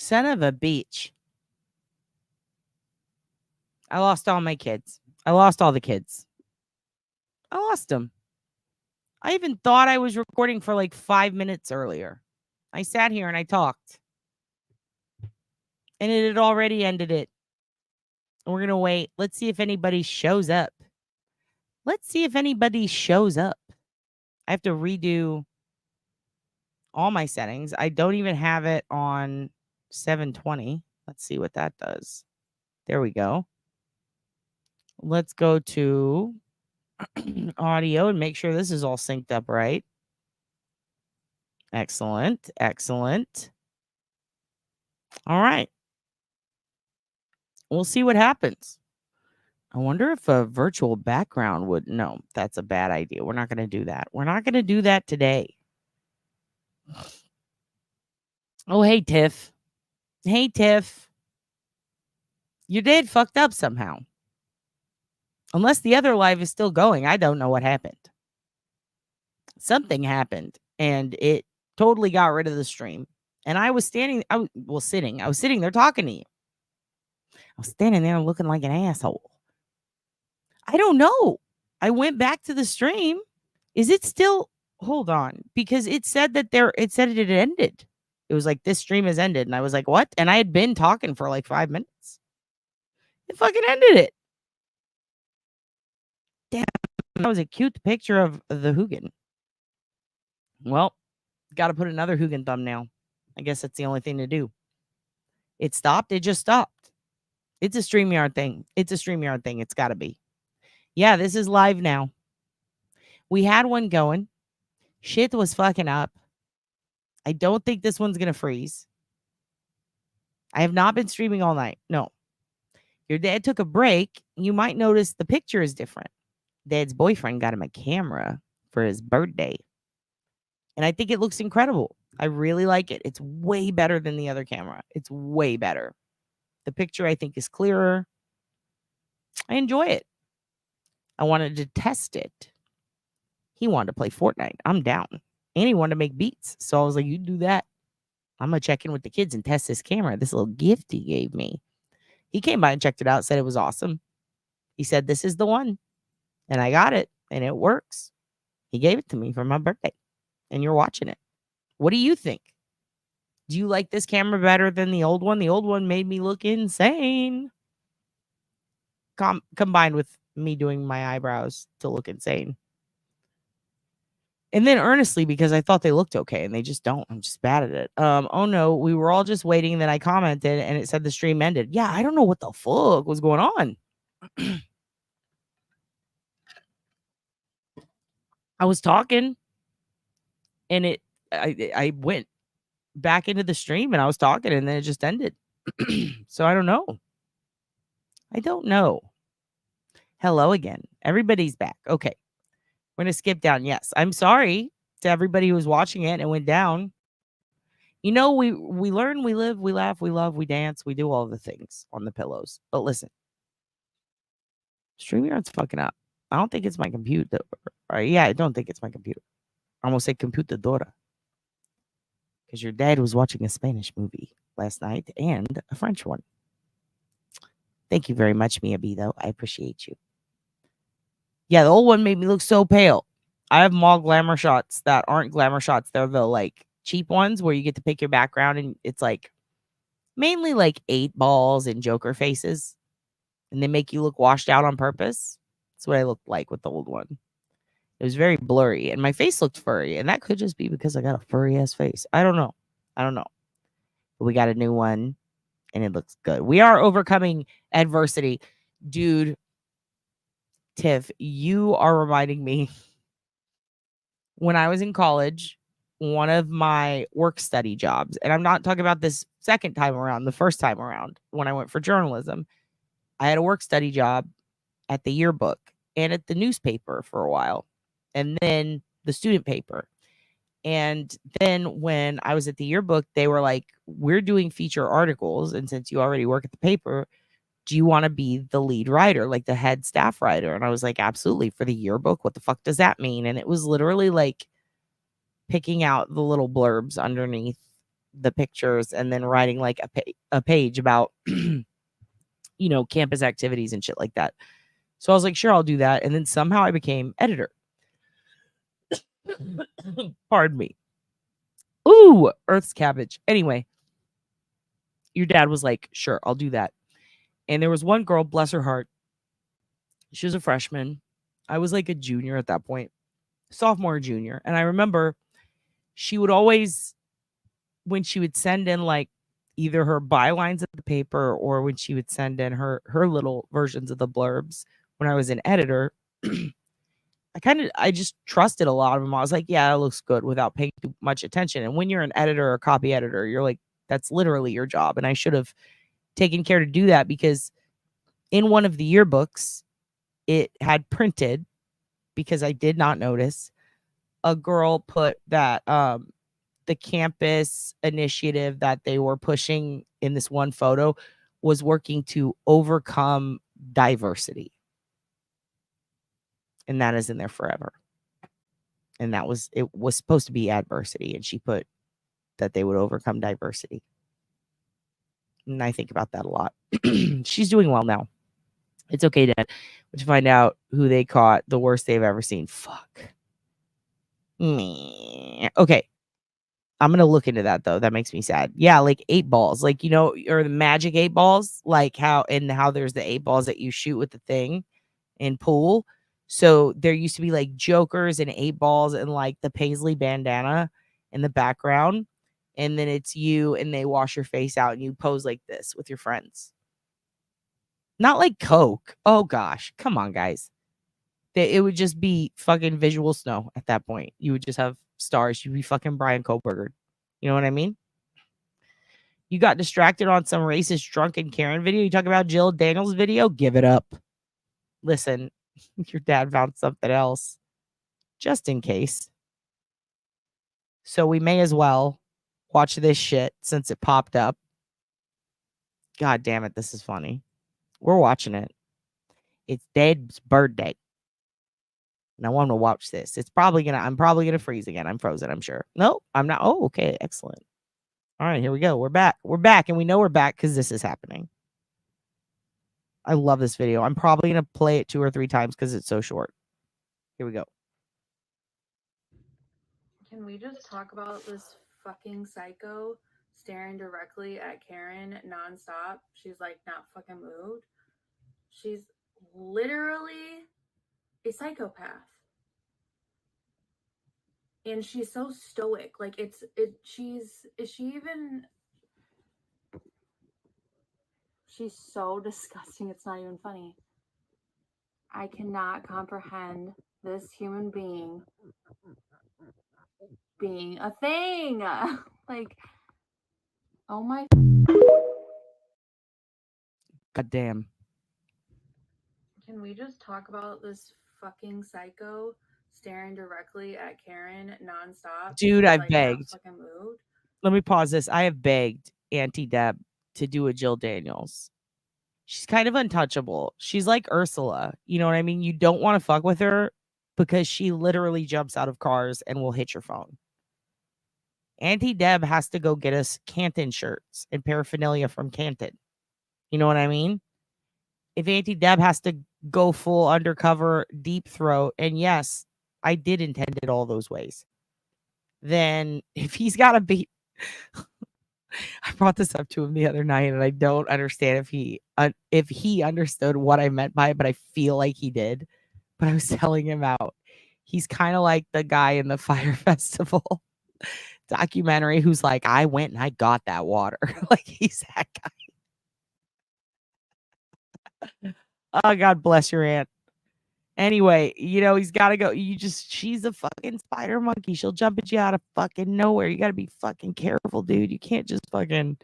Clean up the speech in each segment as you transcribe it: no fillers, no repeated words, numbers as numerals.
Son of a bitch. I lost all my kids. I lost all the kids. I lost them. I even thought I was recording for like 5 minutes earlier. I sat here and I talked. And it had already ended it. We're going to wait. Let's see if anybody shows up. Let's see if anybody shows up. I have to redo all my settings. I don't even have it on 720. Let's see what that does. There we go. Let's go to audio and make sure this is all synced up right. Excellent. Excellent. All right. We'll see what happens. I wonder if a virtual background would. No, that's a bad idea. We're not going to do that. We're not going to do that today. Oh, hey, Tiff. Hey, Tiff. Your dad fucked up somehow. Unless the other live is still going. I don't know what happened. Something happened and it totally got rid of the stream. And I was standing, I was sitting there talking to you. I was standing there looking like an asshole. I don't know. I went back to the stream. Is it still, hold on, because it said that it said it had ended. It was like, this stream has ended. And I was like, what? And I had been talking for like 5 minutes. It fucking ended it. Damn, that was a cute picture of the Hugin. Well, got to put another Hugin thumbnail. I guess that's the only thing to do. It stopped. It just stopped. It's a StreamYard thing. It's a StreamYard thing. It's got to be. Yeah, this is live now. We had one going. Shit was fucking up. I don't think this one's going to freeze. I have not been streaming all night. No. Your dad took a break. You might notice the picture is different. Dad's boyfriend got him a camera for his birthday. And I think it looks incredible. I really like it. It's way better than the other camera. It's way better. The picture, I think, is clearer. I enjoy it. I wanted to test it. He wanted to play Fortnite. I'm down. And he wanted to make beats. So I was like, you do that. I'm going to check in with the kids and test this camera. This little gift he gave me. He came by and checked it out, said it was awesome. He said, this is the one. And I got it. And it works. He gave it to me for my birthday. And you're watching it. What do you think? Do you like this camera better than the old one? The old one made me look insane. Combined with me doing my eyebrows to look insane. And then earnestly, because I thought they looked okay and they just don't. I'm just bad at it. Oh no, we were all just waiting. And then I commented and it said the stream ended. Yeah, I don't know what the fuck was going on. I was talking and I went back into the stream and I was talking and then it just ended. So I don't know. I don't know. Hello again. Everybody's back. Okay. We're going to skip down. Yes. I'm sorry to everybody who was watching it and went down. You know, we learn, we live, we laugh, we love, we dance, we do all the things on the pillows. But listen, StreamYard's fucking up. I don't think it's my computer. Yeah, I don't think it's my computer. I almost said computadora. Because your dad was watching a Spanish movie last night and a French one. Thank you very much, Mia B, though. I appreciate you. Yeah, the old one made me look so pale. I have mall glamour shots that aren't glamour shots. They're the like cheap ones where you get to pick your background and it's like mainly like 8 balls and Joker faces. And they make you look washed out on purpose. That's what I looked like with the old one. It was very blurry and my face looked furry. And that could just be because I got a furry ass face. I don't know. But we got a new one and it looks good. We are overcoming adversity. Dude, Tiff, you are reminding me when I was in college, one of my work study jobs, and I'm not talking about this second time around, the first time around when I went for journalism, I had a work study job at the yearbook and at the newspaper for a while, and then the student paper. And then when I was at the yearbook, they were like, we're doing feature articles. And since you already work at the paper, do you want to be the lead writer, like the head staff writer? And I was like, absolutely. For the yearbook, what the fuck does that mean? And it was literally like picking out the little blurbs underneath the pictures and then writing like a page about, campus activities and shit like that. So I was like, sure, I'll do that. And then somehow I became editor. Pardon me. Ooh, Earth's cabbage. Anyway, your dad was like, sure, I'll do that. And there was one girl, bless her heart. She was a freshman. I was like a junior at that point, sophomore, junior. And I remember she would always, when she would send in like either her bylines of the paper or when she would send in her little versions of the blurbs when I was an editor, I just trusted a lot of them. I was like, yeah, it looks good without paying too much attention. And when you're an editor or copy editor, you're like, that's literally your job. And I should have taken care to do that because in one of the yearbooks, it had printed, because I did not notice, a girl put that the campus initiative that they were pushing in this one photo was working to overcome diversity. And that is in there forever. And it was supposed to be adversity. And she put that they would overcome diversity. And I think about that a lot. She's doing well now. It's okay, Dad. But to find out who they caught, the worst they've ever seen. Fuck. Okay. I'm going to look into that, though. That makes me sad. Yeah, like 8 balls. Like, or the magic 8 balls. Like how there's the 8 balls that you shoot with the thing in pool. So there used to be like jokers and 8 balls and like the paisley bandana in the background. And then it's you and they wash your face out and you pose like this with your friends. Not like Coke. Oh, gosh. Come on, guys. It would just be fucking visual snow at that point. You would just have stars. You'd be fucking Brian Kohlberger. You know what I mean? You got distracted on some racist drunken Karen video. You talk about Jill Daniels video? Give it up. Listen, your dad found something else. Just in case. So we may as well watch this shit since it popped up. God damn it, this is funny. We're watching it. It's Dad's birthday. And I want to watch this. I'm probably gonna freeze again. I'm frozen, I'm sure. No, I'm not. Oh, okay, excellent. All right, here we go. We're back. We're back, and we know we're back because this is happening. I love this video. I'm probably gonna play it 2 or 3 times because it's so short. Here we go. Can we just talk about this fucking psycho staring directly at Karen nonstop? She's like not fucking moved. She's literally a psychopath. And she's so stoic. Like is she even, she's so disgusting. It's not even funny. I cannot comprehend this human being being a thing. Like, oh my. God damn. Can we just talk about this fucking psycho staring directly at Karen nonstop? Dude, I like, begged. Fucking moved. Let me pause this. I have begged Auntie Deb to do a Jill Daniels. She's kind of untouchable. She's like Ursula. You know what I mean? You don't want to fuck with her because she literally jumps out of cars and will hit your phone. Auntie Deb has to go get us Canton shirts and paraphernalia from Canton. You know what I mean? If Auntie Deb has to go full undercover deep throat, and yes, I did intend it all those ways, then if he's got to be... I brought this up to him the other night, and I don't understand if he understood what I meant by it, but I feel like he did. But I was telling him out. He's kind of like the guy in the Fire Festival documentary who's like, I went and I got that water. Like, he's that guy. Oh, God bless your aunt. Anyway, he's got to go. She's a fucking spider monkey. She'll jump at you out of fucking nowhere. You got to be fucking careful, dude. You can't just fucking,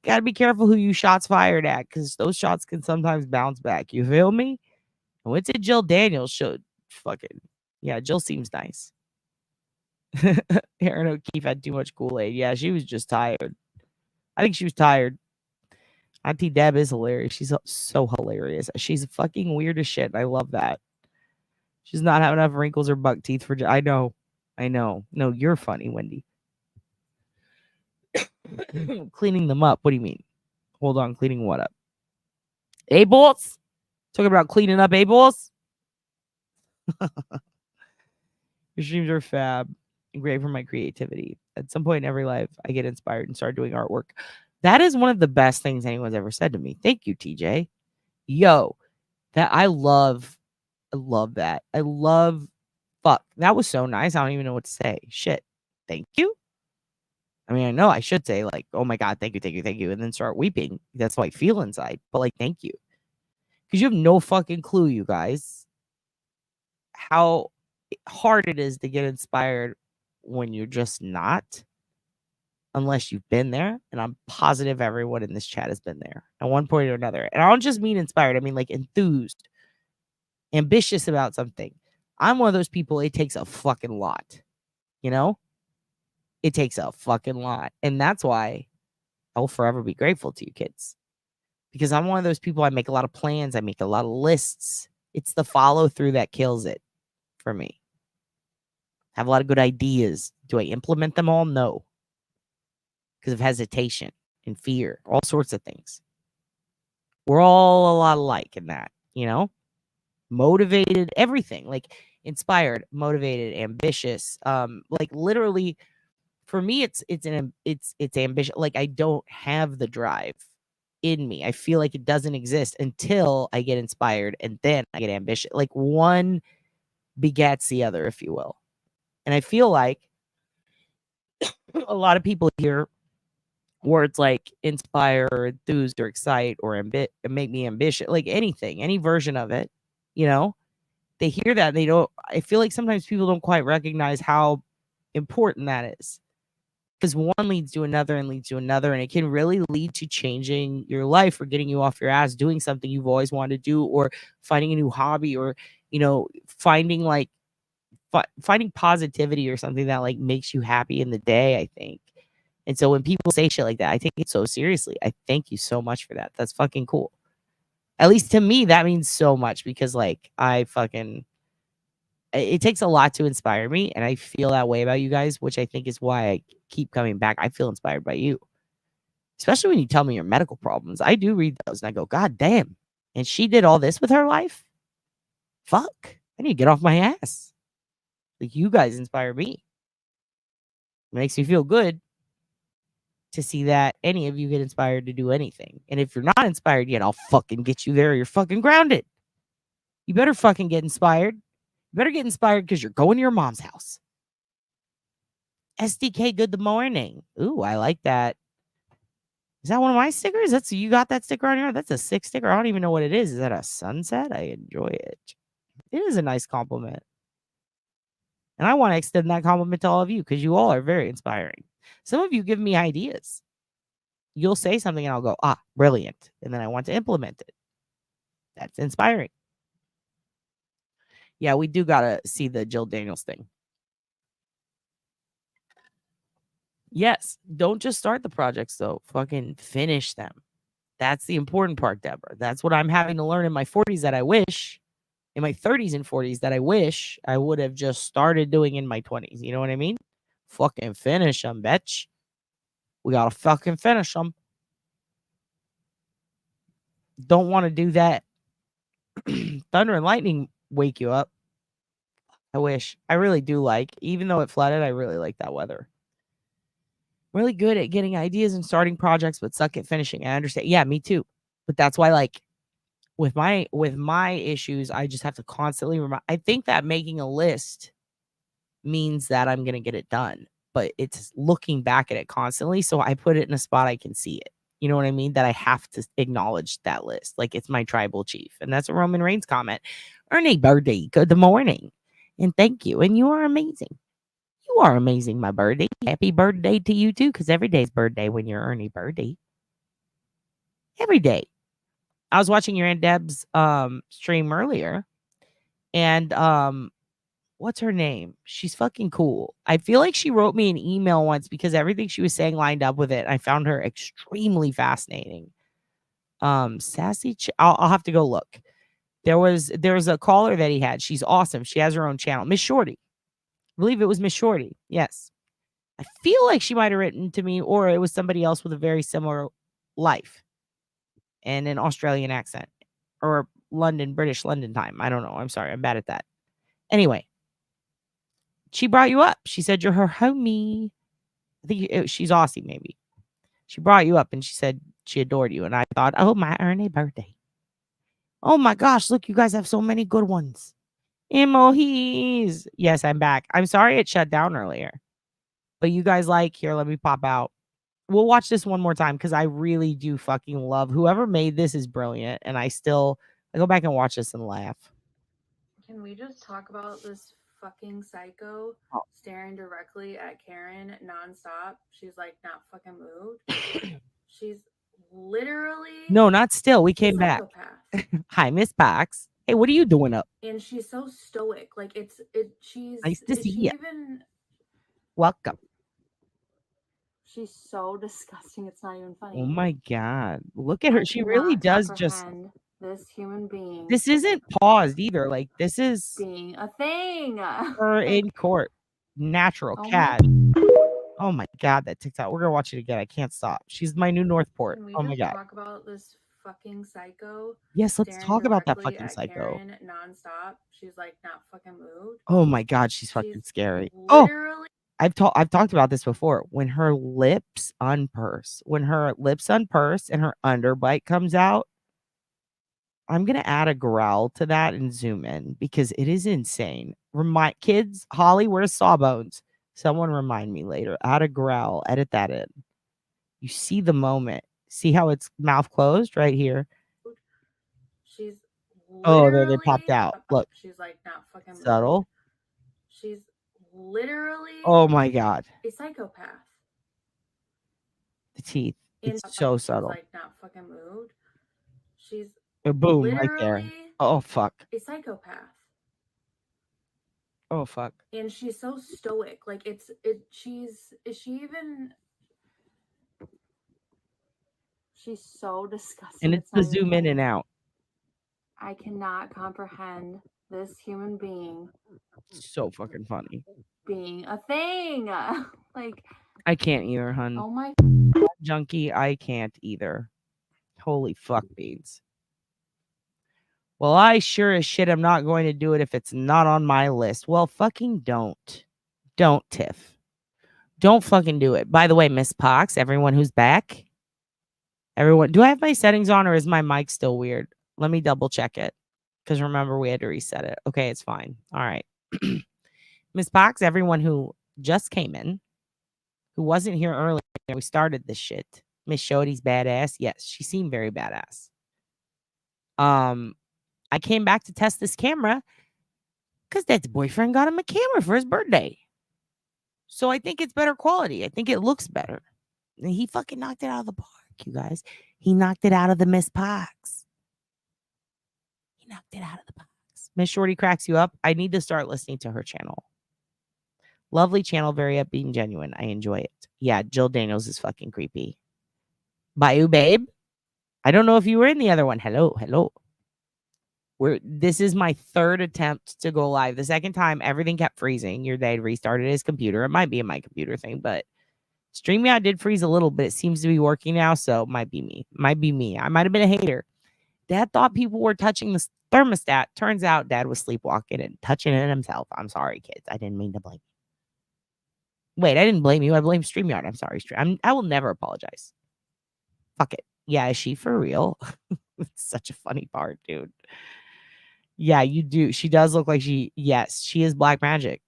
got to be careful who you shots fired at because those shots can sometimes bounce back. You feel me? And what's it? Jill Daniels should fucking, yeah, Jill seems nice. Aaron O'Keefe had too much Kool-Aid. Yeah, she was just tired. I think she was tired. Auntie Deb is hilarious. She's so hilarious. She's fucking weird as shit. And I love that. She's not having enough wrinkles or buck teeth for... I know. No, you're funny, Wendy. Cleaning them up. What do you mean? Hold on, cleaning what up? A-balls? Talking about cleaning up A-balls? Your streams are fab and great for my creativity. At some point in every life, I get inspired and start doing artwork. That is one of the best things anyone's ever said to me. Thank you, TJ. Yo, that I love that. I love, fuck. That was so nice. I don't even know what to say. Shit. Thank you. I mean, I know I should say like, oh my God, thank you, thank you, thank you. And then start weeping. That's how I feel inside. But like, thank you. Because you have no fucking clue, you guys, how hard it is to get inspired when you're just not, unless you've been there. And I'm positive everyone in this chat has been there at one point or another. And I don't just mean inspired, I mean like enthused, ambitious about something. I'm one of those people, it takes a fucking lot, you know? It takes a fucking lot. And that's why I will forever be grateful to you kids. Because I'm one of those people, I make a lot of plans, I make a lot of lists. It's the follow through that kills it for me. I have a lot of good ideas. Do I implement them all? No. Because of hesitation and fear, all sorts of things. We're all a lot alike in that, you know? Motivated, everything. Like inspired, motivated, ambitious. Like literally for me, it's ambition. Like I don't have the drive in me. I feel like it doesn't exist until I get inspired and then I get ambitious. Like one begets the other, if you will. And I feel like a lot of people here words like inspire or enthused or excite or make me ambitious, like anything, any version of it, you know, they hear that and they don't, I feel like sometimes people don't quite recognize how important that is. Because one leads to another and leads to another, and it can really lead to changing your life or getting you off your ass, doing something you've always wanted to do, or finding a new hobby, or, you know, finding like finding positivity or something that like makes you happy in the day, I think. And so when people say shit like that, I take it so seriously. I thank you so much for that. That's fucking cool. At least to me, that means so much because like it takes a lot to inspire me, and I feel that way about you guys, which I think is why I keep coming back. I feel inspired by you, especially when you tell me your medical problems. I do read those and I go, God damn. And she did all this with her life? Fuck. I need to get off my ass. Like, you guys inspire me. It makes me feel good to see that any of you get inspired to do anything. And if you're not inspired yet, I'll fucking get you there. You're fucking grounded. You better fucking get inspired. You better get inspired because you're going to your mom's house. SDK, good morning. Ooh, I like that. Is that one of my stickers? You got that sticker on here? That's a sick sticker. I don't even know what it is. Is that a sunset? I enjoy it. It is a nice compliment. And I want to extend that compliment to all of you because you all are very inspiring. Some of you give me ideas. You'll say something and I'll go, brilliant. And then I want to implement it. That's inspiring. Yeah, we do got to see the Jill Daniels thing. Yes, don't just start the projects, though. Fucking finish them. That's the important part, Deborah. That's what I'm having to learn in my 40s that I wish, in my 30s and 40s, that I wish I would have just started doing in my 20s. You know what I mean? Fucking finish them, bitch. We got to fucking finish them. Don't want to do that. Thunder and lightning wake you up. I wish. I really do like, even though it flooded, I really like that weather. Really good at getting ideas and starting projects, but suck at finishing. I understand. Yeah, me too. But that's why, like, with my issues, I just have to constantly remind. I think that making a list means that I'm gonna get it done, but it's looking back at it constantly. So I put it in a spot I can see it. You know what I mean? That I have to acknowledge that list. Like it's my tribal chief. And that's a Roman Reigns comment. Ernie Birdie, good morning. And thank you. And you are amazing. You are amazing, my birdie. Happy birthday to you too, because every day's birthday when you're Ernie Birdie. Every day. I was watching your Aunt Deb's stream earlier, and what's her name? She's fucking cool. I feel like she wrote me an email once because everything she was saying lined up with it. I found her extremely fascinating. Sassy. I'll have to go look. There was a caller that he had. She's awesome. She has her own channel. Miss Shorty. I believe it was Miss Shorty. Yes. I feel like she might have written to me, or it was somebody else with a very similar life and an Australian accent or British London time. I don't know. I'm sorry. I'm bad at that. Anyway, she brought you up. She said you're her homie. I think she's Aussie, maybe. She brought you up and she said she adored you. And I thought, oh, my Ernie birthday. Oh my gosh, look, you guys have so many good ones. Emojis. Yes, I'm back. I'm sorry it shut down earlier. But you guys here, let me pop out. We'll watch this one more time because I really do fucking love whoever made this is brilliant. And I go back and watch this and laugh. Can we just talk about this fucking psycho staring directly at Karen nonstop? She's like not fucking moved. She's literally no, not still. We came back. Hi, Miss Pax. Hey, what are you doing up? And she's so stoic. Like she's nice to see you. Even welcome. She's so disgusting. It's not even funny. Oh my god. Look at her. She really does just this human being. This isn't paused either. Like this is being a thing. Her in court. Natural cat. Oh my god, that TikTok. We're gonna watch it again. I can't stop. She's my new Northport. Oh my god. Talk about this fucking psycho. Yes, let's talk about that fucking psycho. Karen nonstop. She's like not fucking moved. Oh my god, she's fucking scary. Oh, I've talked about this before. When her lips unpurse and her underbite comes out, I'm gonna add a growl to that and zoom in because it is insane. Remind kids, Holly, where's Sawbones? Someone remind me later. Add a growl. Edit that in. You see the moment. See how it's mouth closed right here. She's there they popped out. Look. She's like not fucking subtle. Moved. She's literally oh my god. A psychopath. The teeth. It's so subtle. Like not fucking moved. She's boom right there. Oh fuck. A psychopath. Oh fuck. And she's so stoic. Like is she even she's so disgusting. And it's the zoom in and out. I cannot comprehend this human being. So fucking funny. Being a thing. Like I can't either, hun. Oh my junkie, I can't either. Holy fuck beans. Well, I sure as shit am not going to do it if it's not on my list. Well, fucking don't. Don't, Tiff. Don't fucking do it. By the way, Miss Pox, everyone who's back. Everyone, do I have my settings on or is my mic still weird? Let me double check it. Because remember, we had to reset it. Okay, it's fine. All right. Miss Pox, everyone who just came in, who wasn't here earlier, we started this shit. Miss Shody's badass. Yes, she seemed very badass. I came back to test this camera because Dad's boyfriend got him a camera for his birthday. So I think it's better quality. I think it looks better. And he fucking knocked it out of the park, you guys. He knocked it out of the Miss Pox. He knocked it out of the box. Miss Shorty cracks you up. I need to start listening to her channel. Lovely channel, very upbeat and genuine. I enjoy it. Yeah, Jill Daniels is fucking creepy. Bayou Babe. I don't know if you were in the other one. Hello. This is my third attempt to go live. The second time, everything kept freezing. Your dad restarted his computer. It might be a my computer thing, but StreamYAHHD did freeze a little bit. It seems to be working now, so it might be me. I might have been a hater. Dad thought people were touching the thermostat. Turns out Dad was sleepwalking and touching it himself. I'm sorry, kids. I didn't mean to blame you. Wait, I didn't blame you. I blame StreamYAHHD. I'm sorry, I will never apologize. Fuck it. Yeah, is she for real? It's such a funny part, dude. Yeah, you do. She does look like yes, she is black magic.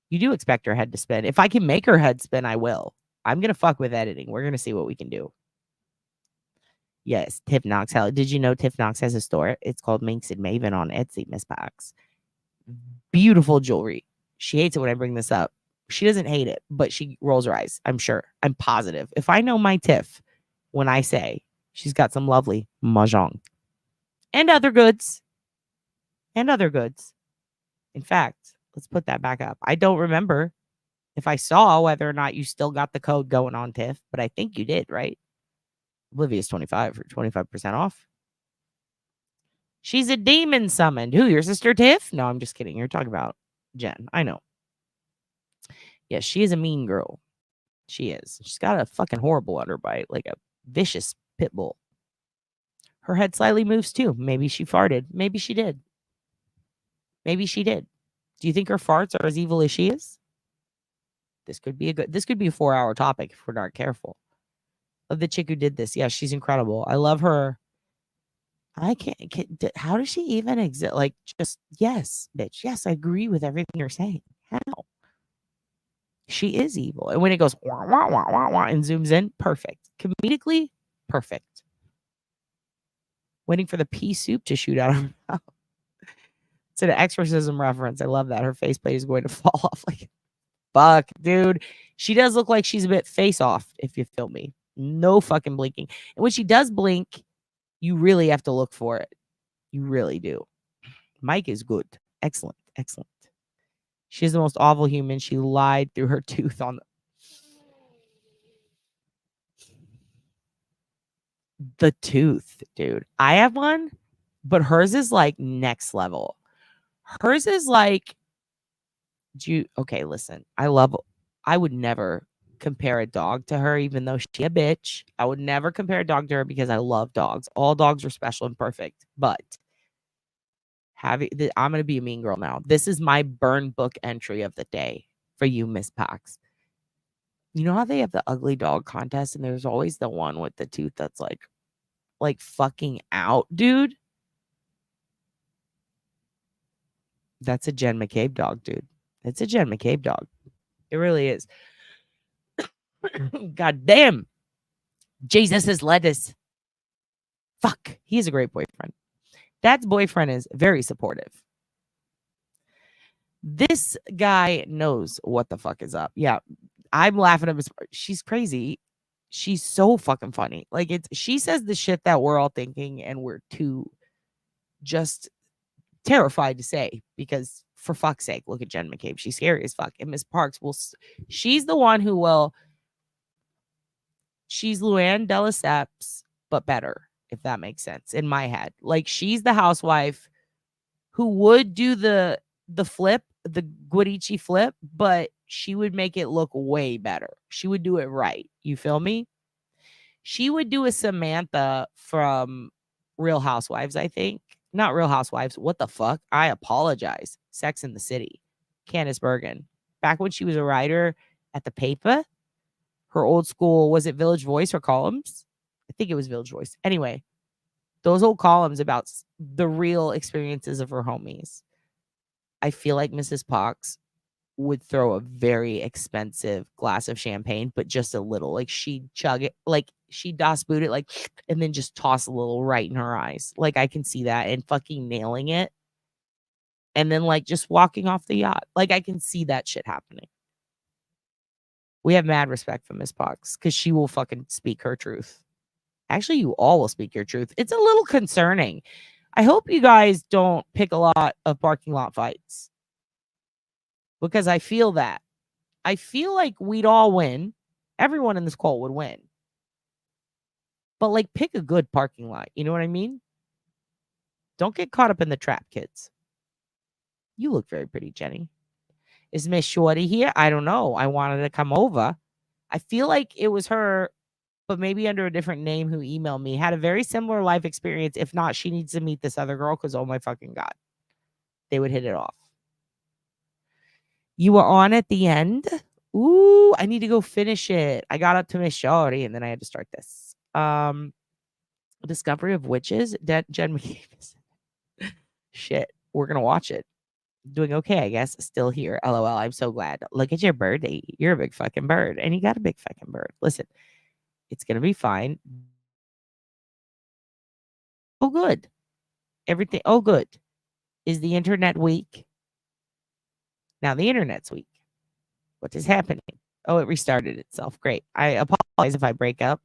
You do expect her head to spin. If I can make her head spin, I will. I'm going to fuck with editing. We're going to see what we can do. Yes, Tiff Knox. Hell, did you know Tiff Knox has a store? It's called Minx and Maven on Etsy, Miss Pax. Beautiful jewelry. She hates it when I bring this up. She doesn't hate it, but she rolls her eyes. I'm sure. I'm positive. If I know my Tiff, when I say she's got some lovely mahjong and other goods. In fact, let's put that back up. I don't remember if I saw whether or not you still got the code going on, Tiff, but I think you did, right? Oblivious 25 for 25% off. She's a demon summoned. Who, your sister Tiff? No, I'm just kidding. You're talking about Jen. I know. Yeah, she is a mean girl. She is. She's got a fucking horrible underbite, like a vicious pit bull. Her head slightly moves too. Maybe she farted. Maybe she did. Maybe she did. Do you think her farts are as evil as she is? This could be a 4-hour topic if we're not careful. Of the chick who did this. Yeah, she's incredible. I love her. I can't how does she even exist? Like, just, yes, bitch. Yes, I agree with everything you're saying. How? She is evil. And when it goes wah, wah, wah, wah, wah, and zooms in, perfect. Comedically, perfect. Waiting for the pea soup to shoot out of her mouth. It's an exorcism reference. I love that. Her faceplate is going to fall off. Like, fuck, dude. She does look like she's a bit face off, if you feel me. No fucking blinking. And when she does blink, you really have to look for it. You really do. Mike is good. Excellent. Excellent. She's the most awful human. She lied through her tooth on the tooth, dude. I have one, but hers is like next level. Hers is like, okay, listen. I would never compare a dog to her, even though she's a bitch. I would never compare a dog to her because I love dogs. All dogs are special and perfect. But I'm going to be a mean girl now. This is my burn book entry of the day for you, Miss Pax. You know how they have the ugly dog contest and there's always the one with the tooth that's like fucking out, dude? That's a Jen McCabe dog, dude. It's a Jen McCabe dog. It really is. God damn. Jesus is lettuce. Fuck. He's a great boyfriend. Dad's boyfriend is very supportive. This guy knows what the fuck is up. Yeah. I'm laughing at his. She's crazy. She's so fucking funny. Like, she says the shit that we're all thinking and we're too just terrified to say, because for fuck's sake, look at Jen McCabe. She's scary as fuck. And Miss Parks she's the one who will. She's Luann de Lesseps, but better, if that makes sense in my head. Like, she's the housewife who would do the flip, the Guadici flip, but she would make it look way better. She would do it right. You feel me? She would do a Samantha from Real Housewives, I think. Not Real Housewives. What the fuck? I apologize. Sex in the City. Candice Bergen. Back when she was a writer at the paper, her old school, was it Village Voice or columns? I think it was Village Voice. Anyway, those old columns about the real experiences of her homies. I feel like Mrs. Pox would throw a very expensive glass of champagne, but just a little. Like, she'd chug it, like she'd Das Boot it, like, and then just toss a little right in her eyes. Like, I can see that, and fucking nailing it. And then, like, just walking off the yacht. Like, I can see that shit happening. We have mad respect for Miss Pox because she will fucking speak her truth. Actually, you all will speak your truth. It's a little concerning. I hope you guys don't pick a lot of parking lot fights, because I feel that. I feel like we'd all win. Everyone in this call would win. But, like, pick a good parking lot. You know what I mean? Don't get caught up in the trap, kids. You look very pretty, Jenny. Is Miss Shorty here? I don't know. I wanted to come over. I feel like it was her, but maybe under a different name, who emailed me. Had a very similar life experience. If not, she needs to meet this other girl, because, oh my fucking God, they would hit it off. You were on at the end? Ooh, I need to go finish it. I got up to Miss Shorty and then I had to start this. Discovery of Witches. Jen McCabe. Shit, we're gonna watch it. Doing okay, I guess. Still here. LOL. I'm so glad. Look at your birdie. You're a big fucking bird, and you got a big fucking bird. Listen, it's gonna be fine. Oh, good. Everything. Oh, good. Is the internet weak? Now the internet's weak. What is happening? Oh, it restarted itself. Great. I apologize if I break up.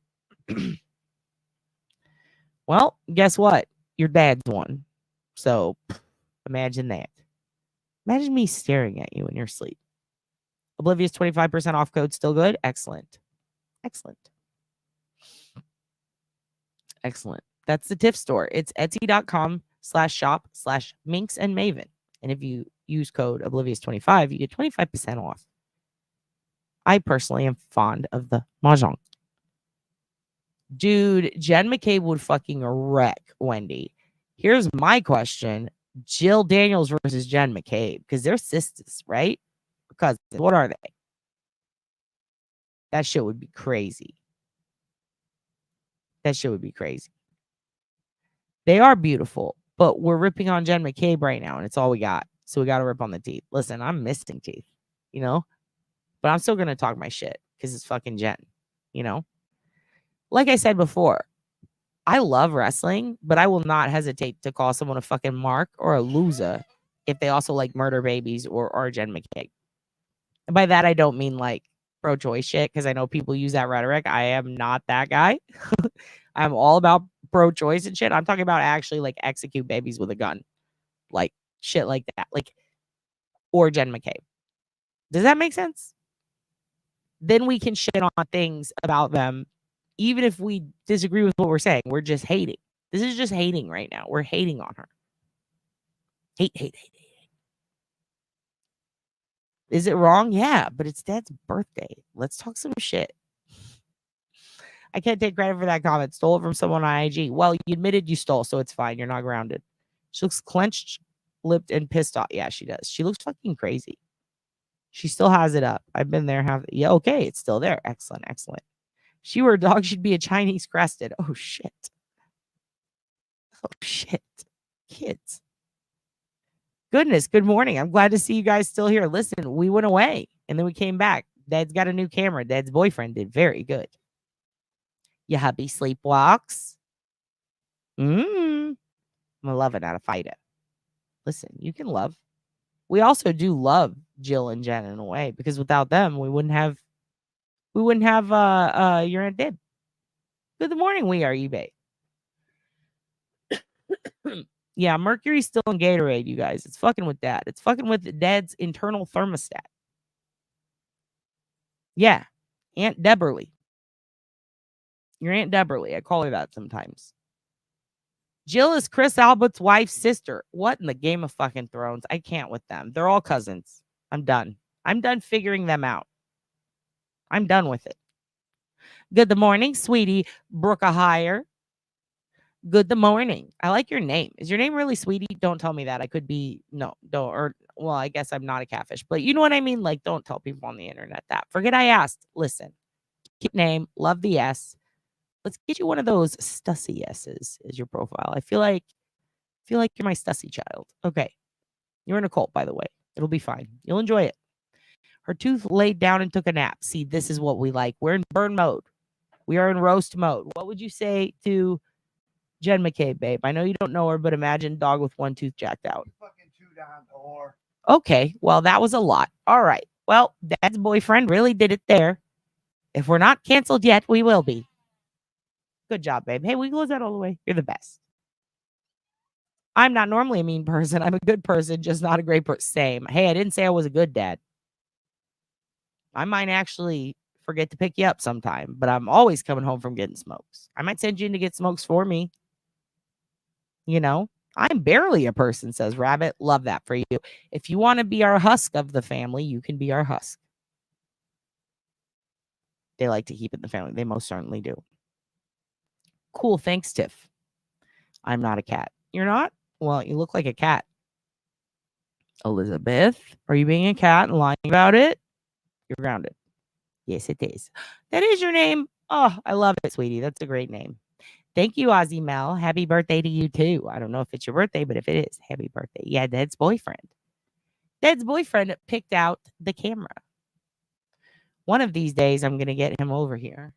Well, guess what? Your dad's won. So imagine that. Imagine me staring at you in your sleep. Oblivious 25% off code still good? Excellent. Excellent. Excellent. That's the TIFF store. It's etsy.com/shop/minx and maven. And if you use code Oblivious25, you get 25% off. I personally am fond of the mahjong. Dude, Jen McCabe would fucking wreck Wendy. Here's my question. Jill Daniels versus Jen McCabe, because they're sisters, right? Cousins. What are they? That shit would be crazy. That shit would be crazy. They are beautiful, but we're ripping on Jen McCabe right now, and it's all we got. So we got to rip on the teeth. Listen, I'm missing teeth, you know? But I'm still going to talk my shit because it's fucking Jen, you know? Like I said before, I love wrestling, but I will not hesitate to call someone a fucking mark or a loser if they also like murder babies or Jen McCabe. And by that, I don't mean like pro-choice shit, because I know people use that rhetoric. I am not that guy. I'm all about pro-choice and shit. I'm talking about actually like execute babies with a gun. Like shit like that. Like, or Jen McCabe. Does that make sense? Then we can shit on things about them, even if we disagree with what we're saying. We're just hating. This is just hating right now. We're hating on her. Hate, hate, hate, hate. Is it wrong? Yeah, but it's Dad's birthday. Let's talk some shit. I can't take credit for that comment. Stole it from someone on IG. Well, you admitted you stole, so it's fine. You're not grounded. She looks clenched, lipped, and pissed off. Yeah, she does. She looks fucking crazy. She still has it up. I've been there. Yeah, okay. It's still there. Excellent, excellent. If she were a dog, she'd be a Chinese crested. Oh, shit. Oh, shit. Kids. Goodness, good morning. I'm glad to see you guys still here. Listen, we went away, and then we came back. Dad's got a new camera. Dad's boyfriend did very good. Your hubby sleepwalks. I'm a loving out of fighter. Listen, you can love. We also do love Jill and Jen in a way, because without them, we wouldn't have your Aunt Dib. Good morning, we are eBay. Yeah, Mercury's still in Gatorade, you guys. It's fucking with Dad. It's fucking with Dad's internal thermostat. Yeah, Aunt Deberly. Your Aunt Deberly. I call her that sometimes. Jill is Chris Albert's wife's sister. What in the Game of fucking Thrones? I can't with them. They're all cousins. I'm done. I'm done figuring them out. I'm done with it. Good morning, sweetie. Brooke Hire. Good morning. I like your name. Is your name really Sweetie? Don't tell me that. I could be no, don't or well, I guess I'm not a catfish, but you know what I mean? Like, don't tell people on the internet that. Forget I asked. Listen. Cute name. Love the S. Let's get you one of those Stussy S's as your profile. I feel like you're my Stussy child. Okay. You're in a cult, by the way. It'll be fine. You'll enjoy it. Her tooth laid down and took a nap. See, this is what we like. We're in burn mode. We are in roast mode. What would you say to Jen McCabe, babe? I know you don't know her, but imagine dog with one tooth jacked out. Okay, well, that was a lot. All right. Well, Dad's boyfriend really did it there. If we're not canceled yet, we will be. Good job, babe. Hey, we close that all the way. You're the best. I'm not normally a mean person. I'm a good person, just not a great person. Same. Hey, I didn't say I was a good dad. I might actually forget to pick you up sometime, but I'm always coming home from getting smokes. I might send you in to get smokes for me. You know, I'm barely a person, says Rabbit. Love that for you. If you want to be our husk of the family, you can be our husk. They like to keep it in the family. They most certainly do. Cool. Thanks, Tiff. I'm not a cat. You're not? Well, you look like a cat. Elizabeth, are you being a cat and lying about it? You're grounded. Yes, it is. That is your name. Oh, I love it, sweetie. That's a great name. Thank you, Ozzy Mel. Happy birthday to you, too. I don't know if it's your birthday, but if it is, happy birthday. Yeah, Dad's boyfriend. Dad's boyfriend picked out the camera. One of these days, I'm going to get him over here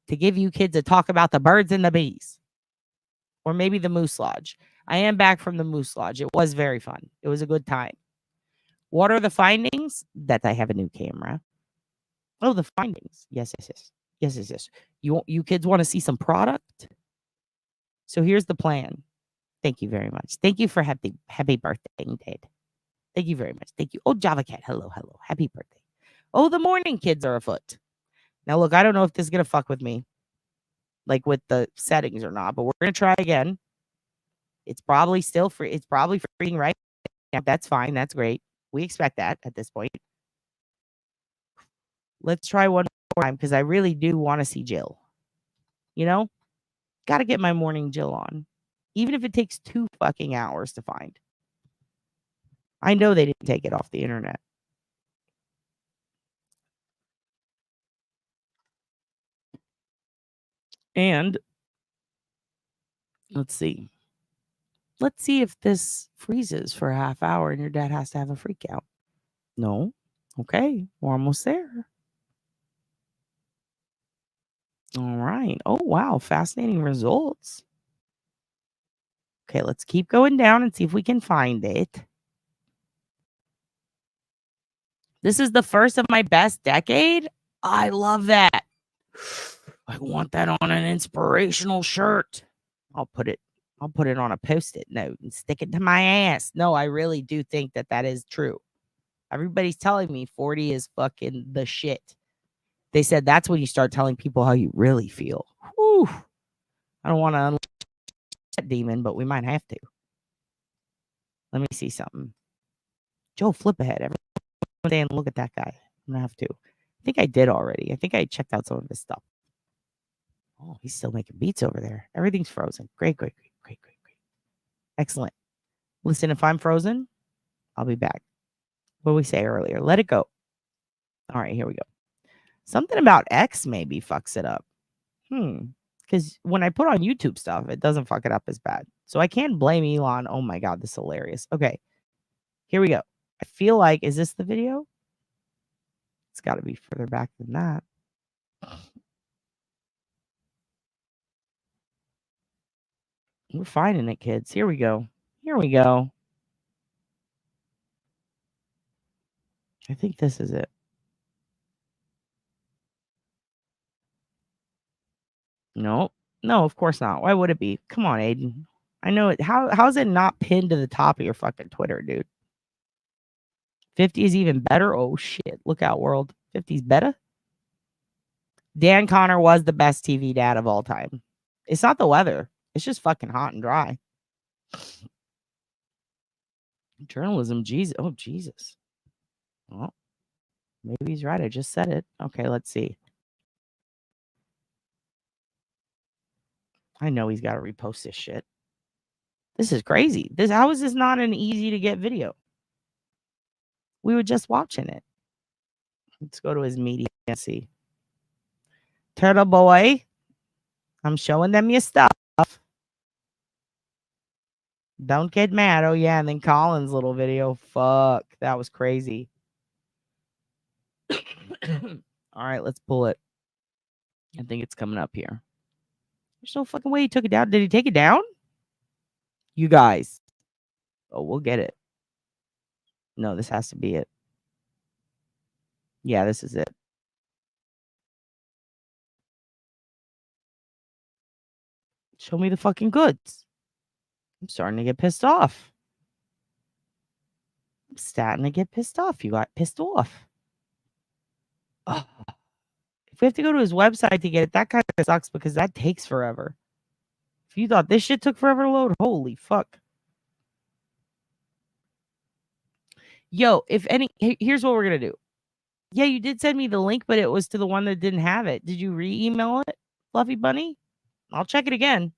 to give you kids a talk about the birds and the bees. Or maybe the Moose Lodge. I am back from the Moose Lodge. It was very fun. It was a good time. What are the findings? That I have a new camera. Oh, the findings. Yes. You kids want to see some product? So here's the plan. Thank you very much. Thank you for happy birthday, Dad. Thank you very much. Thank you. Oh, Java Cat. Hello. Happy birthday. Oh, the morning kids are afoot. Now, look, I don't know if this is going to fuck with me, like with the settings or not, but we're going to try again. It's probably still free. It's probably freeing right now. That's fine. That's great. We expect that at this point. Let's try one more time because I really do want to see Jill. You know, got to get my morning Jill on, even if it takes 2 fucking hours to find. I know they didn't take it off the internet. And let's see. Let's see if this freezes for a half hour and your dad has to have a freak out. No. Okay. We're almost there. All right. Oh, wow. Fascinating results. Okay. Let's keep going down and see if we can find it. This is the first of my best decade. I love that. I want that on an inspirational shirt. I'll put it on a post-it note and stick it to my ass. No, I really do think that is true. Everybody's telling me 40 is fucking the shit. They said that's when you start telling people how you really feel. Whew. I don't want to unleash that demon, but we might have to. Let me see something. Joe, flip ahead. Everyone saying, look at that guy. I'm gonna have to. I think I did already. I think I checked out some of his stuff. Oh, he's still making beats over there. Everything's frozen. Great. Excellent. Listen, if I'm frozen, I'll be back. What did we say earlier? Let it go. All right, here we go. Something about X maybe fucks it up. Because when I put on YouTube stuff, it doesn't fuck it up as bad. So I can't blame Elon. Oh my God, this is hilarious. Okay, here we go. I feel like, is this the video? It's got to be further back than that. We're finding it, kids. Here we go. I think this is it. Nope. No, of course not. Why would it be? Come on, Aiden. I know it. How's it not pinned to the top of your fucking Twitter, dude? 50 is even better. Oh shit. Look out, world. 50 is better. Dan Connor was the best TV dad of all time. It's not the weather. It's just fucking hot and dry. Journalism, Jesus. Oh, Jesus. Well, maybe he's right. I just said it. Okay, let's see. I know he's got to repost this shit. This is crazy. How is this not an easy to get video? We were just watching it. Let's go to his media and see. Turtle boy, I'm showing them your stuff. Don't get mad. Oh yeah, and then Colin's little video. Fuck, that was crazy. All right, let's pull it. I think it's coming up here. There's no fucking way he took it down. Did he take it down? You guys. Oh, we'll get it. No, this has to be it. Yeah, this is it. Show me the fucking goods. I'm starting to get pissed off. You got pissed off. Ugh. If we have to go to his website to get it, that kind of sucks because that takes forever. If you thought this shit took forever to load, holy fuck. Yo, here's what we're going to do. Yeah, you did send me the link, but it was to the one that didn't have it. Did you re-email it, Fluffy Bunny? I'll check it again.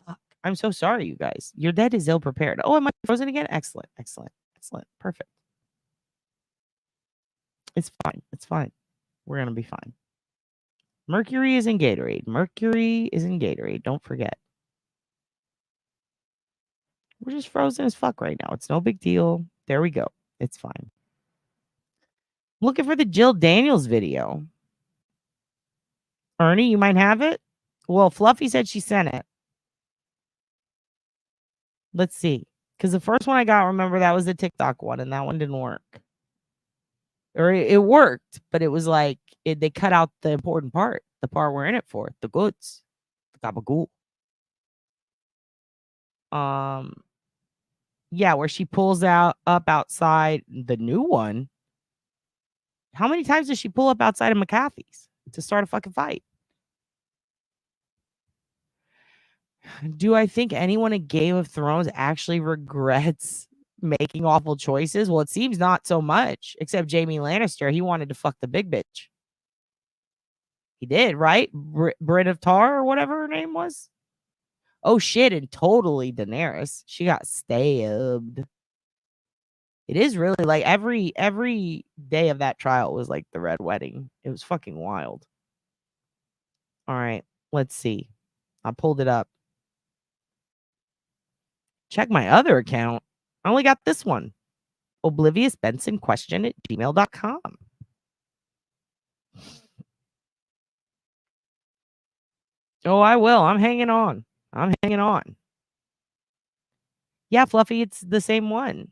Fuck. I'm so sorry, you guys. Your dad is ill prepared. Oh, am I frozen again? Excellent. Perfect. It's fine. We're going to be fine. Mercury is in Gatorade. Don't forget. We're just frozen as fuck right now. It's no big deal. There we go. It's fine. I'm looking for the Jill Daniels video. Ernie, you might have it? Well, Fluffy said she sent it. Let's see. Because the first one I got, remember, that was the TikTok one, and that one didn't work. Or it worked, but it was like they cut out the important part, the part we're in it for, the goods, the gabagool. Yeah, where she pulls up outside the new one. How many times does she pull up outside of McAfee's to start a fucking fight? Do I think anyone in Game of Thrones actually regrets making awful choices? Well, it seems not so much, except Jamie Lannister. He wanted to fuck the big bitch. He did, right? Brienne of Tar or whatever her name was. Oh shit, and totally Daenerys. She got stabbed. It is really like every day of that trial was like the Red Wedding. It was fucking wild. All right, let's see. I pulled it up. Check my other account. I only got this one. obliviousbensonquestion@gmail.com. Oh, I will. I'm hanging on. I'm hanging on. Yeah, Fluffy, it's the same one.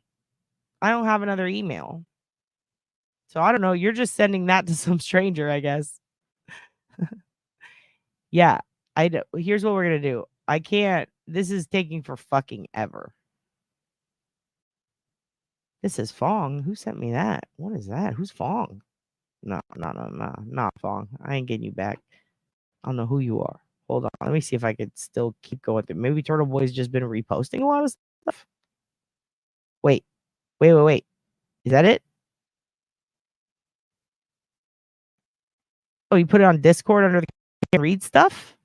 I don't have another email. So I don't know. You're just sending that to some stranger, I guess. Yeah, I know. Here's what we're going to do. I can't. This is taking for fucking ever. This is Fong. Who sent me that? What is that? Who's Fong? No, not Fong. I ain't getting you back. I don't know who you are. Hold on. Let me see if I could still keep going through. Maybe Turtle Boy's just been reposting a lot of stuff. Wait. Is that it? Oh, you put it on Discord under the can't read stuff?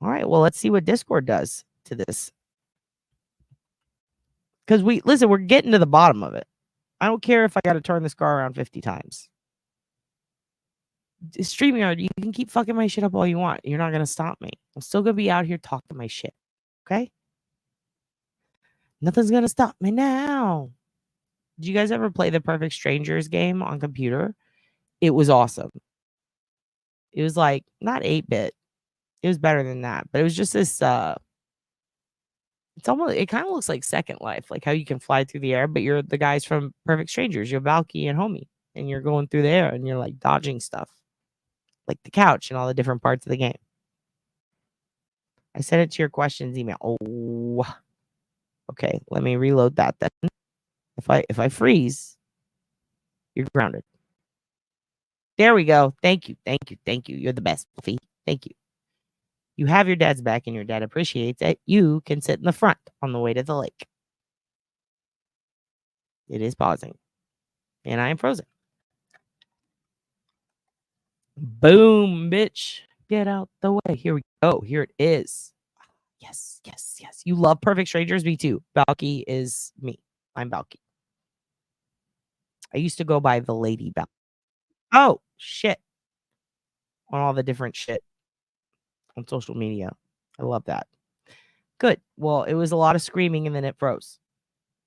All right. Well, let's see what Discord does to this. Because we're getting to the bottom of it. I don't care if I got to turn this car around 50 times. StreamYard, you can keep fucking my shit up all you want. You're not going to stop me. I'm still going to be out here talking my shit. Okay? Nothing's going to stop me now. Did you guys ever play the Perfect Strangers game on computer? It was awesome. It was like, not 8-bit. It was better than that. But it was just this, it kind of looks like Second Life. Like how you can fly through the air, but you're the guys from Perfect Strangers. You're Valky and Homie. And you're going through the air and you're like dodging stuff. Like the couch and all the different parts of the game. I sent it to your questions email. Oh, okay. Let me reload that then. If I freeze, you're grounded. There we go. Thank you. You're the best, Fluffy. Thank you. You have your dad's back, and your dad appreciates it. You can sit in the front on the way to the lake. It is pausing, and I am frozen. Boom, bitch. Get out the way. Here we go. Here it is. Yes. You love Perfect Strangers? Me too. Valky is me. I'm Valky. I used to go by the Lady Valky. Oh, shit. On all the different shit on social media. I love that. Good. Well, it was a lot of screaming and then it froze.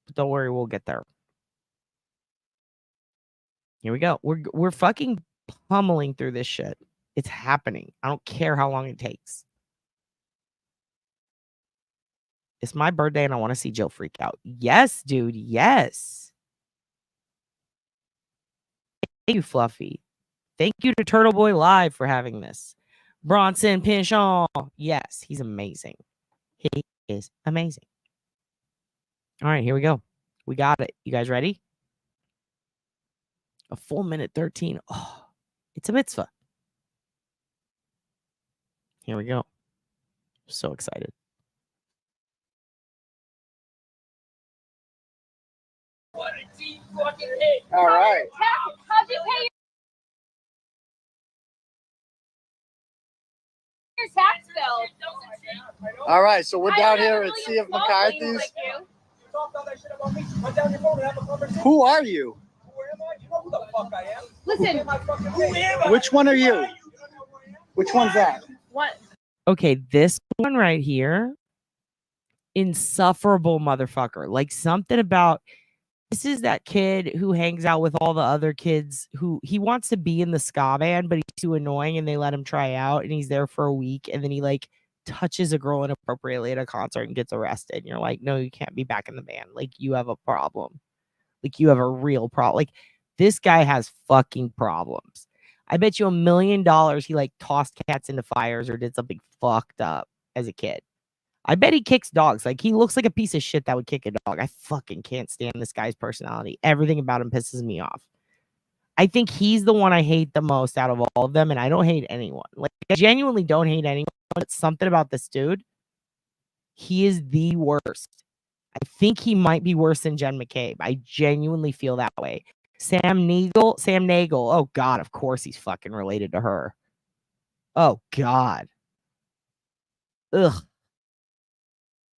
But don't worry, we'll get there. Here we go. We're fucking pummeling through this shit. It's happening. I don't care how long it takes. It's my birthday and I want to see Jill freak out. Yes, dude. Yes. Thank you, Fluffy. Thank you to Turtle Boy Live for having this. Bronson Pinchon. Yes, he's amazing. He is amazing. All right, here we go. We got it. You guys ready? A full minute 13. Oh, it's a mitzvah. Here we go. So excited. What a deep fucking hit. All right. How'd you pay your tax bill? All right, so we're down here at Sea of McCarthy's. Who are you? Who the fuck I am? Listen. Which one are you? Which one's that? What? Okay, this one right here. Insufferable motherfucker. Like something about this is that kid who hangs out with all the other kids who he wants to be in the ska band, but he's too annoying and they let him try out and he's there for a week and then he like touches a girl inappropriately at a concert and gets arrested. And you're like, no, you can't be back in the band. Like you have a problem. Like you have a real problem. Like this guy has fucking problems. I bet you $1 million he like tossed cats into fires or did something fucked up as a kid. I bet he kicks dogs. Like, he looks like a piece of shit that would kick a dog. I fucking can't stand this guy's personality. Everything about him pisses me off. I think he's the one I hate the most out of all of them, and I don't hate anyone. Like, I genuinely don't hate anyone. But something about this dude, he is the worst. I think he might be worse than Jen McCabe. I genuinely feel that way. Sam Nagel. Oh God, of course he's fucking related to her. Oh God. Ugh.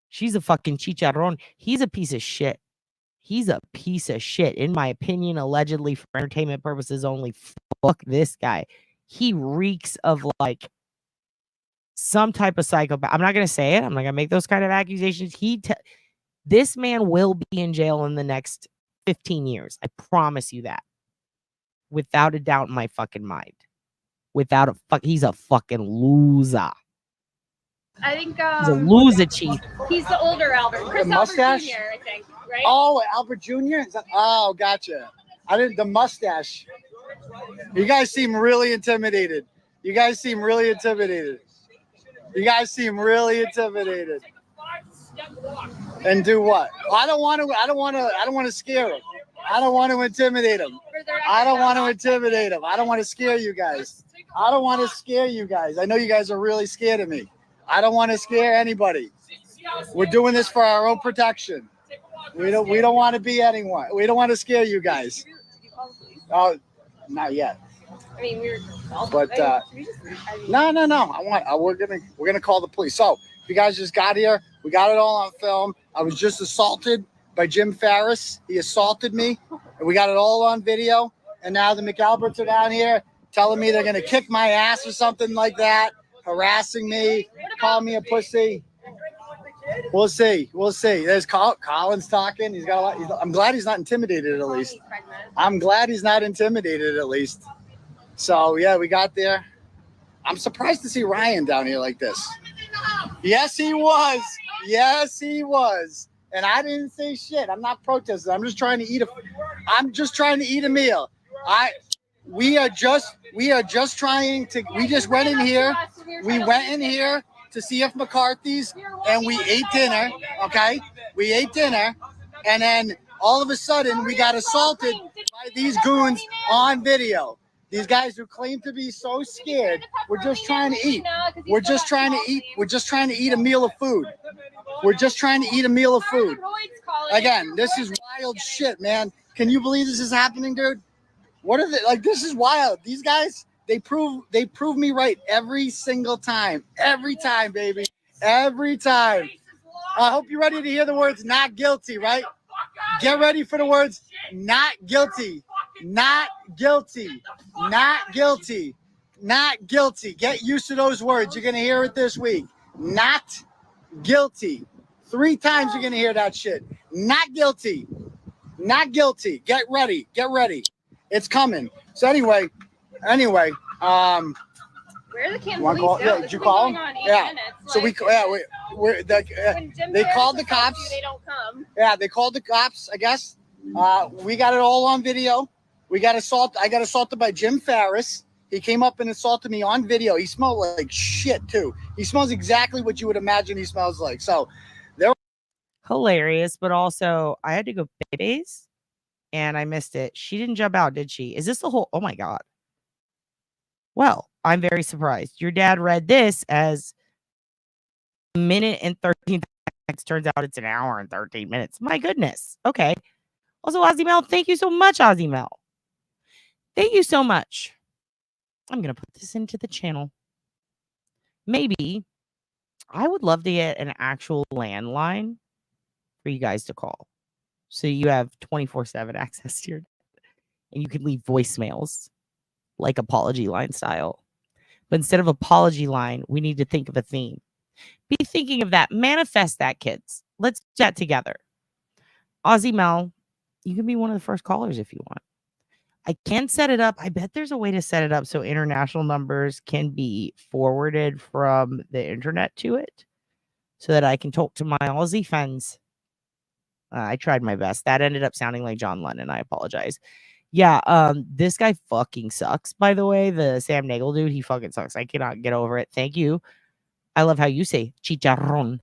She's a fucking chicharron. He's a piece of shit. He's a piece of shit. In my opinion, allegedly for entertainment purposes only. Fuck this guy. He reeks of like some type of psychopath. I'm not going to say it. I'm not going to make those kind of accusations. This man will be in jail in the next 15 years. I promise you that. Without a doubt in my fucking mind. He's a fucking loser. I think He's a loser, Chief. he's the older Albert. Chris mustache? Albert Jr., I think, right? Oh, Albert Jr.? Oh, gotcha. The mustache. You guys seem really intimidated. And do what? I don't want to scare him. I don't want to intimidate him. I don't want to intimidate him. I don't want to scare you guys. I know you guys are really scared of me. I don't want to scare anybody. We're doing this for our own protection. We don't want to be anyone. We don't want to scare you guys. Oh, not yet. I mean, But no. We're gonna call the police. So if you guys just got here, we got it all on film. I was just assaulted by Jim Farris. He assaulted me, and we got it all on video. And now the McAlberts are down here telling me they're gonna kick my ass or something like that, harassing me, calling me a pussy. We'll see. There's Colin's talking. He's got a lot. I'm glad he's not intimidated at least. So yeah, we got there. I'm surprised to see Ryan down here like this. Yes, he was. And I didn't say shit. I'm not protesting. I'm just trying to eat a meal. We just went in here. We went in here to see if McCarthy's, and we ate dinner. Okay, we ate dinner, and then all of a sudden we got assaulted by these goons on video. These guys who claim to be so scared. We're just trying to eat. We're just trying to eat a meal of food. Again, this is wild shit, man. Can you believe this is happening, dude? What are they like? This is wild. These guys, they prove me right every single time. Every time, baby. Every time. I hope you're ready to hear the words not guilty, right? Get ready for the words not guilty. Not guilty. Not guilty. Not guilty. Get used to those words. You're going to hear it this week. Not guilty. 3 times you're going to hear that shit. Not guilty. Not guilty. Get ready. Get ready. It's coming. So anyway, where are the Camp Police? Yeah, did you call them? Yeah. So they called the cops. They don't come. Yeah, they called the cops, I guess. We got it all on video. I got assaulted by Jim Farris. He came up and assaulted me on video. He smelled like shit too. He smells exactly what you would imagine he smells like. So they're hilarious, but also I had to go babies and I missed it. She didn't jump out, did she? Is this the whole? Oh my God. Well, I'm very surprised. Your dad read this as a minute and 13 seconds. Turns out it's an hour and 13 minutes. My goodness. Okay. Also, Ozzy Mel, thank you so much, Ozzy Mel. Thank you so much. I'm going to put this into the channel. Maybe I would love to get an actual landline for you guys to call. So you have 24/7 access to your, and you can leave voicemails like apology line style. But instead of apology line, we need to think of a theme. Be thinking of that. Manifest that, kids. Let's do that together. Ozzy Mel, you can be one of the first callers if you want. I can set it up. I bet there's a way to set it up so international numbers can be forwarded from the internet to it so that I can talk to my Aussie fans. I tried my best. That ended up sounding like John Lennon. I apologize. Yeah, this guy fucking sucks, by the way. The Sam Nagel dude, he fucking sucks. I cannot get over it. Thank you. I love how you say chicharron.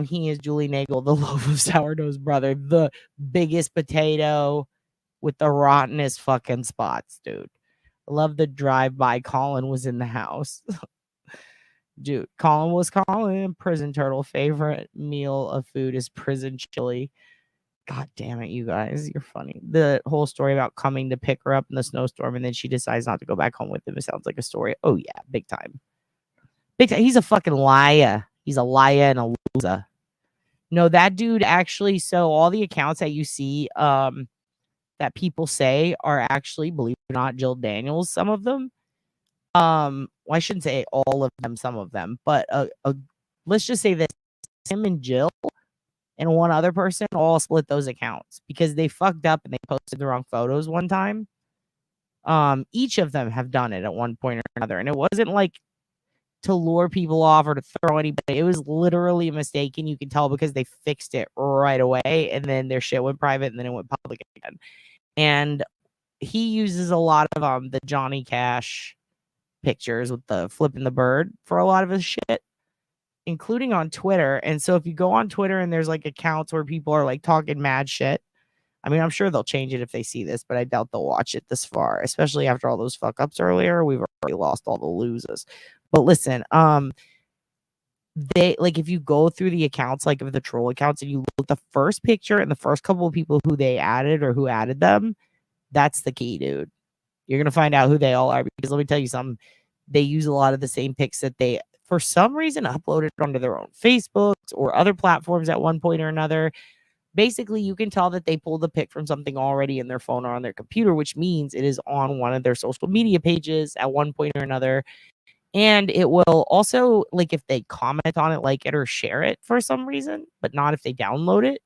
He is Julie Nagel, the loaf of sourdough's brother, the biggest potato with the rottenest fucking spots, dude. I love the drive-by. Colin was in the house. Dude, Colin was calling. Prison turtle favorite meal of food is prison chili. God damn it, you guys. You're funny. The whole story about coming to pick her up in the snowstorm and then she decides not to go back home with him. It sounds like a story. Oh, yeah. Big time. Big time. He's a fucking liar. He's a liar and a loser. No, that dude actually, so all the accounts that you see that people say are actually, believe it or not, Jill Daniels, some of them. Well, I shouldn't say all of them, some of them, but let's just say this, him and Jill and one other person all split those accounts because they fucked up and they posted the wrong photos one time. Each of them have done it at one point or another, and it wasn't like to lure people off or to throw anybody. It was literally a mistake, and you can tell because they fixed it right away, and then their shit went private, and then it went public again. And he uses a lot of the Johnny Cash pictures with the flipping the bird for a lot of his shit, including on Twitter. And so if you go on Twitter and there's like accounts where people are like talking mad shit, I mean, I'm sure they'll change it if they see this, but I doubt they'll watch it this far, especially after all those fuck ups earlier. We've already lost all the losers. But listen, they like if you go through the accounts, like of the troll accounts, and you look at the first picture and the first couple of people who they added or who added them, that's the key, dude. You're gonna find out who they all are because let me tell you something. They use a lot of the same pics that they, for some reason, uploaded onto their own Facebooks or other platforms at one point or another. Basically, you can tell that they pulled the pic from something already in their phone or on their computer, which means it is on one of their social media pages at one point or another. And it will also, like, if they comment on it, like it, or share it for some reason, but not if they download it,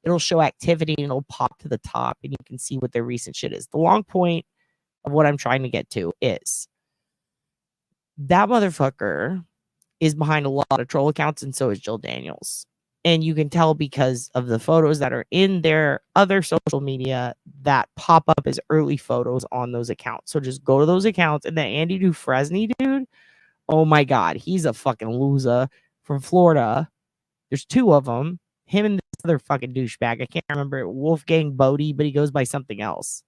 it'll show activity and it'll pop to the top and you can see what their recent shit is. The long point of what I'm trying to get to is that motherfucker is behind a lot of troll accounts, and so is Jill Daniels. And you can tell because of the photos that are in their other social media that pop up as early photos on those accounts. So just go to those accounts. And the Andy Dufresne dude, oh my God, he's a fucking loser from Florida. There's two of them, him and this other fucking douchebag. I can't remember, Wolfgang Bodie, but he goes by something else.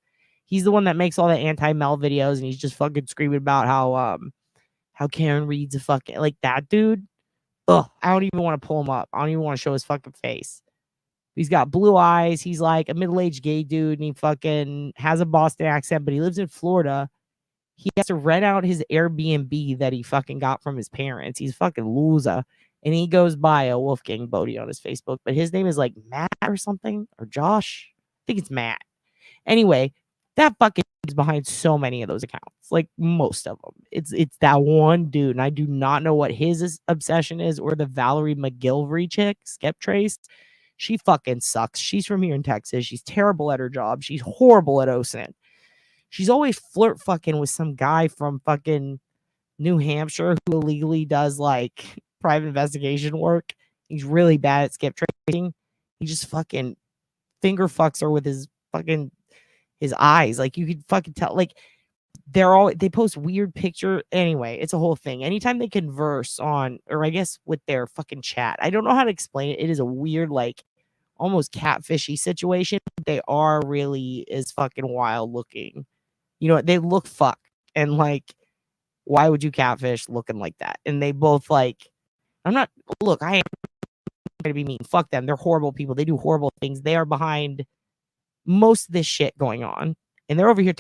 He's the one that makes all the anti-Mel videos, and he's just fucking screaming about how Karen Reed's a fucking, like, that dude. Ugh, I don't even want to pull him up. I don't even want to show his fucking face. He's got blue eyes. He's like a middle-aged gay dude, and he fucking has a Boston accent, but he lives in Florida. He has to rent out his Airbnb that he fucking got from his parents. He's fucking loser. And he goes by a Wolfgang Bodie on his Facebook, but his name is like Matt or something, or Josh. I think it's Matt. Anyway, that fucking is behind so many of those accounts, like most of them. It's that one dude, and I do not know what his obsession is, or the Valerie McGilvery chick, Skep Trace. She fucking sucks. She's from here in Texas. She's terrible at her job. She's horrible at OSINT. She's always flirt fucking with some guy from fucking New Hampshire who illegally does like private investigation work. He's really bad at skip tracing. He just fucking finger fucks her with his fucking his eyes. Like you could fucking tell, like they post weird picture. Anyway, it's a whole thing. Anytime they converse on, or I guess with their fucking chat, I don't know how to explain it. It is a weird, like almost catfishy situation. They are really is fucking wild looking. You know, they look fucked. And like, why would you catfish looking like that? And they both like, I am going to be mean. Fuck them. They're horrible people. They do horrible things. They are behind most of this shit going on. And they're over here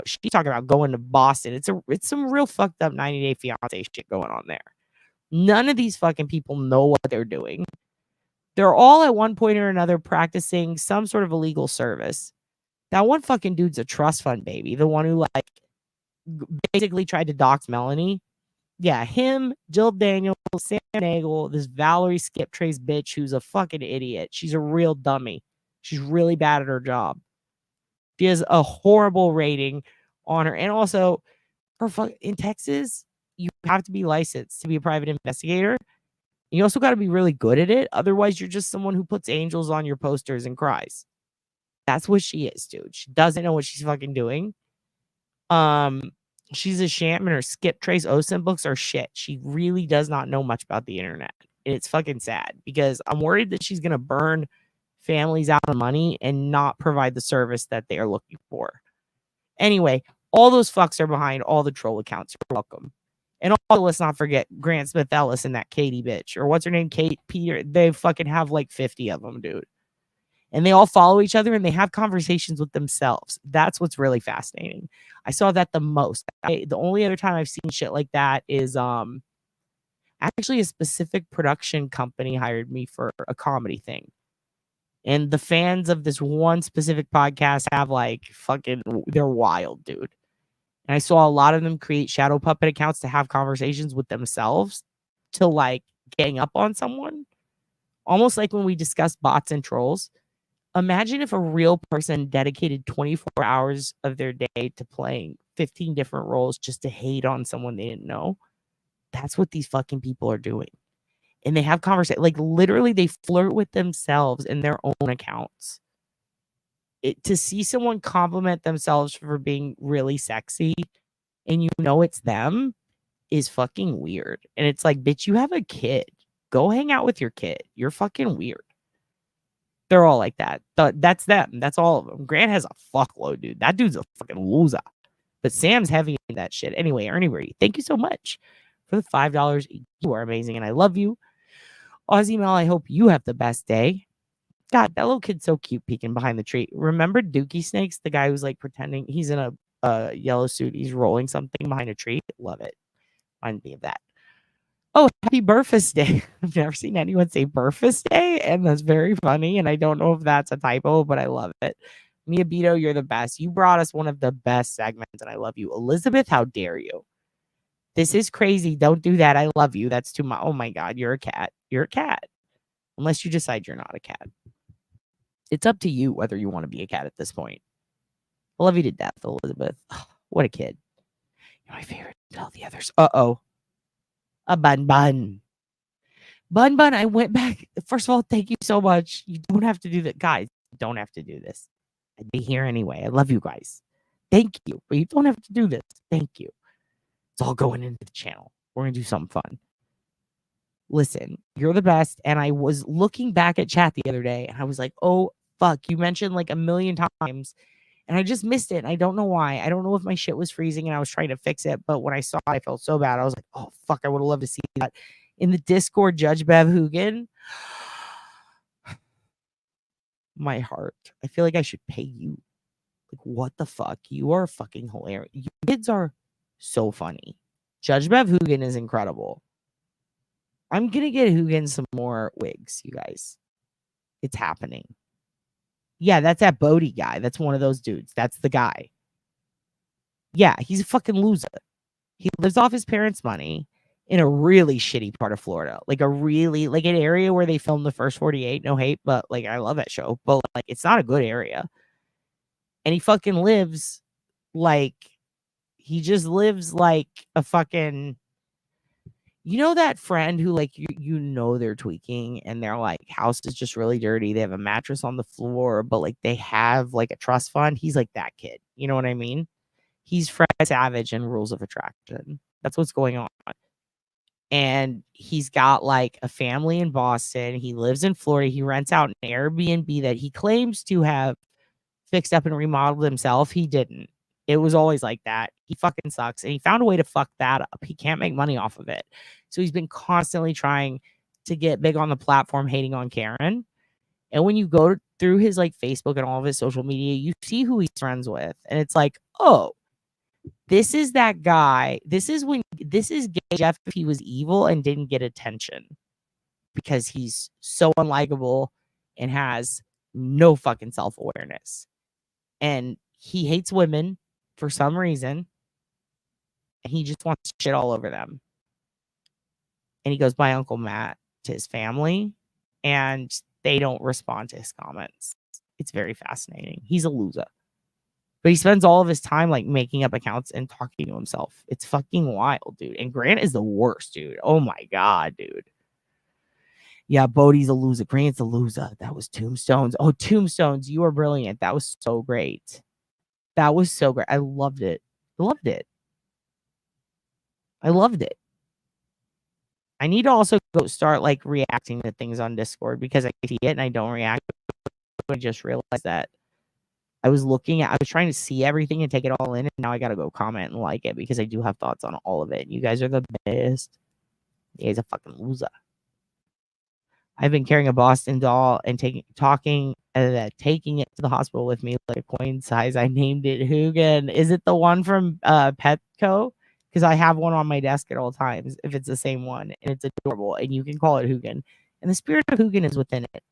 she's talking about going to Boston. It's some real fucked up 90 Day Fiance shit going on there. None of these fucking people know what they're doing. They're all at one point or another practicing some sort of illegal service. That one fucking dude's a trust fund baby. The one who like basically tried to dox Melanie. Yeah, him, Jill Daniels, Sam Nagel, this Valerie Skip Trace bitch who's a fucking idiot. She's a real dummy. She's really bad at her job. She has a horrible rating on her. And also, in Texas, you have to be licensed to be a private investigator. You also got to be really good at it. Otherwise, you're just someone who puts angels on your posters and cries. That's what she is, dude. She doesn't know what she's fucking doing. She's a sham, and her Skip Trace OSINT books are shit. She really does not know much about the internet. And it's fucking sad because I'm worried that she's going to burn families out of money and not provide the service that they are looking for. Anyway, all those fucks are behind all the troll accounts. You're welcome. And also, let's not forget Grant Smith Ellis and that Katie bitch. Or what's her name? Kate Peter. They fucking have like 50 of them, dude. And they all follow each other and they have conversations with themselves. That's what's really fascinating. I saw that the most. The only other time I've seen shit like that is actually a specific production company hired me for a comedy thing. And the fans of this one specific podcast have like fucking, they're wild, dude. And I saw a lot of them create shadow puppet accounts to have conversations with themselves to like gang up on someone. Almost like when we discussed bots and trolls. Imagine if a real person dedicated 24 hours of their day to playing 15 different roles just to hate on someone they didn't know. That's what these fucking people are doing. And they have conversations, like literally they flirt with themselves in their own accounts. To see someone compliment themselves for being really sexy and you know it's them is fucking weird. And it's like, bitch, you have a kid. Go hang out with your kid. You're fucking weird. They're all like that. That's them. That's all of them. Grant has a fuckload, dude. That dude's a fucking loser. But Sam's heavy in that shit. Anyway, Ernie Marie, thank you so much for the $5. You are amazing, and I love you. Aussie Mel, I hope you have the best day. God, that little kid's so cute peeking behind the tree. Remember Dookie Snakes, the guy who's like pretending he's in a yellow suit. He's rolling something behind a tree. Love it. Remind me of that. Oh, happy Burfist Day. I've never seen anyone say Burfist Day, and that's very funny. And I don't know if that's a typo, but I love it. Mia Bito, you're the best. You brought us one of the best segments, and I love you. Elizabeth, how dare you? This is crazy. Don't do that. I love you. That's too much. Oh my God, you're a cat. You're a cat. Unless you decide you're not a cat. It's up to you whether you want to be a cat at this point. I love you to death, Elizabeth. Oh, what a kid. You're my favorite. Tell the others. Uh-oh. A bun bun. Bun bun, I went back. First of all, thank you so much. You don't have to do that. Guys, you don't have to do this. I'd be here anyway. I love you guys. Thank you. But you don't have to do this. Thank you. It's all going into the channel. We're going to do something fun. Listen, you're the best. And I was looking back at chat the other day and I was like, oh, fuck. You mentioned like a million times and I just missed it. And I don't know why. I don't know if my shit was freezing and I was trying to fix it. But when I saw it, I felt so bad. I was like, oh, fuck. I would have loved to see that in the Discord. Judge Bev Hoogan. My heart. I feel like I should pay you. Like, what the fuck? You are fucking hilarious. You kids are so funny. Judge Bev Hoogan is incredible. I'm going to get Hoogan some more wigs, you guys. It's happening. Yeah, that's that Bodie guy. That's one of those dudes. That's the guy. Yeah, he's a fucking loser. He lives off his parents' money in a really shitty part of Florida. Like a really, like an area where they filmed the first 48. No hate, but like I love that show. But like it's not a good area. And he fucking lives like, he just lives like a fucking, you know that friend who like you know they're tweaking and their like house is just really dirty. They have a mattress on the floor, but like they have like a trust fund. He's like that kid. You know what I mean? He's Fred Savage in Rules of Attraction. That's what's going on. And he's got like a family in Boston. He lives in Florida. He rents out an Airbnb that he claims to have fixed up and remodeled himself. He didn't. It was always like that. He fucking sucks. And he found a way to fuck that up. He can't make money off of it. So he's been constantly trying to get big on the platform, hating on Karen. And when you go through his like Facebook and all of his social media, you see who he's friends with. And it's like, oh, this is that guy. This is Gay Jeff if he was evil and didn't get attention. Because he's so unlikable and has no fucking self-awareness. And he hates women for some reason. And he just wants shit all over them. And he goes by Uncle Matt to his family. And they don't respond to his comments. It's very fascinating. He's a loser. But he spends all of his time like making up accounts and talking to himself. It's fucking wild, dude. And Grant is the worst, dude. Oh my God, dude. Yeah, Bodie's a loser. Grant's a loser. That was Tombstones. Oh, Tombstones. You are brilliant. That was so great. That was so great. I loved it. Loved it. I loved it. I need to also go start like reacting to things on Discord because I see it and I don't react. I just realized that I was trying to see everything and take it all in, and now I gotta go comment and like it because I do have thoughts on all of it. You guys are the best. You guys are fucking loser. I've been carrying a Boston doll and taking it to the hospital with me like a coin size. I named it Hugin. Is it the one from Petco? Because I have one on my desk at all times. If it's the same one, and it's adorable, and you can call it Hugin, and the spirit of Hugin is within it.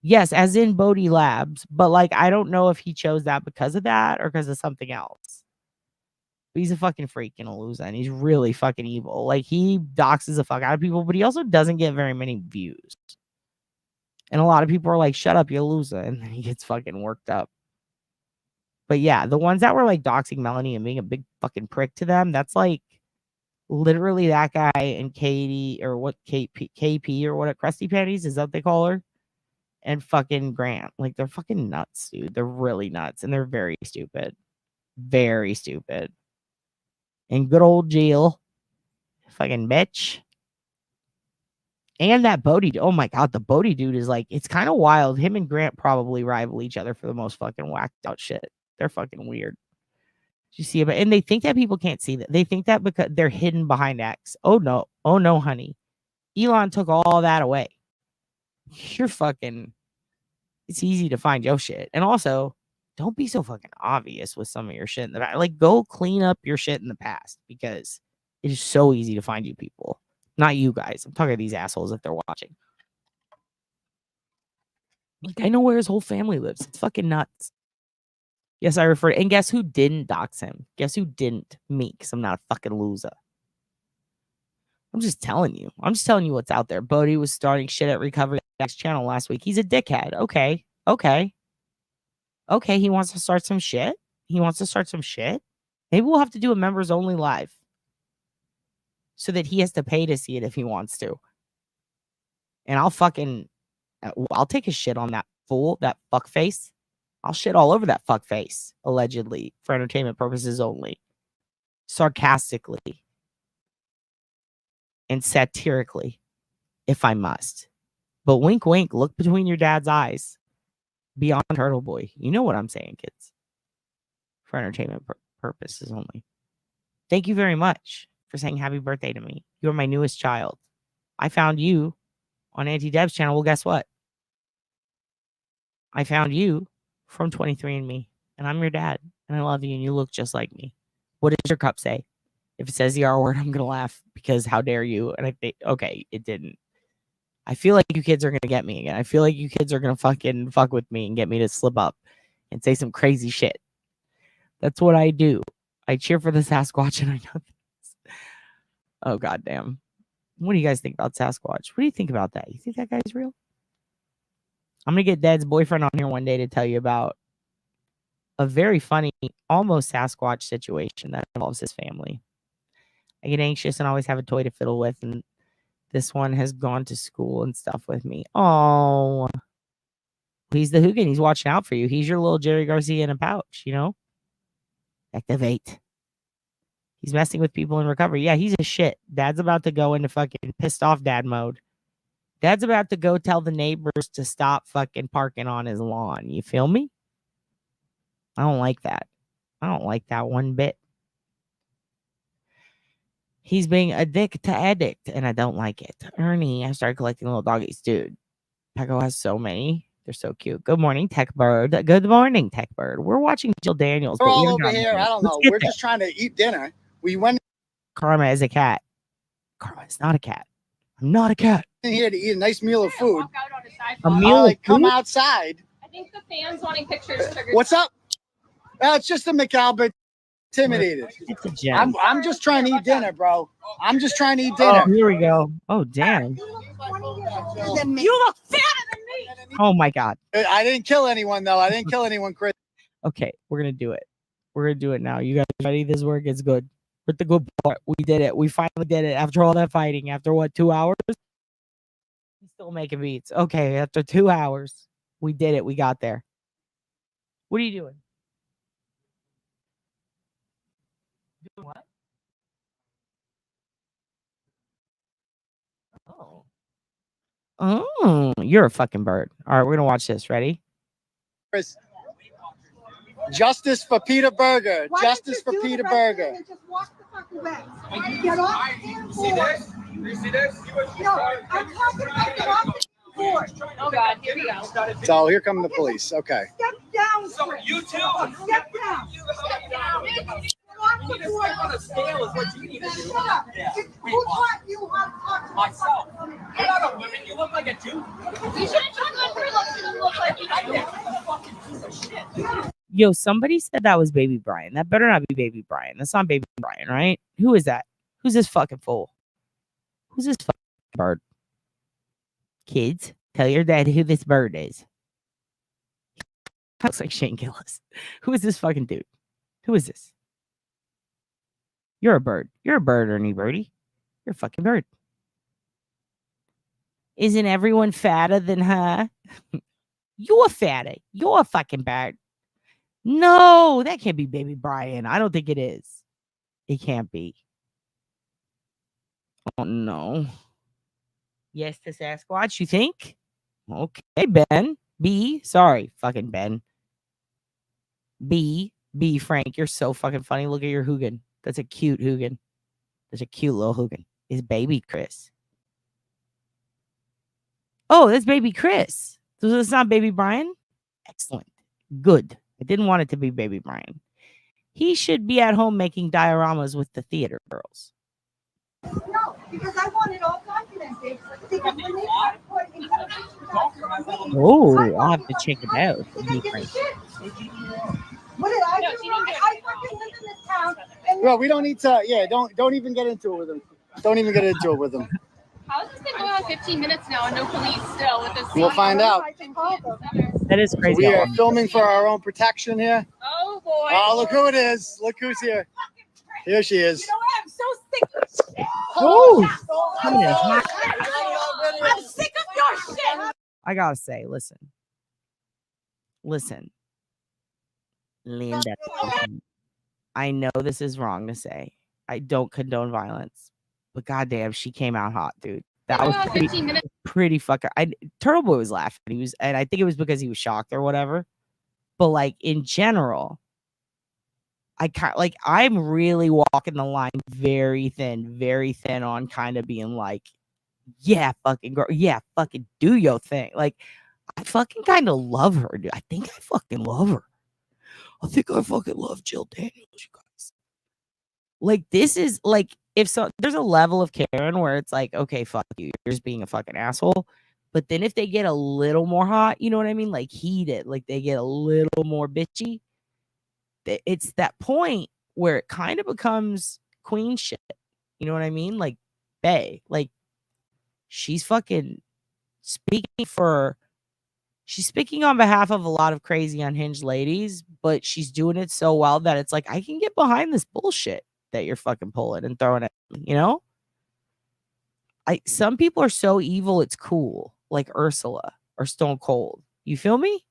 Yes, as in Bodhi Labs, but like I don't know if he chose that because of that or because of something else. But he's a fucking freak and a loser, and he's really fucking evil. Like he doxes the fuck out of people, but he also doesn't get very many views. And a lot of people are like, "Shut up, you're a loser," and then he gets fucking worked up. But yeah, the ones that were like doxing Melanie and being a big fucking prick to them, that's like literally that guy and Katie or what KP or what Krusty Panties is that what they call her? And fucking Grant. Like they're fucking nuts, dude. They're really nuts and they're very stupid. Very stupid. And good old Jill. Fucking bitch. And that Bodhi. Oh my god, the Bodhi dude is like, it's kind of wild. Him and Grant probably rival each other for the most fucking whacked out shit. They're fucking weird. You see it, and they think that people can't see that. They think that because they're hidden behind X. Oh no, honey. Elon took all that away. You're fucking. It's easy to find your shit, and also don't be so fucking obvious with some of your shit in the past. Like go clean up your shit in the past because it is so easy to find you people. Not you guys. I'm talking to these assholes if they're watching. Like I know where his whole family lives. It's fucking nuts. Yes, I refer. And guess who didn't dox him? Guess who didn't? Me, because I'm not a fucking loser. I'm just telling you. I'm just telling you what's out there. Bodhi was starting shit at Recovery X channel last week. He's a dickhead. Okay. He wants to start some shit. Maybe we'll have to do a members only live so that he has to pay to see it if he wants to. And I'll take a shit on that fool, that fuckface. I'll shit all over that fuckface, allegedly, for entertainment purposes only. Sarcastically. And satirically, if I must. But wink, wink, look between your dad's eyes. Beyond Turtle Boy. You know what I'm saying, kids. For entertainment purposes only. Thank you very much for saying happy birthday to me. You're my newest child. I found you on Auntie Deb's channel. Well, guess what? I found you from 23andMe. And I'm your dad. And I love you. And you look just like me. What does your cup say? If it says the R word, I'm going to laugh because how dare you? And I think, okay, it didn't. I feel like you kids are going to get me again. I feel like you kids are going to fucking fuck with me and get me to slip up and say some crazy shit. That's what I do. I cheer for the Sasquatch and I know this. Oh, goddamn. What do you guys think about Sasquatch? What do you think about that? You think that guy's real? I'm going to get Dad's boyfriend on here one day to tell you about a very funny, almost Sasquatch situation that involves his family. I get anxious and always have a toy to fiddle with, and this one has gone to school and stuff with me. Oh, he's the Hugin. He's watching out for you. He's your little Jerry Garcia in a pouch, you know? Activate. He's messing with people in recovery. Yeah, he's a shit. Dad's about to go into fucking pissed off dad mode. Dad's about to go tell the neighbors to stop fucking parking on his lawn. You feel me? I don't like that. I don't like that one bit. He's being a dick to addict, and I don't like it. Ernie, I started collecting little doggies. Dude, Pecco has so many. They're so cute. Good morning, Tech Bird. Good morning, Tech Bird. We're watching Jill Daniels. We're all over here. I don't know. We're just trying to eat dinner. We went Karma is a cat. Karma is not a cat. I'm not a cat. in here to eat a nice meal of food. A meal of come food? outside. I think the fans wanting pictures triggered. What's up? It's just a McAlbert. Intimidated. It's a gem. I'm just trying to eat dinner, bro. I'm just trying to eat dinner. Oh, here we go. Oh, damn. You look fatter than me. Oh, my God. I didn't kill anyone, though. I didn't kill anyone, Chris. Okay, we're going to do it. We're going to do it now. You guys ready? This work is good. But the good part, we did it. We finally did it after all that fighting. After what, 2 hours? He's still making beats. Okay, after 2 hours, we did it. We got there. What are you doing? Doing what? Oh. Oh, you're a fucking bird. All right, we're going to watch this. Ready? Chris. Justice for Peter Berger. Justice for Peter Berger. Just walk the fuck away. Get off the damn board. You see this? No, I'm talking about get off the board. Oh God, here we go. So here come the police. Okay. Step down, So Chris. you too. Step down. Step down. Get off the board. On a scale is what you need to do. Shut up. Yeah. Who taught you how to talk to Myself. You're not a woman. You look like a dude. You shouldn't talk about her looks. It doesn't look like you. You're a fucking piece of shit. Yo, somebody said that was Baby Brian. That better not be Baby Brian. That's not Baby Brian, right? Who is that? Who's this fucking fool? Who's this fucking bird? Kids, tell your dad who this bird is. Looks like Shane Gillis. Who is this fucking dude? Who is this? You're a bird. You're a bird, Ernie Birdie. You're a fucking bird. Isn't everyone fatter than her? You're fatter. You're a fucking bird. No, that can't be Baby Brian. I don't think it is. It can't be. Oh, no. Yes to Sasquatch, you think? Okay, Ben. B. Sorry, fucking Ben. B. Frank, you're so fucking funny. Look at your Hugin. That's a cute Hugin. That's a cute little Hugin. Is Baby Chris. Oh, that's Baby Chris. So it's not Baby Brian? Excellent. Good. I didn't want it to be Baby Brian. He should be at home making dioramas with the theater girls. No, because I want it all documented. Because when they try to put in Oh, I'll have to check it out. They give a shit. What did I do wrong? I fucking live in this town. And Well, we don't need to. Yeah, don't even get into it with him. Don't even get into it with him. How has this been going on 15 minutes now and no police still with this? We'll find out. I can call them. That is crazy. We are filming for our own protection here. Oh boy. Oh, look who it is. Look who's here. Here she is. You know what? I'm so sick of shit. Oh, coming in hot. I'm sick of your shit. I gotta say, listen, Linda. I know this is wrong to say. I don't condone violence, but goddamn, she came out hot, dude. That was 15 minutes. pretty fucking. Turtle Boy was laughing. And I think it was because he was shocked or whatever. But like in general, I'm really walking the line very thin on kind of being like, yeah, fucking girl, yeah, fucking do your thing. Like, I fucking kind of love her, dude. I think I fucking love her. I think I fucking love Jill Daniels, you guys. Like, this is like, there's a level of Karen where it's like, okay, fuck you, you're just being a fucking asshole. But then if they get a little more hot, you know what I mean? Like heated, like they get a little more bitchy. It's that point where it kind of becomes queen shit. You know what I mean? Like, bae, like she's fucking she's speaking on behalf of a lot of crazy unhinged ladies, but she's doing it so well that it's like, I can get behind this bullshit that you're fucking pulling and throwing at me, you know? Some people are so evil, it's cool, like Ursula or Stone Cold. You feel me?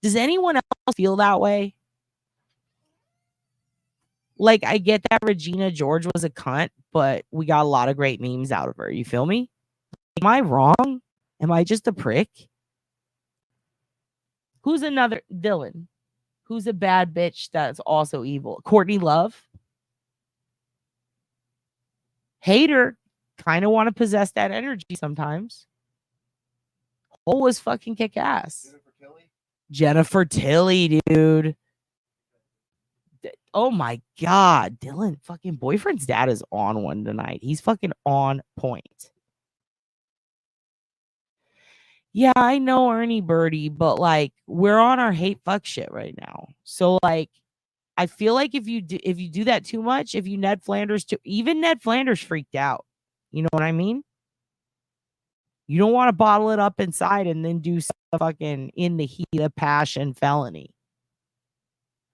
Does anyone else feel that way? Like, I get that Regina George was a cunt, but we got a lot of great memes out of her. You feel me? Am I wrong? Am I just a prick? Who's another Dylan? Who's a bad bitch that's also evil? Courtney Love. Hater. Kind of want to possess that energy sometimes. Hole was fucking kick ass. Jennifer Tilly, dude. Oh my God. Dylan, fucking boyfriend's dad is on one tonight. He's fucking on point. Yeah, I know Ernie Birdie, but like we're on our hate fuck shit right now. So like I feel like if you do that too much, if you Ned Flanders even Ned Flanders freaked out. You know what I mean? You don't want to bottle it up inside and then do some fucking in the heat of passion felony.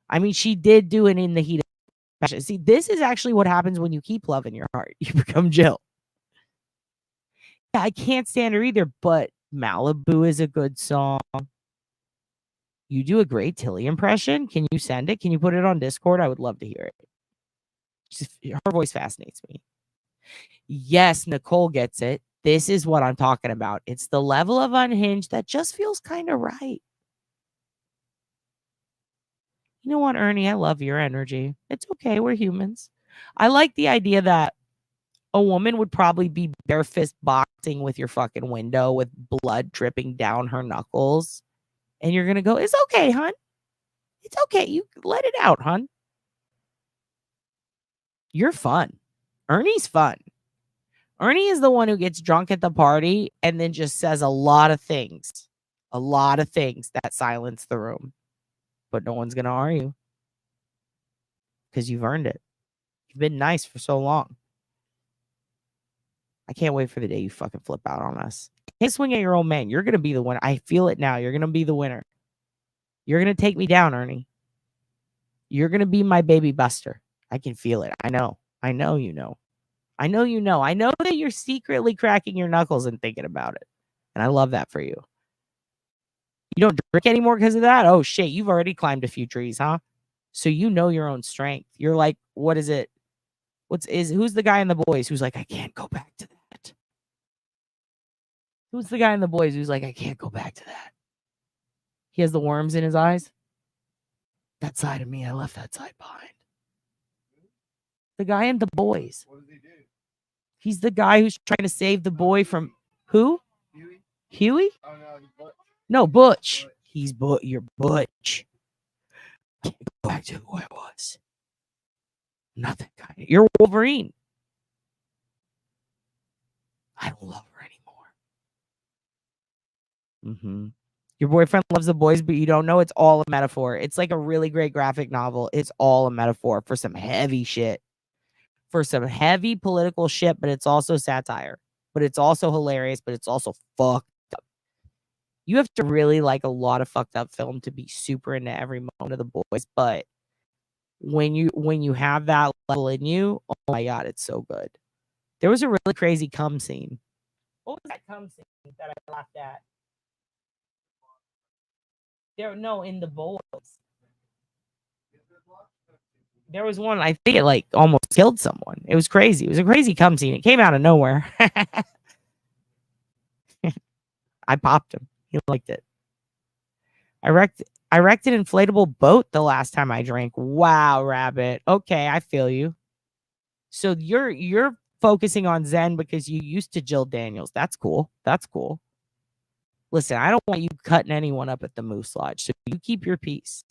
I mean, she did do it in the heat of passion. See, this is actually what happens when you keep love in your heart. You become Jill. Yeah, I can't stand her either, but Malibu is a good song. You do a great Tilly impression. Can you send it? Can you put it on Discord? I would love to hear it. Her voice fascinates me. Yes, Nicole gets it. This is what I'm talking about. It's the level of unhinged that just feels kind of right. You know what, Ernie? I love your energy. It's okay. We're humans. I like the idea that a woman would probably be bare fist boxing with your fucking window with blood dripping down her knuckles. And you're going to go, it's okay, hun. It's okay. You let it out, hun. You're fun. Ernie's fun. Ernie is the one who gets drunk at the party and then just says a lot of things that silence the room. But no one's going to argue because you've earned it. You've been nice for so long. I can't wait for the day you fucking flip out on us. Hey, swing at your old man. You're going to be the winner. I feel it now. You're going to be the winner. You're going to take me down, Ernie. You're going to be my baby buster. I can feel it. I know. I know you know. I know you know. I know that you're secretly cracking your knuckles and thinking about it. And I love that for you. You don't drink anymore because of that? Oh, shit. You've already climbed a few trees, huh? So you know your own strength. You're like, what is it? Who's the guy in The Boys who's like, I can't go back to that? Who's the guy in The Boys who's like, I can't go back to that? He has the worms in his eyes. That side of me, I left that side behind. The guy in The Boys. What does he do? He's the guy who's trying to save the boy from who? Huey? Huey? Oh no, he's Butch. No, Butch. He's you're Butch. Can't go back to who I was. Nothing kind of. You're Wolverine. I don't love her anymore. Your boyfriend loves The Boys, but you don't know it's all a metaphor. It's like a really great graphic novel. It's all a metaphor for some heavy shit. For some heavy political shit, but it's also satire. But it's also hilarious, but it's also fucked up. You have to really like a lot of fucked up film to be super into every moment of The Boys, but when you have that level in you, oh my god, it's so good. There was a really crazy cum scene. What was that cum scene that I laughed at? In The Boys. There was one, I think it like almost killed someone. It was crazy. It was a crazy cum scene. It came out of nowhere. I popped him. He liked it. I wrecked an inflatable boat the last time I drank. Wow, Rabbit. Okay, I feel you. So you're focusing on Zen because you used to Jill Daniels. That's cool. That's cool. Listen, I don't want you cutting anyone up at the Moose Lodge, so you keep your peace.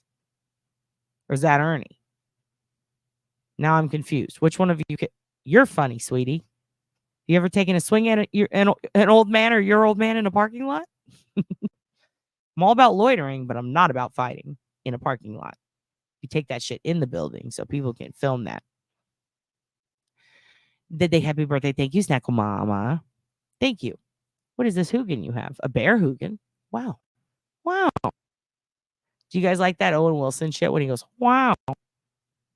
Or is that Ernie? Now I'm confused. Which one of you? You're funny, sweetie. You ever taken a swing at an old man or your old man in a parking lot? I'm all about loitering, but I'm not about fighting in a parking lot. You take that shit in the building so people can film that. Deddy, happy birthday. Thank you, Snackle Mama. Thank you. What is this Hugin you have? A bear Hugin? Wow. Wow. Do you guys like that Owen Wilson shit when he goes, wow?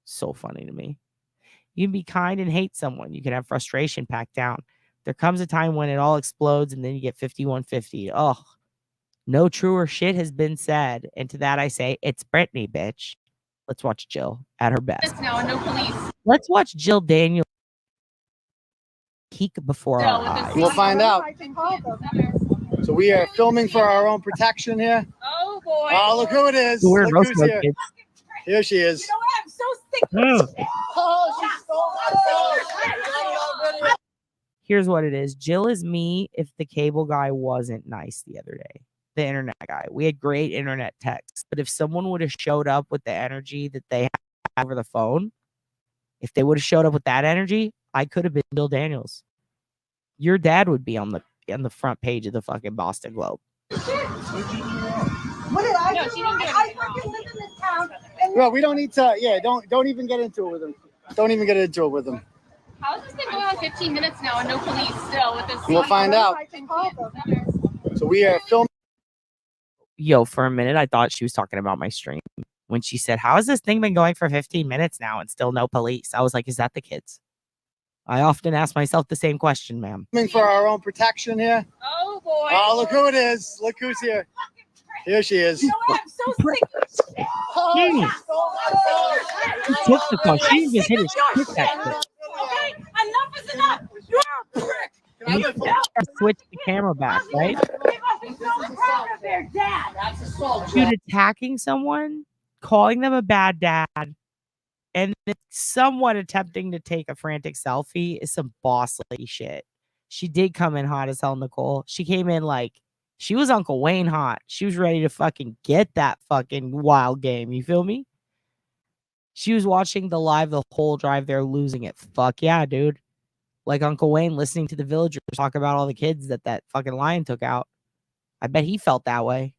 So funny to me. You can be kind and hate someone. You can have frustration packed down. There comes a time when it all explodes and then you get 5150. Oh, no truer shit has been said. And to that I say, it's Brittany, bitch. Let's watch Jill at her best. Now, no police. Let's watch Jill Daniels peek before our eyes. We'll find out. So we are filming for our own protection here. Oh boy. Oh, look who it is. We're Look roast who's here. kids. Here she is. You know what? I'm so sick of this. Oh, she stole my phone. Here's what it is. Jill is me if the cable guy wasn't nice the other day. The internet guy. We had great internet texts. But if someone would have showed up with the energy that they have over the phone, if they would have showed up with that energy, I could have been Jill Daniels. Your dad would be on the front page of the fucking Boston Globe. What did I do? I freaking live in this town. Well, we don't need to. Yeah, don't even get into it with him. Don't even get into it with him. How has this been going on 15 minutes now and no police still with this? We'll find out. So we are filming. Yo, for a minute, I thought she was talking about my stream when she said, how has this thing been going for 15 minutes now and still no police? I was like, is that the kids? I often ask myself the same question, ma'am. Filming for our own protection here. Oh boy. Oh, look who it is. Look who's here. Here she is. You know what? I'm so sick of this. She took the phone. She didn't just hit it. She took that shit. Okay? Enough is enough. You're a prick. You switch the camera back, right? Give us a shoulder there, Dad. That's assault. Dude, attacking someone calling them a bad dad and somewhat attempting to take a frantic selfie is some boss lady shit. She did come in hot as hell, Nicole. She came in like she was Uncle Wayne hot. She was ready to fucking get that fucking wild game. You feel me? She was watching the live the whole drive there, losing it. Fuck yeah, dude. Like Uncle Wayne listening to the villagers talk about all the kids that fucking lion took out. I bet he felt that way.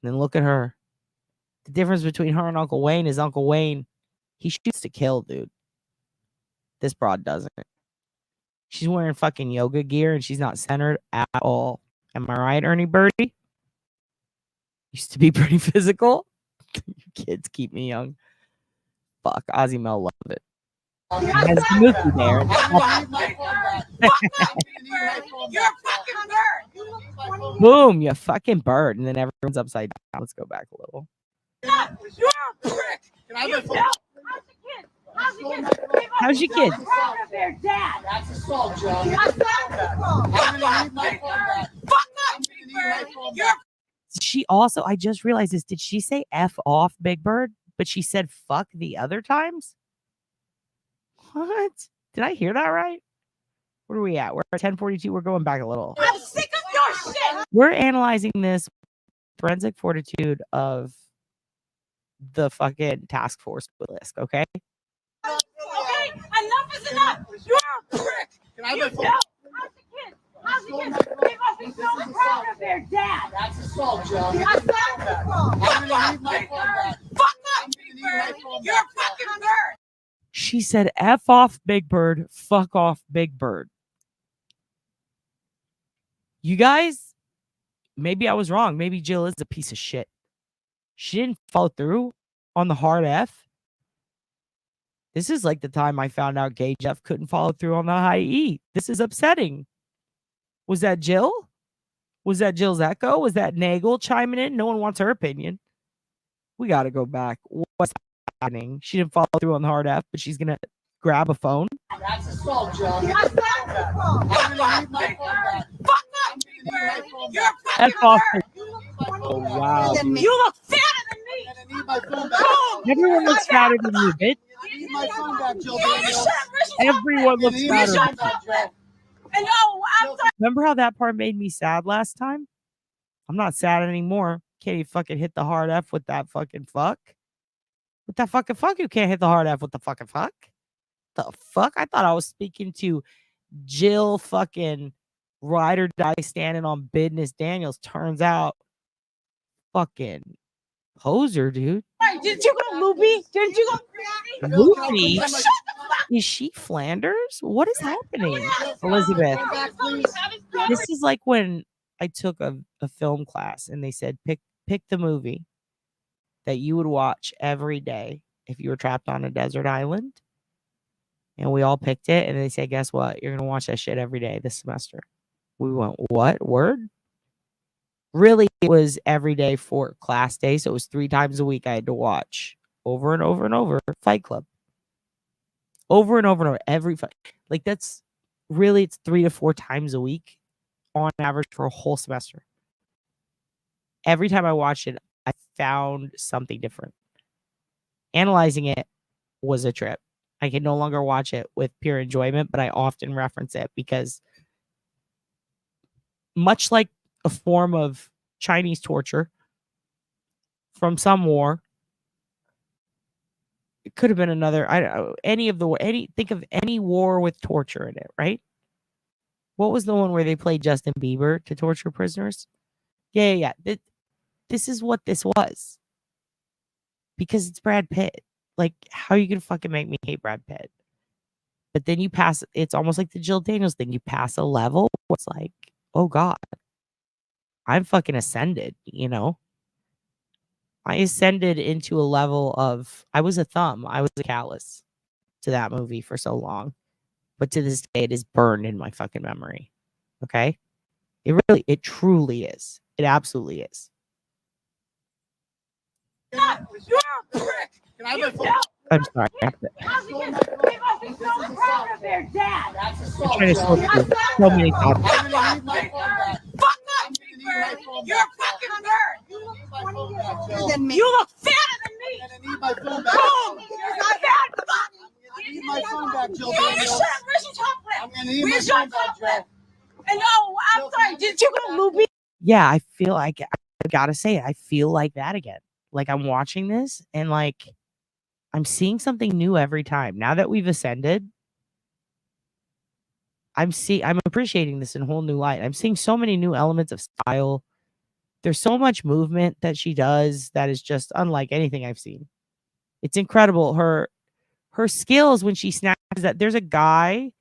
And then look at her. The difference between her and Uncle Wayne is Uncle Wayne, he shoots to kill, dude. This broad doesn't. She's wearing fucking yoga gear and she's not centered at all. Am I right, Ernie Birdie? Used to be pretty physical. Kids keep me young. Fuck, Ozzy Mel love it. He has the movie there. You're a fucking bird. Boom, you fucking bird. And then everyone's upside down. Let's go back a little. You're a prick. Can I have my phone? How's your kid? Their dad. That's assault, Joe. That's assault. I'm gonna need my phone back. Fuck up, Big Bird. You're She also, I just realized this. Did she say F off, Big Bird? But she said fuck the other times? What? Did I hear that right? Where are we at? We're at 10:42. We're going back a little. I'm sick of your shit. We're analyzing this forensic fortitude of the fucking task force list, okay? Okay, enough is enough. You're a prick. Can I have my phone? How's the kids? They must be so proud of their dad. That's assault, Joe. That's assault. I'm gonna need my phone back. Fuck up, Big Bird. You're a fucking bird. She said F off, Big Bird. Fuck off, Big Bird. You guys, maybe I was wrong. Maybe Jill is a piece of shit. She didn't follow through on the hard F. This is like the time I found out Gay Jeff couldn't follow through on the high E. This is upsetting. Was that Jill? Was that Jill's echo? Was that Nagel chiming in? No one wants her opinion. We got to go back. What's happening? She didn't follow through on the hard F, but she's going to grab a phone. That's assault, Joe. That's assault. I'm gonna need my phone back. Fuck up, Big Bird. You're a F fucking off. bird. Oh, wow. You look fatter than me. And I need my phone back. Everyone looks fatter than you, bitch. I need my phone back, Joe. Everyone looks fatter. And no, I'm sorry. Remember how that part made me sad last time? I'm not sad anymore. Can't you fucking hit the hard F with that fucking fuck? With that fucking fuck? You can't hit the hard F with the fucking fuck? The fuck? I thought I was speaking to Jill fucking ride or die standing on business Daniels. Turns out fucking poser, dude. Did you go loopy? Did you go Loopy? Shut the fuck Is she Flanders? What is happening? Elizabeth, this is like when I took a film class and they said pick the movie that you would watch every day if you were trapped on a desert island. And we all picked it, and they said, guess what? You're gonna watch that shit every day this semester. We went, what? Word? Really, it was every day for class day, so it was 3 times a week I had to watch over and over and over Fight Club. Over and over and over every fight. Like that's really, it's 3 to 4 times a week on average for a whole semester. Every time I watched it, I found something different. Analyzing it was a trip. I can no longer watch it with pure enjoyment, but I often reference it because much like a form of Chinese torture from some war, it could have been another, I don't know, think of any war with torture in it, right? What was the one where they played Justin Bieber to torture prisoners? Yeah. This is what this was. Because it's Brad Pitt. Like, how are you going to fucking make me hate Brad Pitt? But then you pass, it's almost like the Jill Daniels thing. You pass a level, it's like, oh God, I'm fucking ascended, you know? I ascended into a level of, I was a thumb. I was a callus to that movie for so long. But to this day, it is burned in my fucking memory. Okay? It truly is. It absolutely is. You're a prick. Can I have my phone? I'm sorry. I have to- They must be so proud of their dad. That's I'm assault, trying to Joe. sort through so many thoughts. I'm gonna need my phone back. Fuck up, Big Bird. You're a fucking bird. My phone back, Joe. You look fatter than me. And I my phone back. I need my phone back, Jill. Where's your chocolate? I'm gonna need my phone back, Jill. And I'm sorry. Did you go to Movie? Yeah, I feel like I gotta say it. I feel like that again. Like I'm watching this and like I'm seeing something new every time. Now that we've ascended, I'm appreciating this in a whole new light. I'm seeing so many new elements of style. There's so much movement that she does that is just unlike anything I've seen. It's incredible. Her skills when she snaps that there's a guy,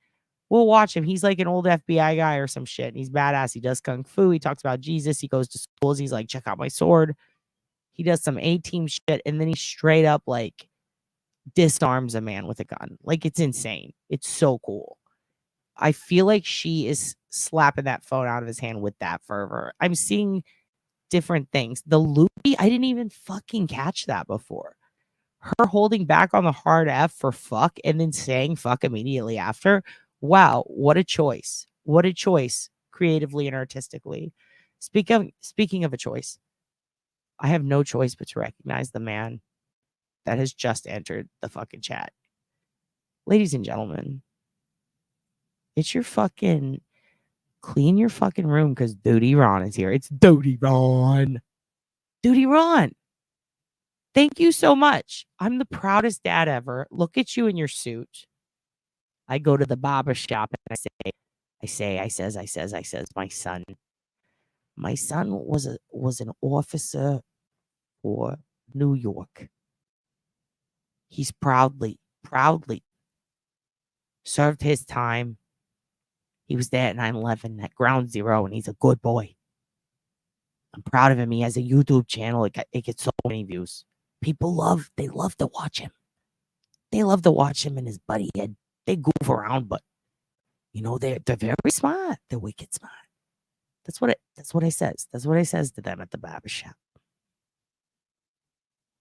we'll watch him. He's like an old FBI guy or some shit. He's badass. He does kung fu. He talks about Jesus. He goes to schools. He's like, check out my sword. He does some A-team shit. And then he straight up like disarms a man with a gun. Like it's insane. It's so cool. I feel like she is slapping that phone out of his hand with that fervor. I'm seeing different things. The loopy, I didn't even fucking catch that before. Her holding back on the hard F for fuck and then saying fuck immediately after. Wow, what a choice. What a choice creatively and artistically. Speaking of a choice, I have no choice but to recognize the man that has just entered the fucking chat. Ladies and gentlemen, it's your fucking clean your fucking room because Dudy Ron is here. It's Dudy Ron. Dudy Ron. Thank you so much. I'm the proudest dad ever. Look at you in your suit. I go to the barber shop and I says, my son was an officer for New York. He's proudly served his time. He was there at 9/11 at Ground Zero, and he's a good boy. I'm proud of him. He has a YouTube channel. It gets so many views. People love to watch him. They love to watch him and his buddy Ed. They goof around, but you know, they're very smart. They're wicked smart. That's what I says. That's what I says to them at the barbershop.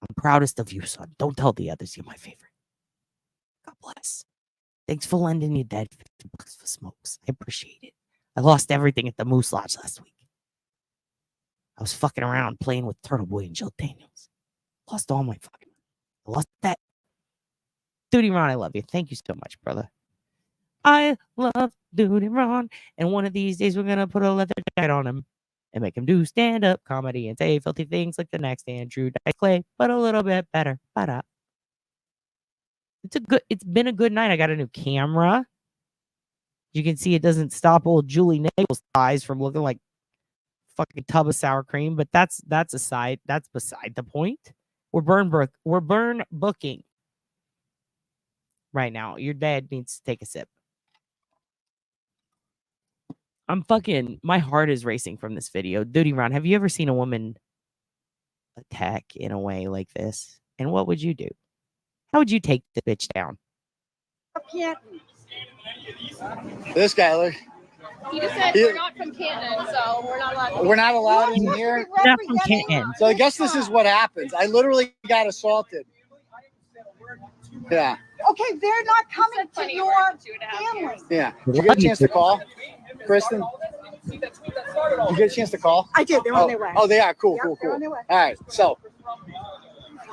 I'm proudest of you, son. Don't tell the others you're my favorite. God bless. Thanks for lending your dad $50 for smokes. I appreciate it. I lost everything at the Moose Lodge last week. I was fucking around playing with Turtle Boy and Jill Daniels. Lost all my fucking money. I lost that. Dudy Ron, I love you. Thank you so much, brother. I love Dudy Ron. And one of these days, we're going to put a leather jacket on him and make him do stand-up comedy and say filthy things like the next Andrew Dice Clay, but a little bit better. It's been a good night. I got a new camera. You can see it doesn't stop old Julie Nagle's eyes from looking like fucking tub of sour cream, but that's beside the point. We're burn booking right now. Your dad needs to take a sip. My heart is racing from this video. Dudy Ron, have you ever seen a woman attack in a way like this? And what would you do? How would you take the bitch down? This guy, look. He just said we're not from Canton, so we're not allowed. We're not allowed in here. Not from Canton. So I guess this is what happens. I literally got assaulted. Yeah. Okay, they're not coming to your family. Yeah. Did you get a chance to call, Kristen? Did you get a chance to call? I did. They're on their way. Oh, they are. Cool, Yep, cool. they're on their way. All right. So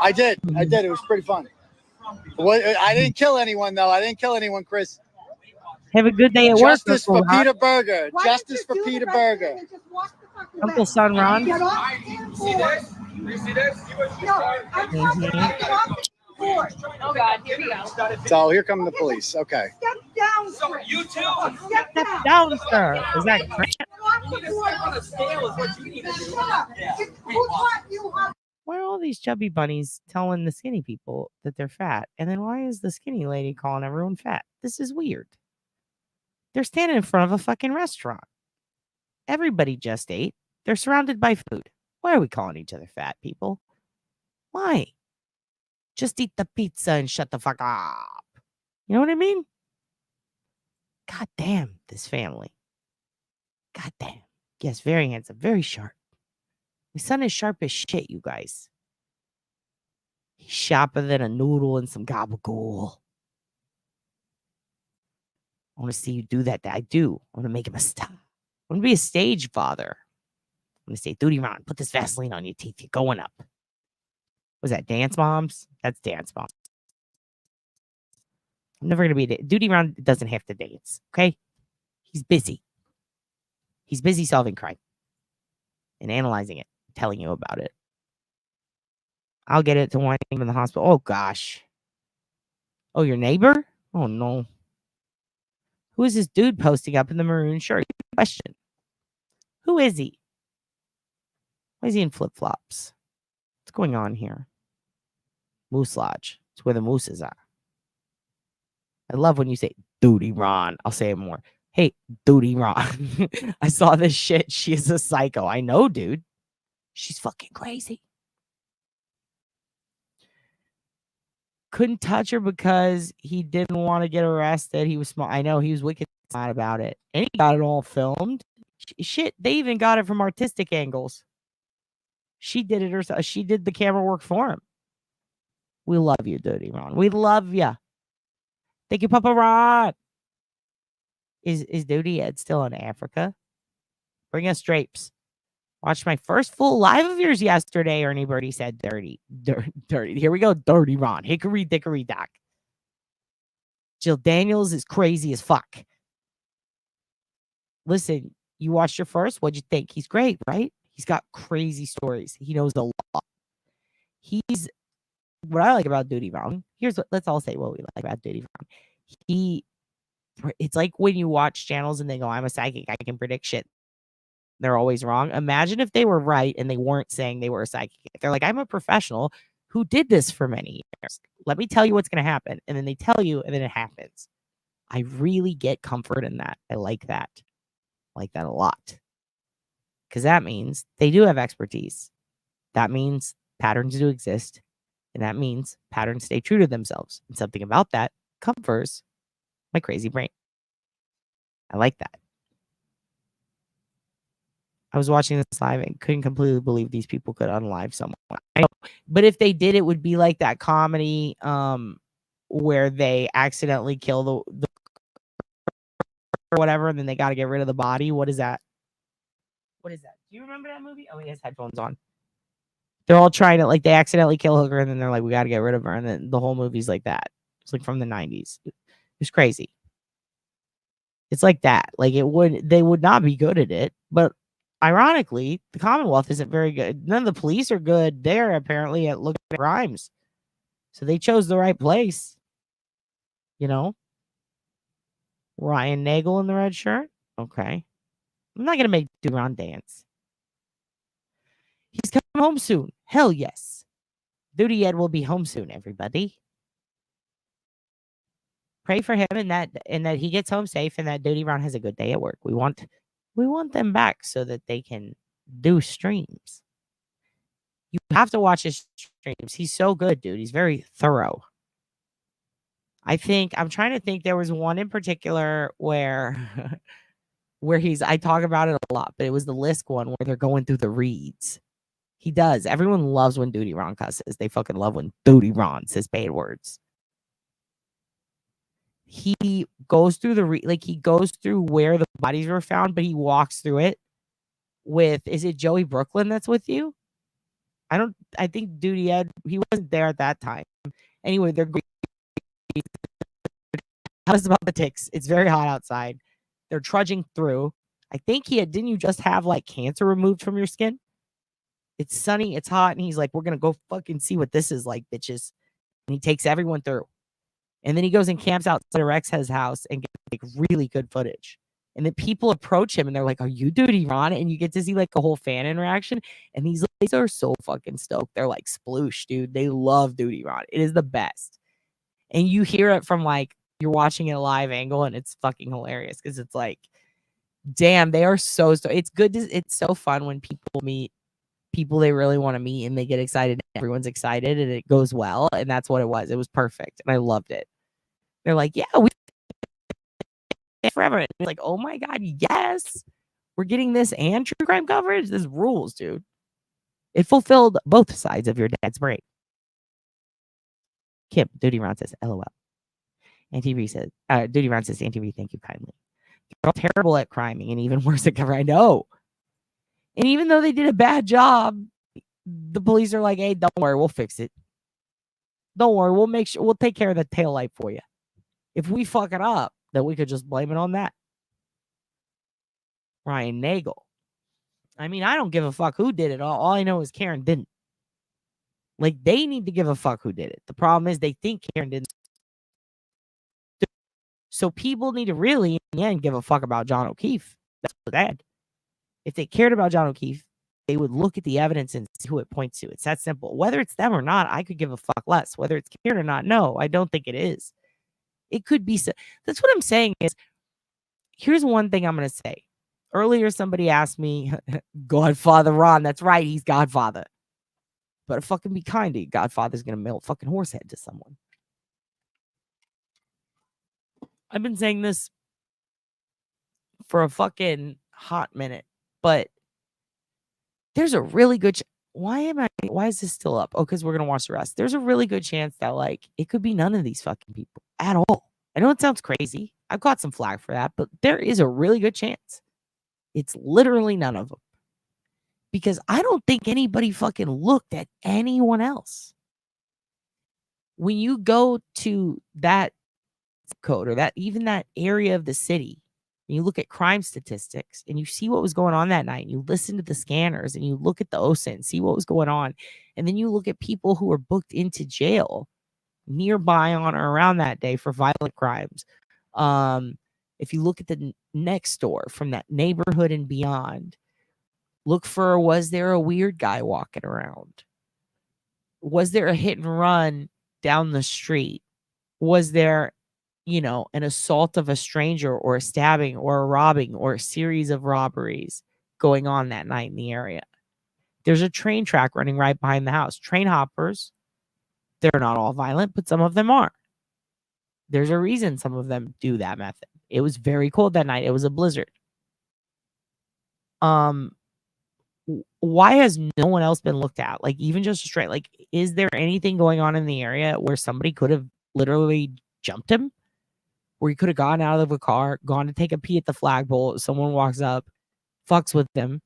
I did. It was pretty fun. I didn't kill anyone, though. I didn't kill anyone, Chris. Have a good day at work. Justice for Peter Berger. Why Justice don't for you do Peter the right Berger. thing and just walk the fucking Uncle back? Son Ron. Get off the board. You see this? No, I'm talking about get off the board. Oh God, here we go. So here come the police. Okay. Step down, So Chris. you too. Step down. Down, sir. Is that correct? Get off You the need to board. step on the scale is what you need to do. Shut up. Yeah. Who taught you how? Why are all these chubby bunnies telling the skinny people that they're fat? And then why is the skinny lady calling everyone fat? This is weird. They're standing in front of a fucking restaurant. Everybody just ate. They're surrounded by food. Why are we calling each other fat, people? Why? Just eat the pizza and shut the fuck up. You know what I mean? God damn, this family. God damn. Yes, very handsome, very sharp. My son is sharp as shit, you guys. He's sharper than a noodle and some gabagool. I want to see you do that. I do. I want to make him a star. I want to be a stage father. I'm going to say, Dudy Ron, put this Vaseline on your teeth. You're going up. Was that Dance Moms? That's Dance Moms. I'm never gonna be Dudy Ron doesn't have to dance. Okay, he's busy. He's busy solving crime and analyzing it, telling you about it. I'll get it to wind him in the hospital. Oh gosh. Oh, your neighbor? Oh no. Who is this dude posting up in the maroon shirt? Question. Who is he? Why is he in flip-flops? What's going on here? Moose Lodge. It's where the mooses are. I love when you say Dudy Ron. I'll say it more. Hey, Dudy Ron. I saw this shit. She is a psycho. I know, dude. She's fucking crazy. Couldn't touch her because he didn't want to get arrested. He was smart. I know he was wicked smart about it. And he got it all filmed. Shit, they even got it from artistic angles. She did it herself. She did the camera work for him. We love you, Dudy Ron. We love you. Thank you, Papa Ron. Is Dudy Ed still in Africa? Bring us drapes. Watched my first full live of yours yesterday. Ernie Birdie said dirty. Dirty. Here we go. Dirty Ron. Hickory dickory dock. Jill Daniels is crazy as fuck. Listen, you watched your first. What'd you think? He's great, right? He's got crazy stories. He knows a lot. He's what I like about Dudy Ron. Here's what let's all say what we like about Dudy Ron. It's like when you watch channels and they go, I'm a psychic. I can predict shit. They're always wrong. Imagine if they were right and they weren't saying they were a psychic. They're like, I'm a professional who did this for many years. Let me tell you what's going to happen. And then they tell you and then it happens. I really get comfort in that. I like that. I like that a lot. Because that means they do have expertise. That means patterns do exist. And that means patterns stay true to themselves. And something about that comforts my crazy brain. I like that. I was watching this live and couldn't completely believe these people could unlive someone. I know, but if they did, it would be like that comedy where they accidentally kill the or whatever, and then they got to get rid of the body. What is that? What is that? Do you remember that movie? Oh, he has headphones on. They're all trying to, like, they accidentally kill Hooker, and then they're like, we got to get rid of her. And then the whole movie's like that. It's like from the 90s. It's crazy. It's like that. Like, they would not be good at it. But ironically, the Commonwealth isn't very good. None of the police are good there, apparently, at looking at crimes. So they chose the right place. You know? Ryan Nagel in the red shirt? Okay. I'm not going to make Dudy Ron dance. He's coming home soon. Hell yes. Dudy Ed will be home soon, everybody. Pray for him and that he gets home safe and that Dudy Ron has a good day at work. We want them back so that they can do streams. You have to watch his streams. He's so good, dude. He's very thorough. I'm trying to think, there was one in particular where I talk about it a lot, but it was the Lisk one where they're going through the reads. He does. Everyone loves when Dudy Ron cusses. They fucking love when Dudy Ron says bad words. He goes through he goes through where the bodies were found, but he walks through it with, is it Joey Brooklyn that's with you? I think Dudy Ed, he wasn't there at that time. Anyway, they're great. Tell us about the ticks. It's very hot outside. They're trudging through. I think didn't you just have like cancer removed from your skin? It's sunny, it's hot, and he's like, we're gonna go fucking see what this is like, bitches. And he takes everyone through. And then he goes and camps outside of Rex's house and gets like really good footage. And then people approach him and they're like, are you Dudy Ron? And you get to see like a whole fan interaction. And these ladies are so fucking stoked. They're like sploosh, dude. They love Dudy Ron. It is the best. And you hear it from like, you're watching it a live angle and it's fucking hilarious because it's like, damn, they are so it's good. It's so fun when people meet people they really want to meet and they get excited. Everyone's excited and it goes well. And that's what it was. It was perfect. And I loved it. They're like, yeah, we forever. And like, oh my God, yes. We're getting this and true crime coverage. This rules, dude. It fulfilled both sides of your dad's brain. Kim, Dudy Ron says, LOL. Auntie Ree says, Dudy Ron says, Auntie Ree, thank you kindly. They're all terrible at criming and even worse at cover. I know. And even though they did a bad job, The police are like, hey, don't worry, we'll fix it. Don't worry, we'll take care of the taillight for you. If we fuck it up, then we could just blame it on that. Ryan Nagel. I mean, I don't give a fuck who did it. All I know is Karen didn't. Like, they need to give a fuck who did it. The problem is they think Karen didn't. So people need to really, in the end, give a fuck about John O'Keefe. That's what they had. If they cared about John O'Keefe, they would look at the evidence and see who it points to. It's that simple. Whether it's them or not, I could give a fuck less. Whether it's Karen or not, no, I don't think it is. It could be. That's what I'm saying is, here's one thing I'm going to say. Earlier, somebody asked me, Godfather Ron. That's right, he's Godfather. But fucking be kind to you. Godfather's going to mail a fucking horse head to someone. I've been saying this for a fucking hot minute, but there's a really good why is this still up? Oh, because we're gonna watch the rest. There's a really good chance that like it could be none of these fucking people at all. I know it sounds crazy. I've got some flag for that, but there is a really good chance it's literally none of them. Because I don't think anybody fucking looked at anyone else. When you go to that code or that even that area of the city, and you look at crime statistics and you see what was going on that night, and you listen to the scanners and you look at the OSA and see what was going on, and then you look at people who were booked into jail nearby on or around that day for violent crimes. If you look at the next door from that neighborhood and beyond, look for, was there a weird guy walking around? Was there a hit and run down the street? Was there, an assault of a stranger or a stabbing or a robbing or a series of robberies going on that night in the area? There's a train track running right behind the house. Train hoppers, they're not all violent, but some of them are. There's a reason some of them do that method. It was very cold that night. It was a blizzard. Why has no one else been looked at? Like, even just straight, like, is there anything going on in the area where somebody could have literally jumped him? Where he could have gone out of the car, gone to take a pee at the flagpole, someone walks up, fucks with him.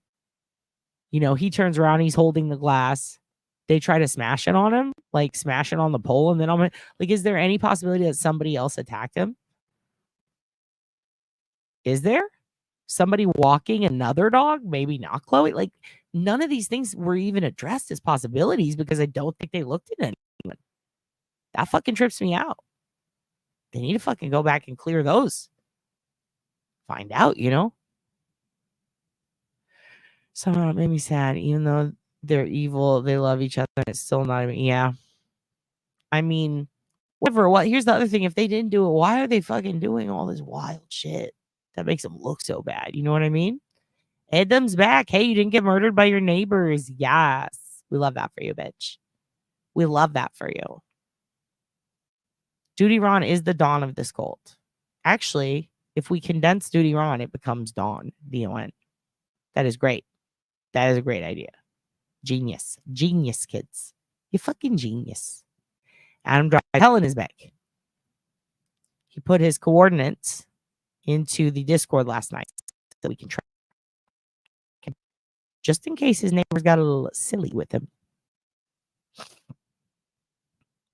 He turns around, he's holding the glass. They try to smash it on him, like smash it on the pole, and then I'm like, is there any possibility that somebody else attacked him? Is there? Somebody walking another dog? Maybe not Chloe. Like, none of these things were even addressed as possibilities because I don't think they looked at anyone. That fucking trips me out. They need to fucking go back and clear those. Find out, Somehow it made me sad. Even though they're evil, they love each other. It's still not even, yeah. I mean, whatever. What? Here's the other thing. If they didn't do it, why are they fucking doing all this wild shit that makes them look so bad? You know what I mean? Edam's back. Hey, you didn't get murdered by your neighbors. Yes. We love that for you, bitch. We love that for you. Dudy Ron is the Dawn of this cult. Actually, if we condense Dudy Ron, it becomes Dawn. D-O-N. That is great. That is a great idea. Genius. Genius, kids. You fucking genius. Adam Drive. Helen is back. He put his coordinates into the Discord last night so we can track him. Just in case his neighbors got a little silly with him.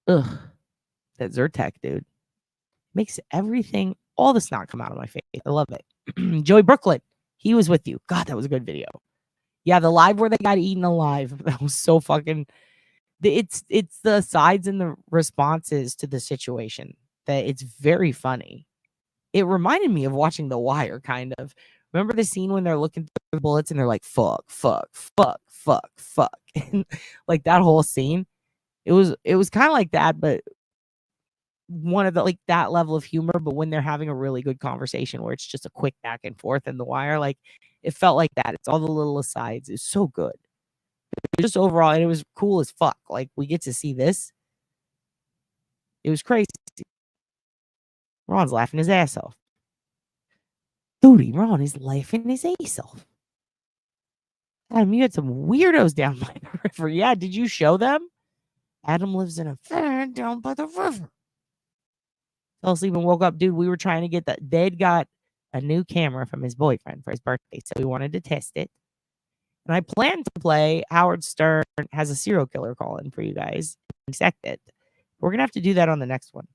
Ugh. That Zyrtec, dude. Makes everything, all the snot come out of my face. I love it. Joey Brooklyn. He was with you. God, that was a good video. Yeah, the live where they got eaten alive. That was so fucking... It's the sides and the responses to the situation that it's very funny. It reminded me of watching The Wire, kind of. Remember the scene when they're looking through the bullets and they're like, fuck, fuck, fuck, fuck, fuck. And like that whole scene. It was kind of like that, but one of the, like, that level of humor, but when they're having a really good conversation where it's just a quick back and forth in The Wire, like, it felt like that. It's all the little asides. It's so good. Just overall, and it was cool as fuck. Like, we get to see this. It was crazy. Ron's laughing his ass off. Duty, Ron is laughing his ass off. Adam, you had some weirdos down by the river. Yeah, did you show them? Adam lives in a van down by the river. Fell asleep and woke up. Dude, we were trying to get that. Dad got a new camera from his boyfriend for his birthday, so we wanted to test it. And I plan to play Howard Stern has a serial killer call in for you guys. Dissect it. We're going to have to do that on the next one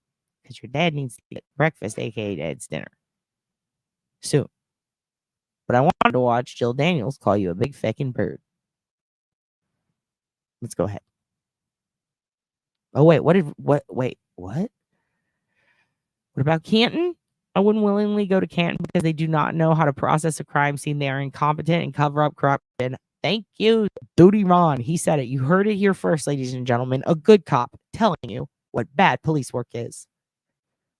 because your dad needs to get breakfast, aka dad's dinner, soon. But I wanted to watch Jill Daniels call you a big fucking bird. Let's go ahead. Oh, wait. What? What about Canton? I wouldn't willingly go to Canton because they do not know how to process a crime scene. They are incompetent and cover up corruption. Thank you, Dudy Ron. He said it. You heard it here first, ladies and gentlemen. A good cop telling you what bad police work is.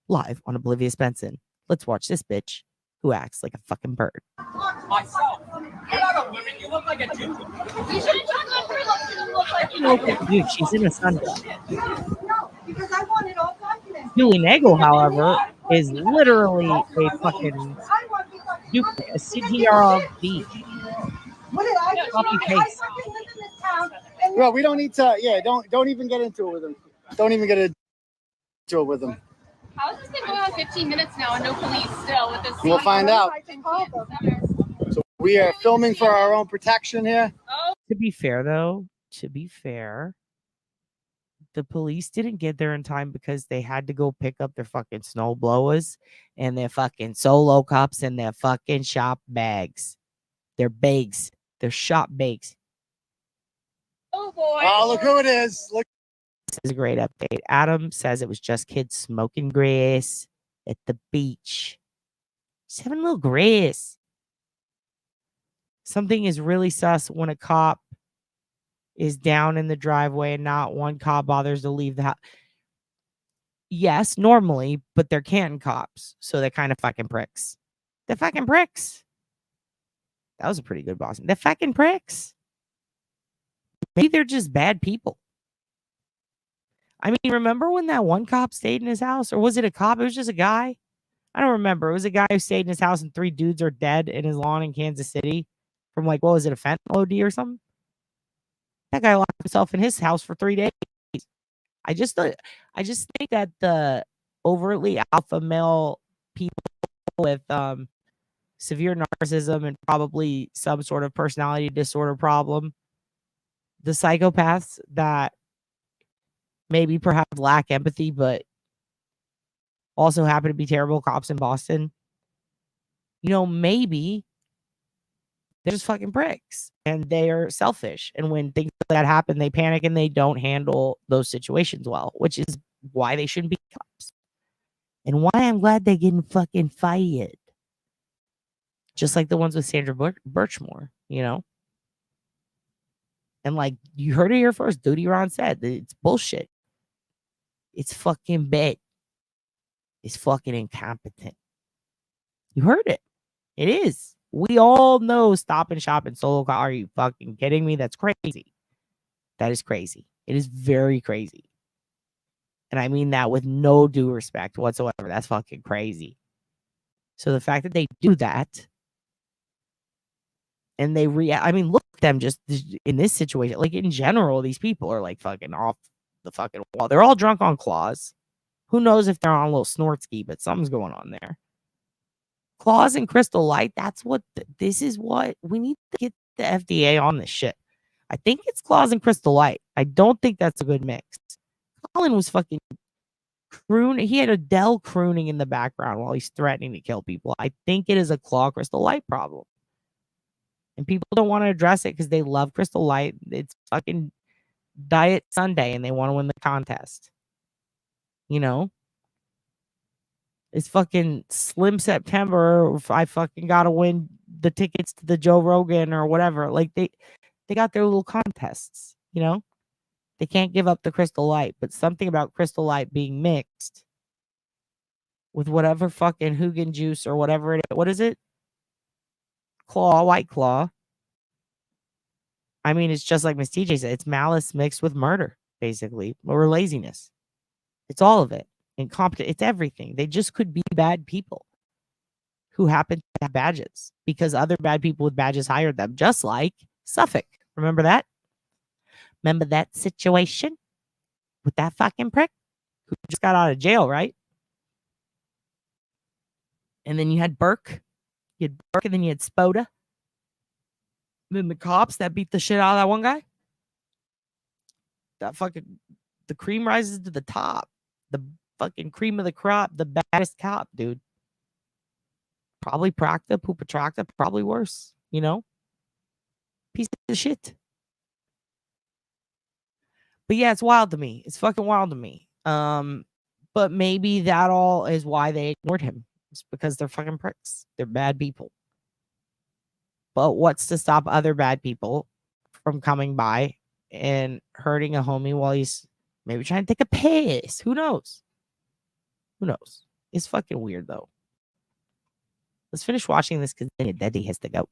Live on Oblivious Benson. Let's watch this bitch who acts like a fucking bird. Myself. You're not a woman. You look like a dude. You shouldn't talk about her like you look like you. Look at dude, she's in a sundress. No, because I want it all documented. Julie Nagel, however, is literally a fucking I want these duplicate, a CTR of D. What did I do? Copy I paste. fucking live in this town. And Well, we don't need to. Yeah, don't even get into it with him. Don't even get into it with him. How has this been going on 15 minutes now and no police still with this? We'll find out. I can call them. So we are filming for our own protection here. To be fair, though, the police didn't get there in time because they had to go pick up their fucking snow blowers and their fucking solo cups and their fucking shop bags. Their bags. Their shop bags. Oh boy. Oh, look who it is. Look. This is a great update. Adam says it was just kids smoking grass at the beach. Just having a little grass. Something is really sus when a cop is down in the driveway and not one cop bothers to leave the house. Yes, normally, but they're Canton cops, so they're kind of fucking pricks. They're fucking pricks. That was a pretty good boss. They're fucking pricks. Maybe they're just bad people. I mean, remember when that one cop stayed in his house? Or was it a cop? It was just a guy. I don't remember. It was a guy who stayed in his house and 3 dudes are dead in his lawn in Kansas City from like, what was it, a fentanyl OD or something? That guy locked himself in his house for 3 days. I just think that the overtly alpha male people with severe narcissism and probably some sort of personality disorder problem, the psychopaths that maybe perhaps lack empathy, but also happen to be terrible cops in Boston, maybe they're just fucking pricks and they're selfish. And when things like that happen, they panic and they don't handle those situations well, which is why they shouldn't be cops. And why I'm glad they're getting fucking fired. Just like the ones with Sandra Birchmore, And like, you heard it here first. Dudy Ron said that it's bullshit. It's fucking bad. It's fucking incompetent. You heard it. It is. We all know Stop and Shop and Solo Cop. Are you fucking kidding me? That's crazy. That is crazy. It is very crazy. And I mean that with no due respect whatsoever. That's fucking crazy. So the fact that they do that and they react, I mean, look at them just in this situation. Like in general, these people are like fucking off the fucking wall. They're all drunk on claws. Who knows if they're on a little snort ski, but something's going on there. Claws and Crystal Light. That's what this is what we need to get the FDA on this shit. I think it's Claws and Crystal Light. I don't think that's a good mix. Colin was fucking crooning. He had Adele crooning in the background while he's threatening to kill people. I think it is a Claw Crystal Light problem. And people don't want to address it because they love Crystal Light. It's fucking Diet Sunday and they want to win the contest. It's fucking Slim September. If I fucking gotta win the tickets to the Joe Rogan or whatever. Like they got their little contests, They can't give up the Crystal Light, but something about Crystal Light being mixed with whatever fucking Hugin juice or whatever it is. What is it? White Claw. I mean, it's just like Miss TJ said. It's malice mixed with murder, basically, or laziness. It's all of it. Incompetent. It's everything. They just could be bad people who happen to have badges because other bad people with badges hired them, just like Suffolk. Remember that? Remember that situation with that fucking prick who just got out of jail, right? And then you had Burke. You had Burke and then you had Spoda. Then the cops that beat the shit out of that one guy. That fucking the cream rises to the top. The fucking cream of the crop, the baddest cop, dude. Probably Procta, Pupatracta, probably worse, you know? Piece of shit. But yeah, it's wild to me. It's fucking wild to me. But maybe that all is why they ignored him. It's because they're fucking pricks. They're bad people. But what's to stop other bad people from coming by and hurting a homie while he's maybe trying to take a piss? Who knows? Who knows? It's fucking weird though. Let's finish watching this because Deddy has to go.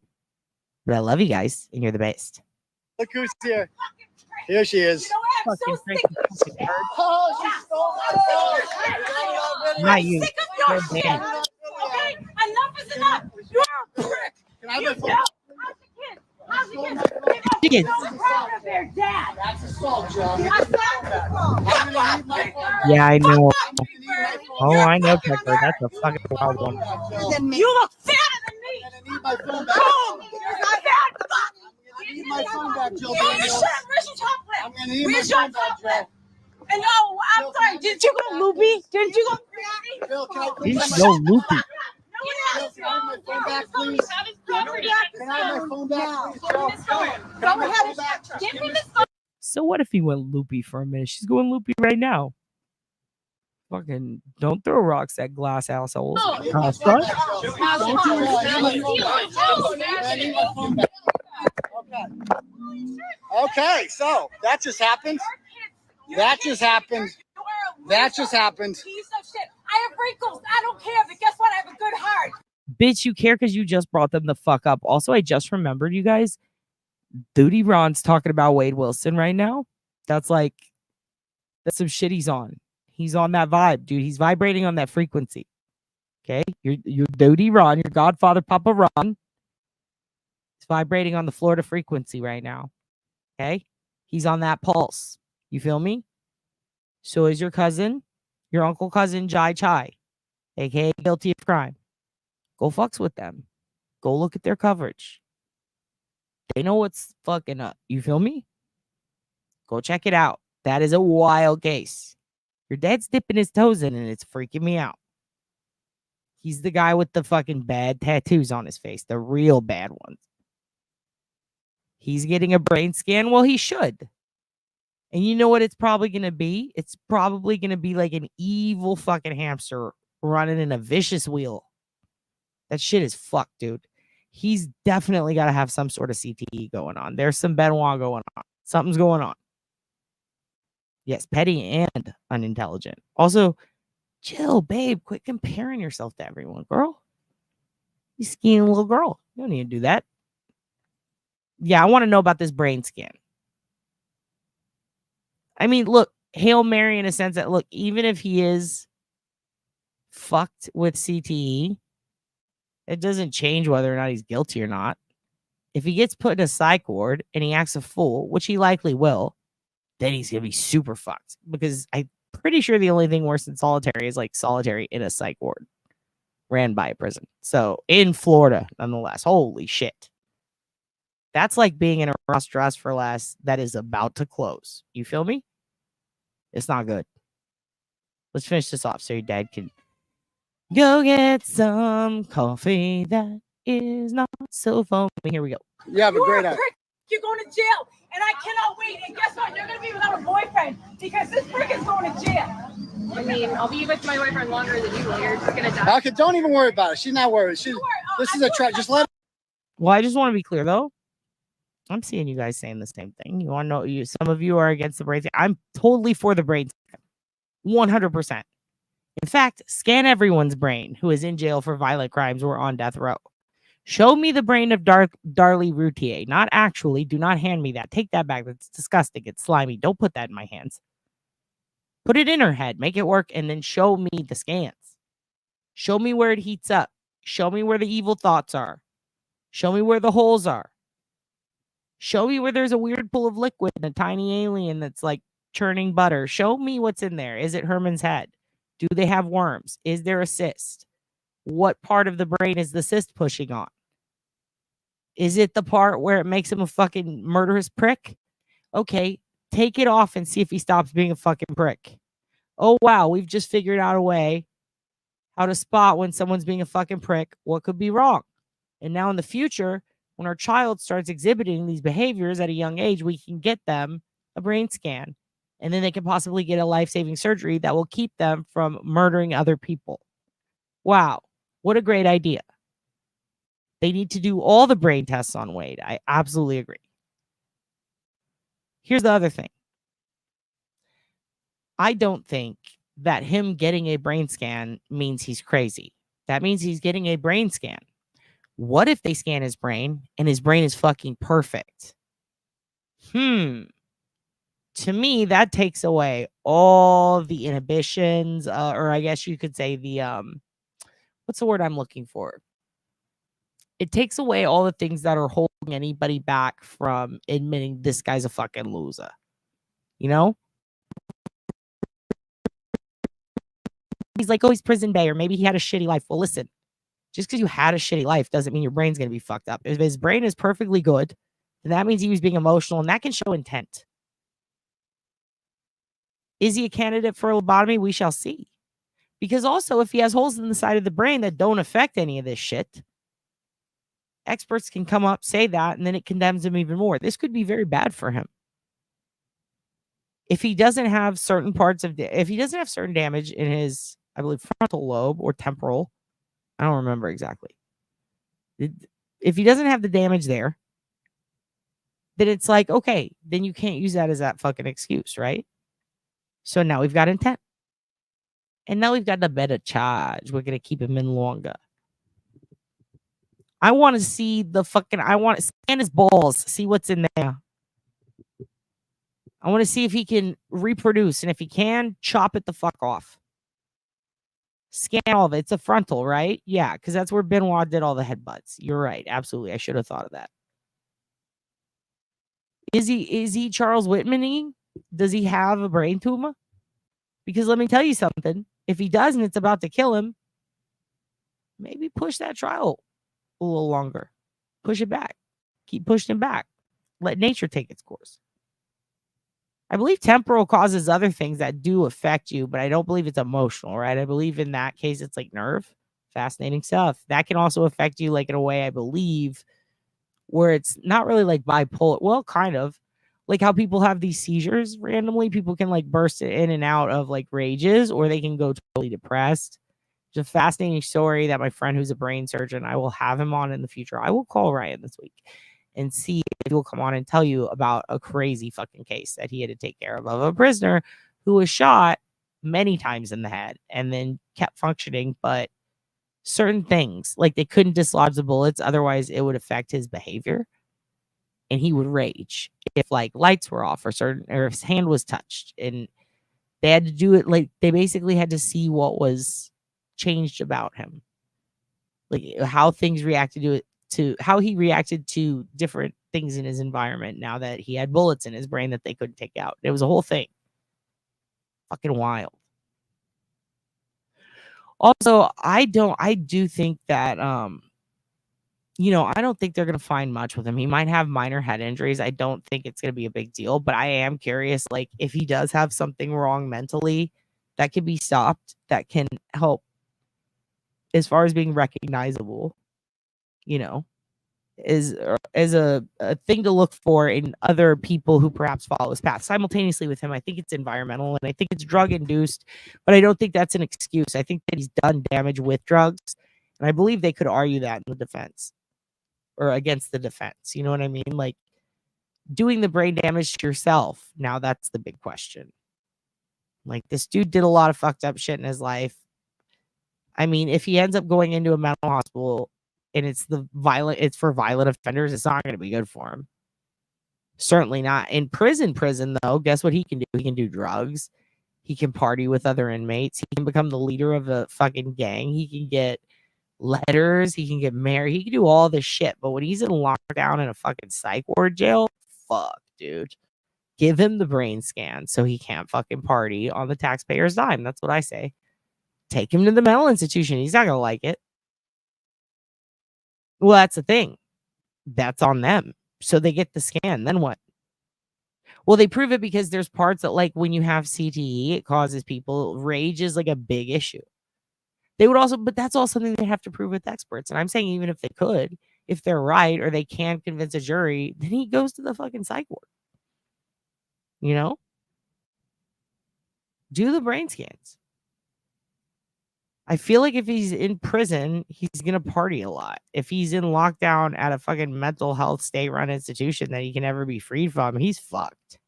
But I love you guys and you're the best. Look who's here. Here she is. You know what? I'm so sick of shit. Oh, she stole my phone. Not you. Sick of your You're shit. bad. Okay? Enough is enough. You're a prick. Can I have my phone? How's the kid? How's the kid? Kids. So proud of their dad. That's assault, Joe. That's not assault. I'm gonna need my phone back. Yeah, I know. Oh, You're I know, fucking Tucker. That's a fucking wild Phone one. back, Joe. You look fatter than me. I'm gonna need my phone back. Boom. You're not fat. I need my phone back, Joe. Where's your chocolate? I'm gonna need my Where's your phone back, Joe. chocolate? And oh, I'm sorry. Didn't you go loopy? Didn't you go crazy? Bill, can I please He's have so my loopy. Bill, can I have my phone back, please? Have his property. Can I have my phone back, please, Joe? Go ahead. Give me this. So what if he went loopy for a minute? She's going loopy right now. Fucking don't throw rocks at glass assholes. Oh. Son? Okay, so that just happened. That just happened. That just happened. Piece of shit. I have wrinkles. I don't care, but guess what? I have a good heart. Bitch, you care because you just brought them the fuck up. Also, I just remembered, you guys, Dudy Ron's talking about Wade Wilson right now. That's some shit he's on. He's on that vibe, dude. He's vibrating on that frequency. Okay? You're Dudy Ron, your godfather, Papa Ron. He's vibrating on the Florida frequency right now. Okay? He's on that pulse. You feel me? So is your cousin, your uncle cousin, Jai Chai, aka guilty of crime. Go fucks with them. Go look at their coverage. They know what's fucking up. You feel me? Go check it out. That is a wild case. Your dad's dipping his toes in and it's freaking me out. He's the guy with the fucking bad tattoos on his face. The real bad ones. He's getting a brain scan. Well, he should. And you know what it's probably going to be? It's probably going to be like an evil fucking hamster running in a vicious wheel. That shit is fucked, dude. He's definitely got to have some sort of CTE going on. There's some Benoit going on. Something's going on. Yes, petty and unintelligent. Also, chill, babe. Quit comparing yourself to everyone, girl. You skiing little girl. You don't need to do that. Yeah, I want to know about this brain scan. I mean, look, Hail Mary in a sense that, look, even if he is fucked with CTE, it doesn't change whether or not he's guilty or not. If he gets put in a psych ward and he acts a fool, which he likely will, then he's going to be super fucked. Because I'm pretty sure the only thing worse than solitary is like solitary in a psych ward ran by a prison. So in Florida, nonetheless, holy shit. That's like being in a restaurant for less that is about to close. You feel me? It's not good. Let's finish this off so your dad can go get some coffee that is not so foamy. Here we go. You have a You are great a eye. prick. You're going to jail, and I cannot wait. And guess what? You're going to be without a boyfriend because this prick is going to jail. I mean, I'll be with my boyfriend longer than you will. You're just gonna die. Okay, don't even worry about it. She's not worried. This is a try. Just let. Well, I just want to be clear though. I'm seeing you guys saying the same thing. You want to know? Some of you are against the brain scan. I'm totally for the brain scan. 100%. In fact, scan everyone's brain who is in jail for violent crimes or on death row. Show me the brain of Darlie Routier. Not actually. Do not hand me that. Take that back. That's disgusting. It's slimy. Don't put that in my hands. Put it in her head. Make it work. And then show me the scans. Show me where it heats up. Show me where the evil thoughts are. Show me where the holes are. Show me where there's a weird pool of liquid and a tiny alien that's like churning butter. Show me what's in there. Is it Herman's head? Do they have worms? Is there a cyst? What part of the brain is the cyst pushing on? Is it the part where it makes him a fucking murderous prick? Okay, take it off and see if he stops being a fucking prick. Oh, wow, we've just figured out a way how to spot when someone's being a fucking prick, what could be wrong. And now in the future, when our child starts exhibiting these behaviors at a young age, we can get them a brain scan. And then they can possibly get a life-saving surgery that will keep them from murdering other people. Wow, what a great idea. They need to do all the brain tests on Wade. I absolutely agree. Here's the other thing. I don't think that him getting a brain scan means he's crazy. That means he's getting a brain scan. What if they scan his brain and his brain is fucking perfect? To me, that takes away all the inhibitions, or I guess you could say the, what's the word I'm looking for? It takes away all the things that are holding anybody back from admitting this guy's a fucking loser. You know? He's like, oh, he's prison bay, or maybe he had a shitty life. Well, listen, just because you had a shitty life doesn't mean your brain's going to be fucked up. If his brain is perfectly good, then that means he was being emotional, and that can show intent. Is he a candidate for a lobotomy? We shall see. Because also, if he has holes in the side of the brain that don't affect any of this shit, experts can come up, say that, and then it condemns him even more. This could be very bad for him. If he doesn't have certain parts of, if he doesn't have certain damage in his, I believe, frontal lobe or temporal, I don't remember exactly. If he doesn't have the damage there, then it's like, okay, then you can't use that as that fucking excuse, right? So now we've got intent. And now we've got the better charge. We're going to keep him in longer. I want to see the fucking, I want to scan his balls, see what's in there. I want to see if he can reproduce. And if he can, chop it the fuck off. Scan all of it. It's a frontal, right? Yeah, because that's where Benoit did all the headbutts. You're right. Absolutely. I should have thought of that. Is he Charles Whitman-ing? Does he have a brain tumor? Because let me tell you something. If he doesn't, it's about to kill him. Maybe push that trial a little longer. Push it back. Keep pushing it back. Let nature take its course. I believe temporal causes other things that do affect you, but I don't believe it's emotional, right? I believe in that case, it's like nerve. Fascinating stuff. That can also affect you, like in a way, I believe, where it's not really like bipolar. Well, kind of. Like how people have these seizures randomly. People can like burst in and out of like rages, or they can go totally depressed. It's a fascinating story that my friend who's a brain surgeon, I will have him on in the future. I will call Ryan this week and see if he'll come on and tell you about a crazy fucking case that he had to take care of a prisoner who was shot many times in the head and then kept functioning, but certain things, like they couldn't dislodge the bullets, otherwise it would affect his behavior. And he would rage if like lights were off or if his hand was touched. And they had to do it, like they basically had to see what was changed about him, like how things reacted to it, to how he reacted to different things in his environment now that he had bullets in his brain that they couldn't take out. It was a whole thing. Fucking wild. Also, I do think that I don't think they're going to find much with him. He might have minor head injuries. I don't think it's going to be a big deal, but I am curious, like, if he does have something wrong mentally that can be stopped, that can help as far as being recognizable, is a thing to look for in other people who perhaps follow his path. Simultaneously with him, I think it's environmental and I think it's drug induced, but I don't think that's an excuse. I think that he's done damage with drugs, and I believe they could argue that in the defense. Or against the defense. You know what I mean? Like doing the brain damage to yourself. Now that's the big question. Like this dude did a lot of fucked up shit in his life. I mean, if he ends up going into a mental hospital and it's for violent offenders, it's not going to be good for him. Certainly not. In prison though, guess what he can do? He can do drugs. He can party with other inmates. He can become the leader of a fucking gang. He can get letters, he can get married, he can do all this shit. But when he's in lockdown in a fucking psych ward jail, fuck, dude. Give him the brain scan so he can't fucking party on the taxpayer's dime. That's what I say. Take him to the mental institution. He's not gonna like it. Well, that's the thing. that's on them. So they get the scan. Then what? Well, they prove it because there's parts that, like, when you have CTE, it causes people, rage is like a big issue. They would also, but that's all something they have to prove with experts. And I'm saying, even if they could, if they're right, or they can convince a jury, then he goes to the fucking psych ward. You know? Do the brain scans. I feel like if he's in prison, he's going to party a lot. If he's in lockdown at a fucking mental health state-run institution that he can never be freed from, he's fucked.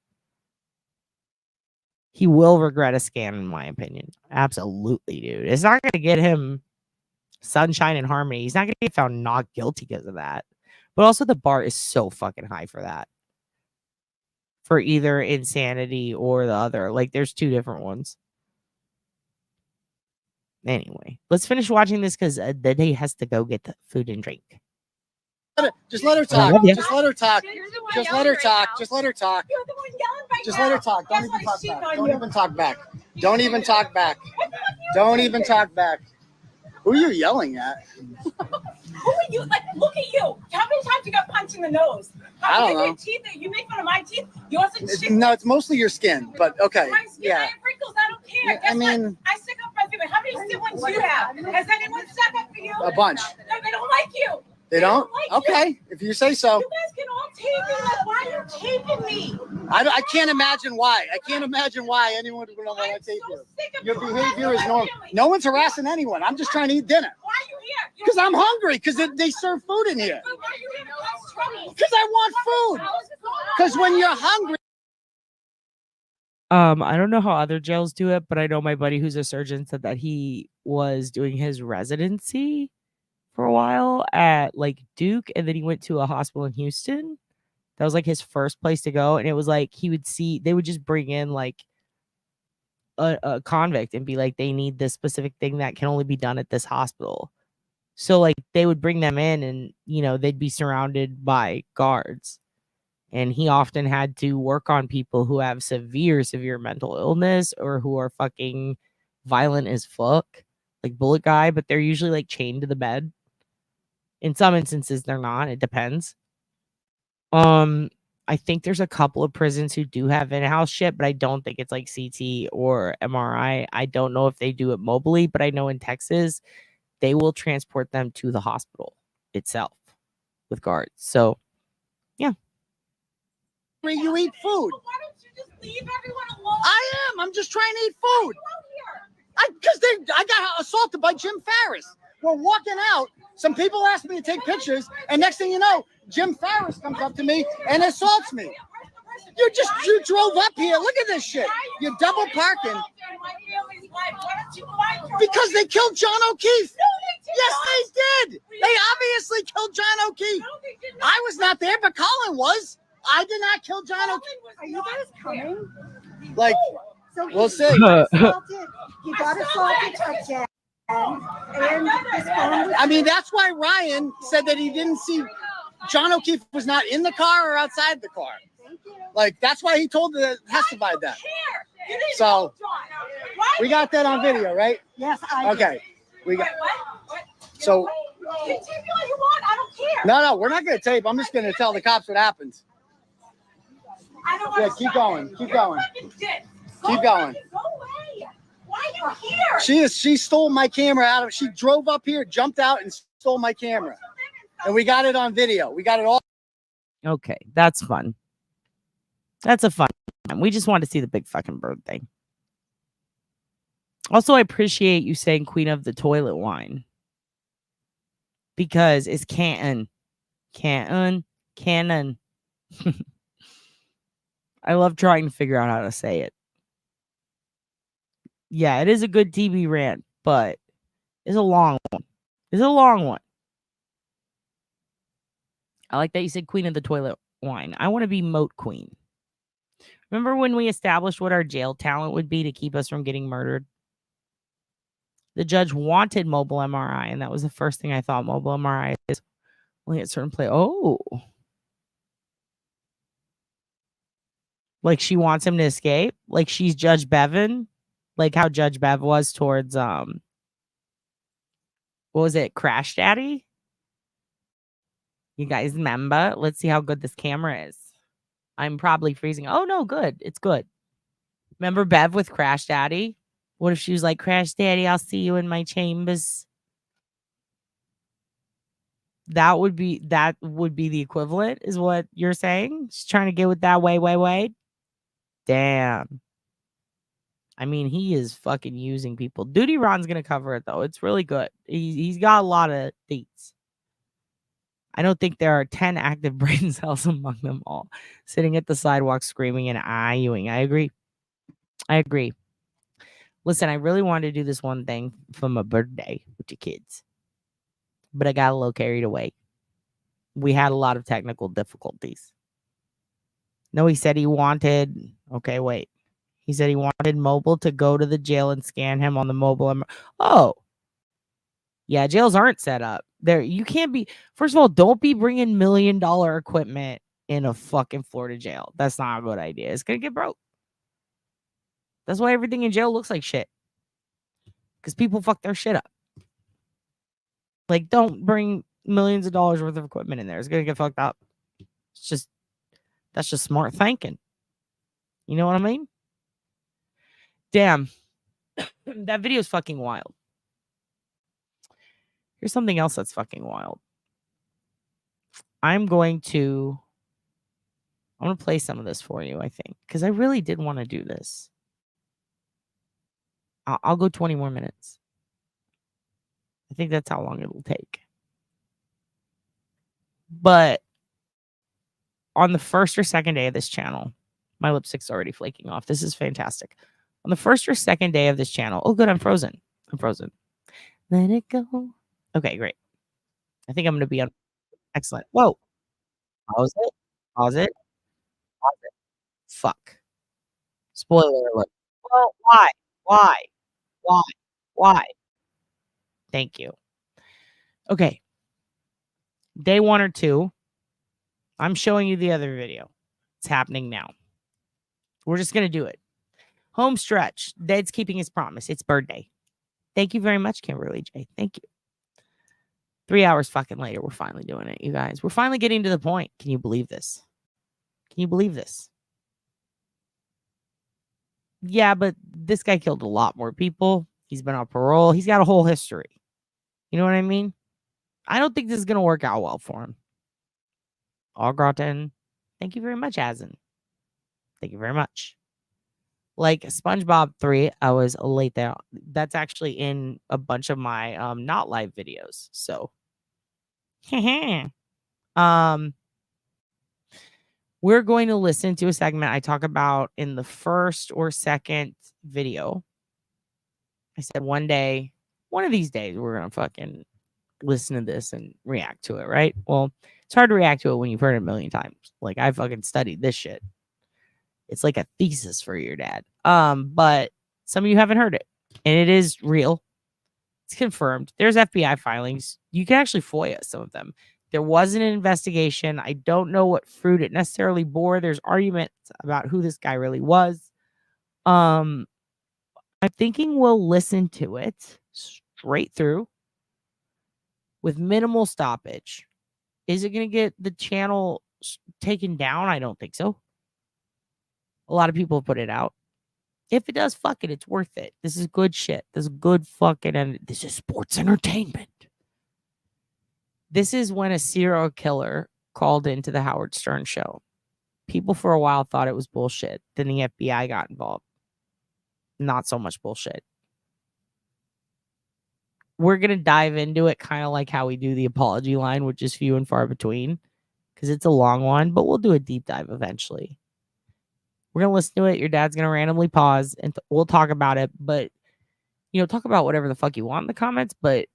He will regret a scan, in my opinion. Absolutely, dude. It's not going to get him sunshine and harmony. He's not going to get found not guilty because of that. But also, the bar is so fucking high for that. For either insanity or the other. Like, there's two different ones. Anyway, let's finish watching this because Deddy has to go get the food and drink. Just let her talk. Just let her talk. Just let her talk. Just let her talk. You're the one yelling right Just now. let her talk. Don't That's even why talk she's back. on Don't you. even talk back. Don't even talk back. Don't even talk back. Who are you yelling at? Who are you? Like, look at you. How many times you got punched in the nose? I How don't many know. teeth? You make fun of my teeth. Yours and shit. No, it's mostly your skin, but okay. My skin, I Yeah. have wrinkles. I don't care. I Guess mean- what? I stick up my family. How many siblings do you have? Has anyone stuck up for you? A bunch. No, they don't like you. They don't? like you. Okay, if you say so. You guys can all tape me. Like, why are you taping me? I can't imagine why. I can't imagine why anyone would want to I'm tape so you. sick of Your you behavior is harassing my normal. family. No one's harassing anyone. I'm just trying to eat dinner. Why are you here? Because I'm hungry. Because they serve food in here. Why are you here to cause trouble? Because I want food. Because when you're hungry. I don't know how other jails do it, but I know my buddy who's a surgeon said that he was doing his residency for a while at like Duke, and then he went to a hospital in Houston. That was like his first place to go, and it was like they would just bring in like a convict and be like, they need this specific thing that can only be done at this hospital. So like they would bring them in, and they'd be surrounded by guards. And he often had to work on people who have severe mental illness or who are fucking violent as fuck, like Bullet Guy, but they're usually like chained to the bed. In some instances, they're not. It depends. I think there's a couple of prisons who do have in-house shit, but I don't think it's like CT or MRI. I don't know if they do it mobily, but I know in Texas, they will transport them to the hospital itself with guards. So, yeah. You eat food. Why don't you just leave everyone alone? I am. I'm just trying to eat food. Because I got assaulted by Jim Farris. We're walking out. Some people asked me to take pictures, and next thing you know, Jim Farris comes up to me and assaults me. You drove up here. Look at this shit. You're double parking. Because they killed John O'Keefe. Yes, they did. They obviously killed John O'Keefe. I was not there, but Colin was. I did not kill John O'Keefe. Are you guys coming? Like, So we'll see. He got assaulted again. And his phone was I mean, that's why Ryan said that he didn't see John O'Keefe was not in the car or outside the car. Like, that's why he testified that. So, we got that on video, right? Yes, I Okay. We got. What? So, You tape me all you want. I don't care. no, we're not going to tape. I'm just going to tell the cops what happens. I don't Yeah, want keep going. Keep going. Keep going. Go away. Why are you here? She stole my camera out of. She drove up here, jumped out, and stole my camera. And we got it on video. We got it all. Okay, that's fun. That's a fun time. We just wanted to see the big fucking bird thing. Also, I appreciate you saying Queen of the Toilet Wine. Because it's Canton. Canton. Cannon. I love trying to figure out how to say it. Yeah, it is a good TV rant, but it's a long one. It's a long one. I like that you said Queen of the Toilet Wine. I want to be Moat Queen. Remember when we established what our jail talent would be to keep us from getting murdered? The judge wanted mobile MRI, and that was the first thing I thought. Mobile MRI is only at certain place. Oh. Like she wants him to escape? Like she's Judge Bevan? Like how Judge Bev was towards, what was it? Crash Daddy? You guys remember? Let's see how good this camera is. I'm probably freezing. Oh, no, good. It's good. Remember Bev with Crash Daddy? What if she was like, Crash Daddy, I'll see you in my chambers? That would be the equivalent, is what you're saying? She's trying to get with that way. Damn. I mean, he is fucking using people. Dudy Ron's gonna cover it though. It's really good. He's got a lot of dates. I don't think there are 10 active brain cells among them all, sitting at the sidewalk screaming and eyeing. I agree. Listen, I really wanted to do this one thing for my birthday with the kids, but I got a little carried away. We had a lot of technical difficulties. No, he said he wanted. Okay, wait. He said he wanted mobile to go to the jail and scan him on the mobile. Oh, yeah, jails aren't set up. There, you can't be. First of all, don't be bringing $1 million equipment in a fucking Florida jail. That's not a good idea. It's gonna get broke. That's why everything in jail looks like shit. Because people fuck their shit up. Like, don't bring millions of dollars worth of equipment in there. It's gonna get fucked up. That's just smart thinking. You know what I mean? Damn. That video is fucking wild. Here's something else that's fucking wild. I'm going to play some of this for you, I think, because I really did want to do this. I'll go 20 more minutes. I think that's how long it will take. But on the first or second day of this channel, my lipstick's already flaking off. This is fantastic. On the first or second day of this channel, oh, good, I'm frozen. Let it go. Okay, great. I think I'm going to be on. Excellent. Whoa. Pause it. Fuck. Spoiler alert. Well, why? Thank you. Okay. Day 1 or 2. I'm showing you the other video. It's happening now. We're just going to do it. Home stretch. Dad's keeping his promise. It's birthday. Thank you very much, Kimberly J. Thank you. 3 hours fucking later, we're finally doing it, you guys. We're finally getting to the point. Can you believe this? Yeah, but this guy killed a lot more people. He's been on parole. He's got a whole history. You know what I mean? I don't think this is going to work out well for him. Au gratin. Thank you very much, Azen. Thank you very much. Like SpongeBob 3, I was late there. That's actually in a bunch of my not live videos. So we're going to listen to a segment I talk about in the first or second video. I said one day, one of these days, we're going to fucking listen to this and react to it, right? Well, it's hard to react to it when you've heard it 1 million times. Like, I fucking studied this shit. It's like a thesis for your dad. But some of you haven't heard it. And it is real. It's confirmed. There's FBI filings. You can actually FOIA some of them. There wasn't an investigation. I don't know what fruit it necessarily bore. There's arguments about who this guy really was. I'm thinking we'll listen to it straight through with minimal stoppage. Is it going to get the channel taken down? I don't think so. A lot of people put it out. If it does, fuck it. It's worth it. This is good shit. This is good fucking, and this is sports entertainment. This is when a serial killer called into the Howard Stern show. People for a while thought it was bullshit. Then the FBI got involved. Not so much bullshit. We're going to dive into it kind of like how we do the apology line, which is few and far between because it's a long one, but we'll do a deep dive eventually. We're going to listen to it. Your dad's going to randomly pause and we'll talk about it, but talk about whatever the fuck you want in the comments, but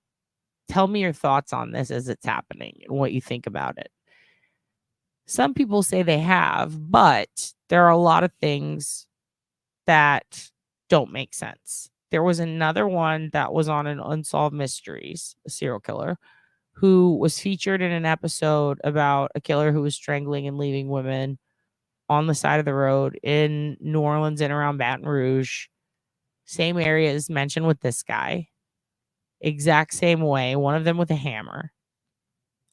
tell me your thoughts on this as it's happening and what you think about it. Some people say they have, but there are a lot of things that don't make sense. There was another one that was on an Unsolved Mysteries, a serial killer, who was featured in an episode about a killer who was strangling and leaving women on the side of the road in New Orleans and around Baton Rouge. Same area as mentioned with this guy. Exact same way. One of them with a hammer.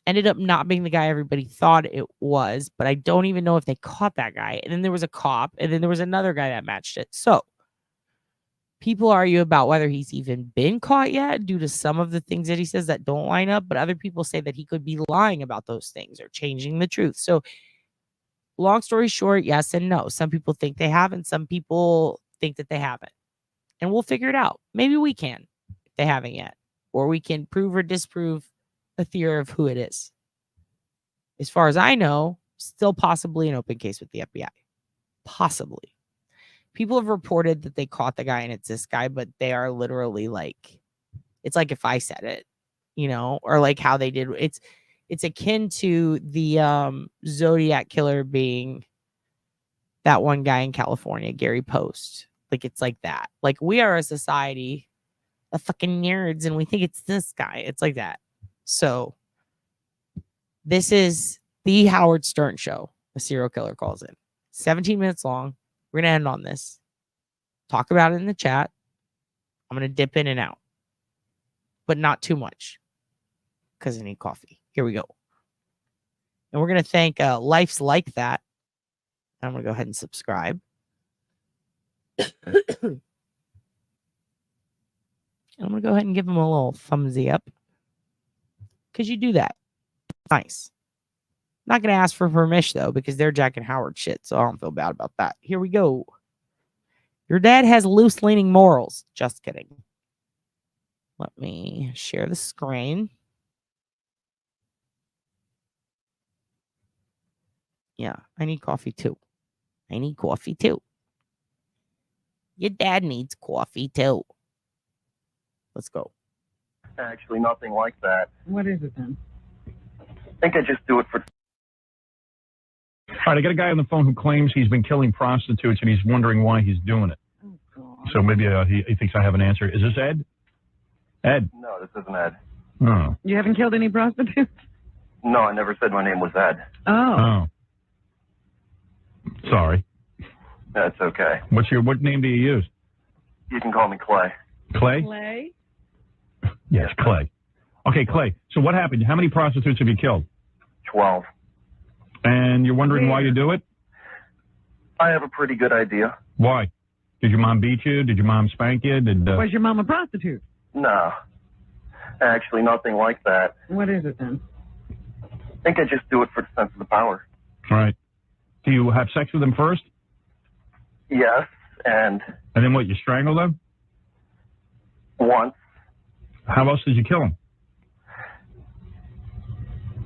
Ended up not being the guy everybody thought it was, but I don't even know if they caught that guy. And then there was a cop, and then there was another guy that matched it. So people argue about whether he's even been caught yet due to some of the things that he says that don't line up, but other people say that he could be lying about those things or changing the truth. So long story short, yes and no. Some people think they have, and some people think that they haven't. And we'll figure it out. Maybe we can, if they haven't yet. Or we can prove or disprove a theory of who it is. As far as I know, still possibly an open case with the FBI. Possibly. People have reported that they caught the guy and it's this guy, but they are literally like, it's like if I said it, you know, or like how they did. It's akin to the Zodiac killer being that one guy in California, Gary Post. Like it's like that. Like we are a society of fucking nerds and we think it's this guy. It's like that. So this is the Howard Stern show. A serial killer calls in. 17 minutes long. We're going to end on this. Talk about it in the chat. I'm going to dip in and out. But not too much. Because I need coffee. Here we go. And we're going to thank Life's Like That. I'm going to go ahead and subscribe. I'm going to go ahead and give them a little thumbsy up. Because you do that. Nice. Not going to ask for permission, though, because they're Jack and Howard shit, so I don't feel bad about that. Here we go. Your dad has loose-leaning morals. Just kidding. Let me share the screen. Yeah, I need coffee, too. I need coffee, too. Your dad needs coffee, too. Let's go. Actually, nothing like that. What is it then? I think I just do it for... All right, I got a guy on the phone who claims he's been killing prostitutes and he's wondering why he's doing it. Oh, God. So maybe he thinks I have an answer. Is this Ed? Ed? No, this isn't Ed. Oh. You haven't killed any prostitutes? No, I never said my name was Ed. Oh. Sorry. That's okay. What name do you use? You can call me Clay. Clay? Clay? Yes, Clay. Okay, Clay. So what happened? How many prostitutes have you killed? 12. And you're wondering why you do it? I have a pretty good idea. Why? Did your mom beat you? Did your mom spank you? Was your mom a prostitute? No. Actually, nothing like that. What is it then? I think I just do it for the sense of the power. All right. Do you have sex with them first? Yes, and... And then what, you strangle them? Once. How else did you kill them?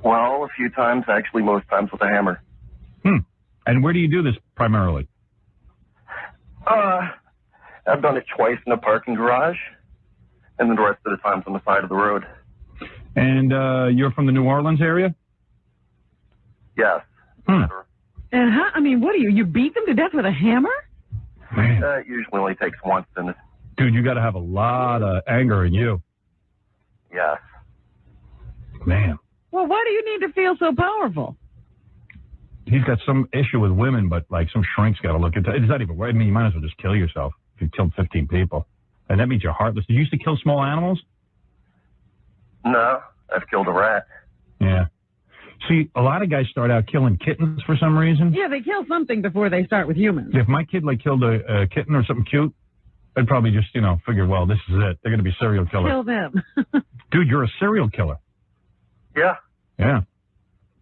Well, a few times, actually most times with a hammer. And where do you do this primarily? I've done it twice in a parking garage, and then the rest of the times on the side of the road. And you're from the New Orleans area? Yes. And how, I mean, what do you beat them to death with a hammer? Man. It usually only takes once, and Dude, you got to have a lot of anger in you. yes. Man. Well, why do you need to feel so powerful? He's got some issue with women, but like some shrink's got to look into it. It's not even worth. I mean, you might as well just kill yourself if you killed 15 people. And that means you're heartless. Did you used to kill small animals? No, I've killed a rat. Yeah. See, a lot of guys start out killing kittens for some reason. Yeah, they kill something before they start with humans. If my kid like killed a kitten or something cute, I'd probably just, figure, well, this is it. They're going to be serial killers. Kill them. Dude, you're a serial killer. Yeah. Yeah.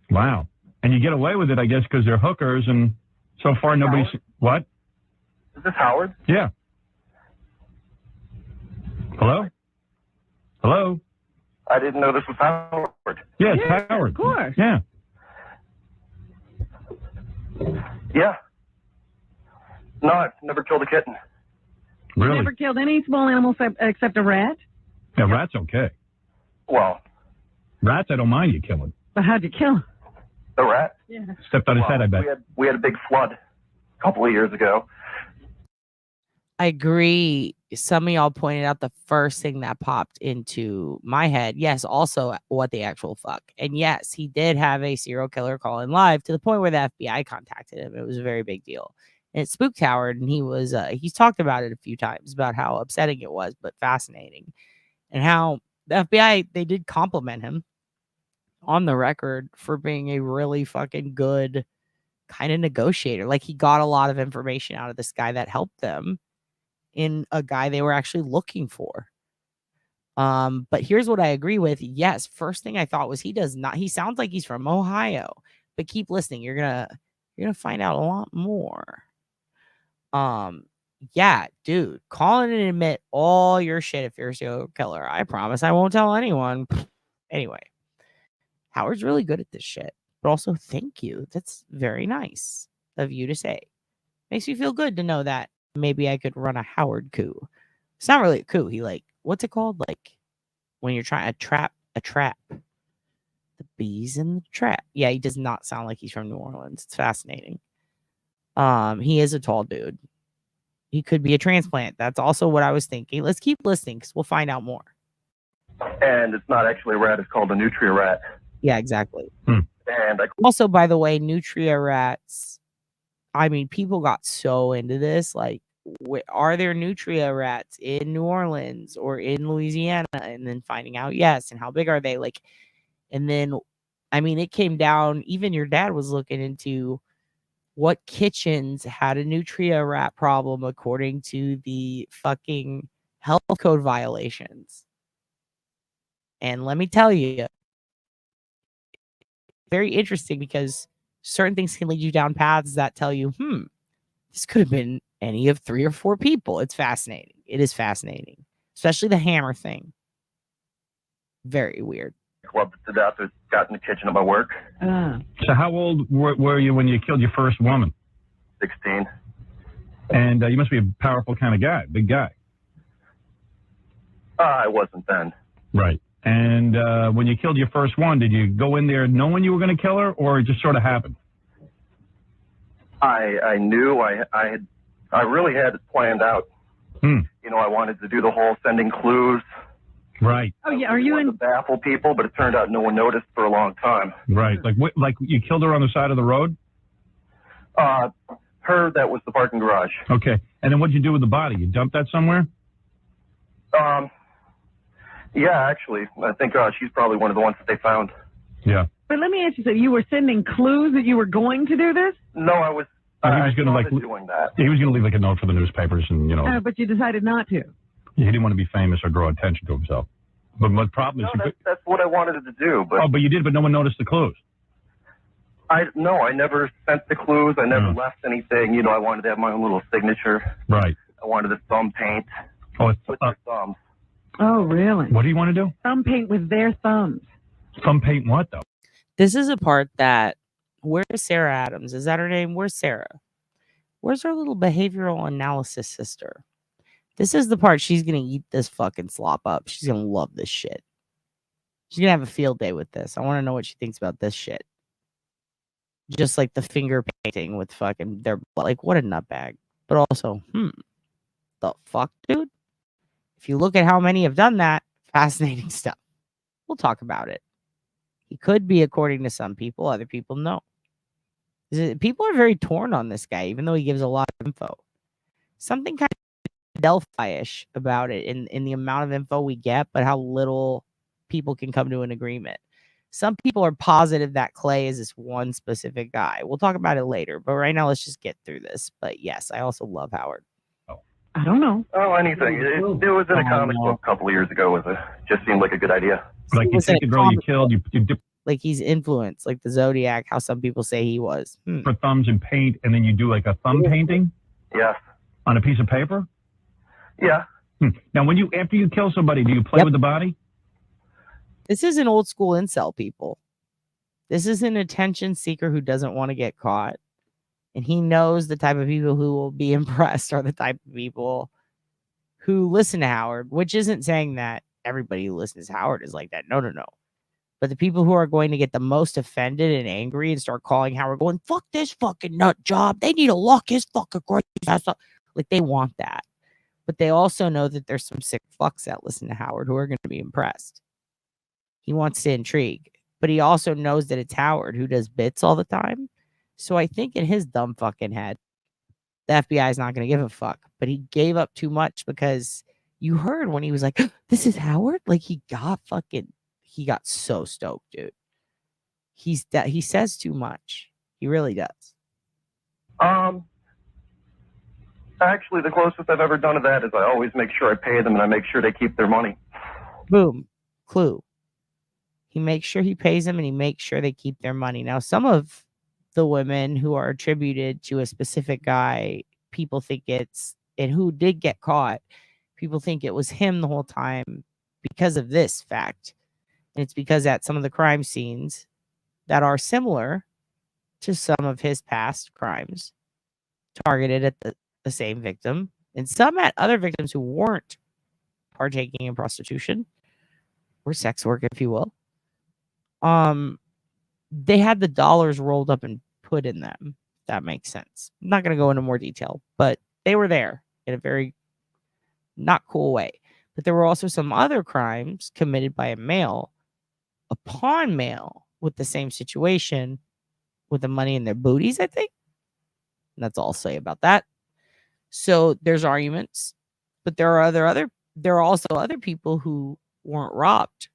Wow. And you get away with it, I guess, because they're hookers, and so far nobody's... What? Is this Howard? Yeah. Hello? Hello? I didn't know this was Howard. Yeah, it's Howard. Of course. Yeah. Yeah. No, I've never killed a kitten. You Really? never killed any small animals except a rat? Yeah, rats okay. Well, Rats, I don't mind you killing. But how'd you kill him? the rat? Yeah. Stepped on his head, I bet. We had a big flood a couple of years ago. I agree. Some of y'all pointed out the first thing that popped into my head. Yes, also what the actual fuck. And yes, he did have a serial killer call in live to the point where the FBI contacted him. It was a very big deal. And it spooked Howard, and he's talked about it a few times about how upsetting it was, but fascinating. And how the FBI, they did compliment him on the record for being a really fucking good kind of negotiator. Like, he got a lot of information out of this guy that helped them in a guy they were actually looking for. But here's what I agree with. Yes, first thing I thought was he sounds like he's from Ohio. But keep listening. You're gonna find out a lot more. Yeah, dude, call in and admit all your shit if you're a serial killer. I promise I won't tell anyone. Anyway, Howard's really good at this shit. But also, thank you. That's very nice of you to say. Makes me feel good to know that maybe I could run a Howard coup. It's not really a coup. He what's it called? Like when you're trying to trap a trap. The bees in the trap. Yeah, he does not sound like he's from New Orleans. It's fascinating. He is a tall dude. He could be a transplant. That's also what I was thinking. Let's keep listening because we'll find out more. And it's not actually a rat. It's called a nutria rat. Yeah, exactly. And also, by the way, nutria rats. I mean, people got so into this. Like, are there nutria rats in New Orleans or in Louisiana? And then finding out, yes. And how big are they? Like, and then, I mean, it came down. Even your dad was looking into what kitchens had a nutria rat problem according to the fucking health code violations. And let me tell you, very interesting because certain things can lead you down paths that tell you, this could have been any of 3 or 4 people. It's fascinating. It is fascinating, especially the hammer thing. Very weird. Clubbed to death or got in the kitchen at my work. So how old were you when you killed your first woman? 16. And you must be a powerful kind of guy, big guy. I wasn't then. Right. And when you killed your first one, did you go in there knowing you were going to kill her, or it just sort of happened? I knew I really had it planned out. You know, I wanted to do the whole sending clues. Right. Oh yeah, are you in? To baffle people, but it turned out no one noticed for a long time. Right. Like you killed her on the side of the road? Her, that was the parking garage. Okay. And then what'd you do with the body? You dumped that somewhere? Yeah, actually, I think she's probably one of the ones that they found. Yeah. But let me ask you, so you were sending clues that you were going to do this? No, I was. He was going to doing that. He was going to leave like a note for the newspapers, and But you decided not to. He didn't want to be famous or draw attention to himself. But the problem is, that's what I wanted to do. But but you did, but no one noticed the clues. I never sent the clues. I never left anything. You know, I wanted to have my own little signature. Right. I wanted a thumb paint. With their thumbs. Oh, really? What do you want to do? Thumb paint with their thumbs. Thumb paint what, though? This is a part that, where's Sarah Adams? Is that her name? Where's Sarah? Where's her little behavioral analysis sister? This is the part she's going to eat this fucking slop up. She's going to love this shit. She's going to have a field day with this. I want to know what she thinks about this shit. Just like the finger painting with fucking their, like, what a nutbag. But also, the fuck, dude? If you look at how many have done that, fascinating stuff. We'll talk about it. He could be, according to some people. Other people, no. People are very torn on this guy, even though he gives a lot of info. Something kind of Delphi-ish about it in the amount of info we get, but how little people can come to an agreement. Some people are positive that Clay is this one specific guy. We'll talk about it later, but right now let's just get through this. But yes, I also love Howard. I don't know. Oh, anything. It was in a comic book a couple of years ago. Just seemed like a good idea. Like you take the girl you killed, you dip like he's influenced, like the Zodiac, how some people say he was. for thumbs and paint, and then you do like a thumb painting? Yes. On a piece of paper? Yeah. Now, after you kill somebody, do you play with the body? This is an old school incel, people. This is an attention seeker who doesn't want to get caught. And he knows the type of people who will be impressed are the type of people who listen to Howard, which isn't saying that everybody who listens to Howard is like that. No. But the people who are going to get the most offended and angry and start calling Howard going, fuck this fucking nut job. They need to lock his fucking crazy ass up. Like, they want that. But they also know that there's some sick fucks that listen to Howard who are going to be impressed. He wants to intrigue. But he also knows that it's Howard who does bits all the time. So I think in his dumb fucking head, the FBI is not going to give a fuck. But he gave up too much because you heard when he was like, this is Howard? Like, he got so stoked, dude. he says too much. He really does. Actually, the closest I've ever done to that is I always make sure I pay them and I make sure they keep their money. Boom. Clue. He makes sure he pays them and he makes sure they keep their money. Now, some of the women who are attributed to a specific guy, people think it's, and who did get caught, people think it was him the whole time because of this fact. And it's because at some of the crime scenes that are similar to some of his past crimes, targeted at the same victim, and some at other victims who weren't partaking in prostitution or sex work, if you will. They had the dollars rolled up and put in them. If that makes sense. I'm not going to go into more detail, but they were there in a very not cool way. But there were also some other crimes committed by a male upon male with the same situation, with the money in their booties, I think. And that's all I'll say about that. So there's arguments, but there are also other people who weren't robbed.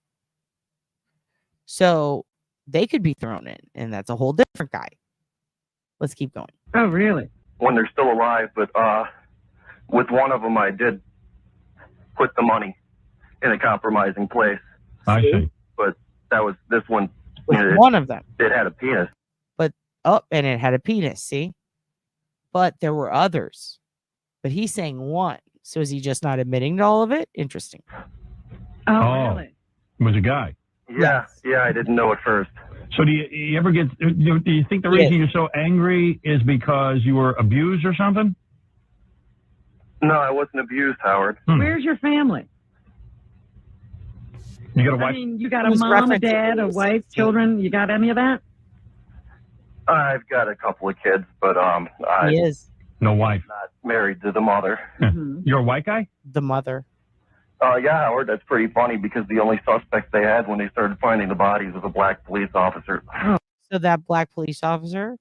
So they could be thrown in, and that's a whole different guy. Let's keep going. Oh, really? When they're still alive, but with one of them, I did put the money in a compromising place. I see. But that was this one. With one of them. It had a penis. But, and it had a penis, see? But there were others. But he's saying one. So is he just not admitting to all of it? Interesting. Oh, really? It was a guy. Yeah, yeah, I didn't know at first. So do you ever get, do you think the reason you're so angry is because you were abused or something? No, I wasn't abused, Howard. Where's your family? You got a wife? I mean, you got a mom, a dad, a wife, children. You got any of that? I've got a couple of kids, but He is. No wife. Not married to the mother. You're a white guy? The mother. Yeah, Howard, that's pretty funny because the only suspect they had when they started finding the bodies was a black police officer. So that black police officer,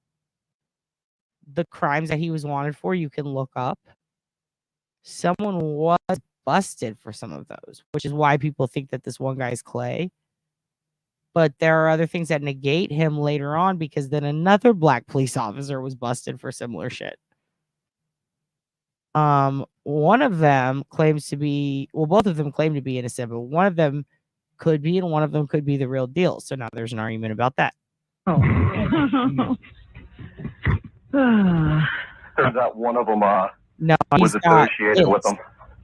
the crimes that he was wanted for, you can look up. Someone was busted for some of those, which is why people think that this one guy's Clay. But there are other things that negate him later on because then another black police officer was busted for similar shit. One of them claims to be, well, both of them claim to be innocent, but one of them could be, and one of them could be the real deal. So now there's an argument about that. Oh. Turns out one of them No, was associated with them.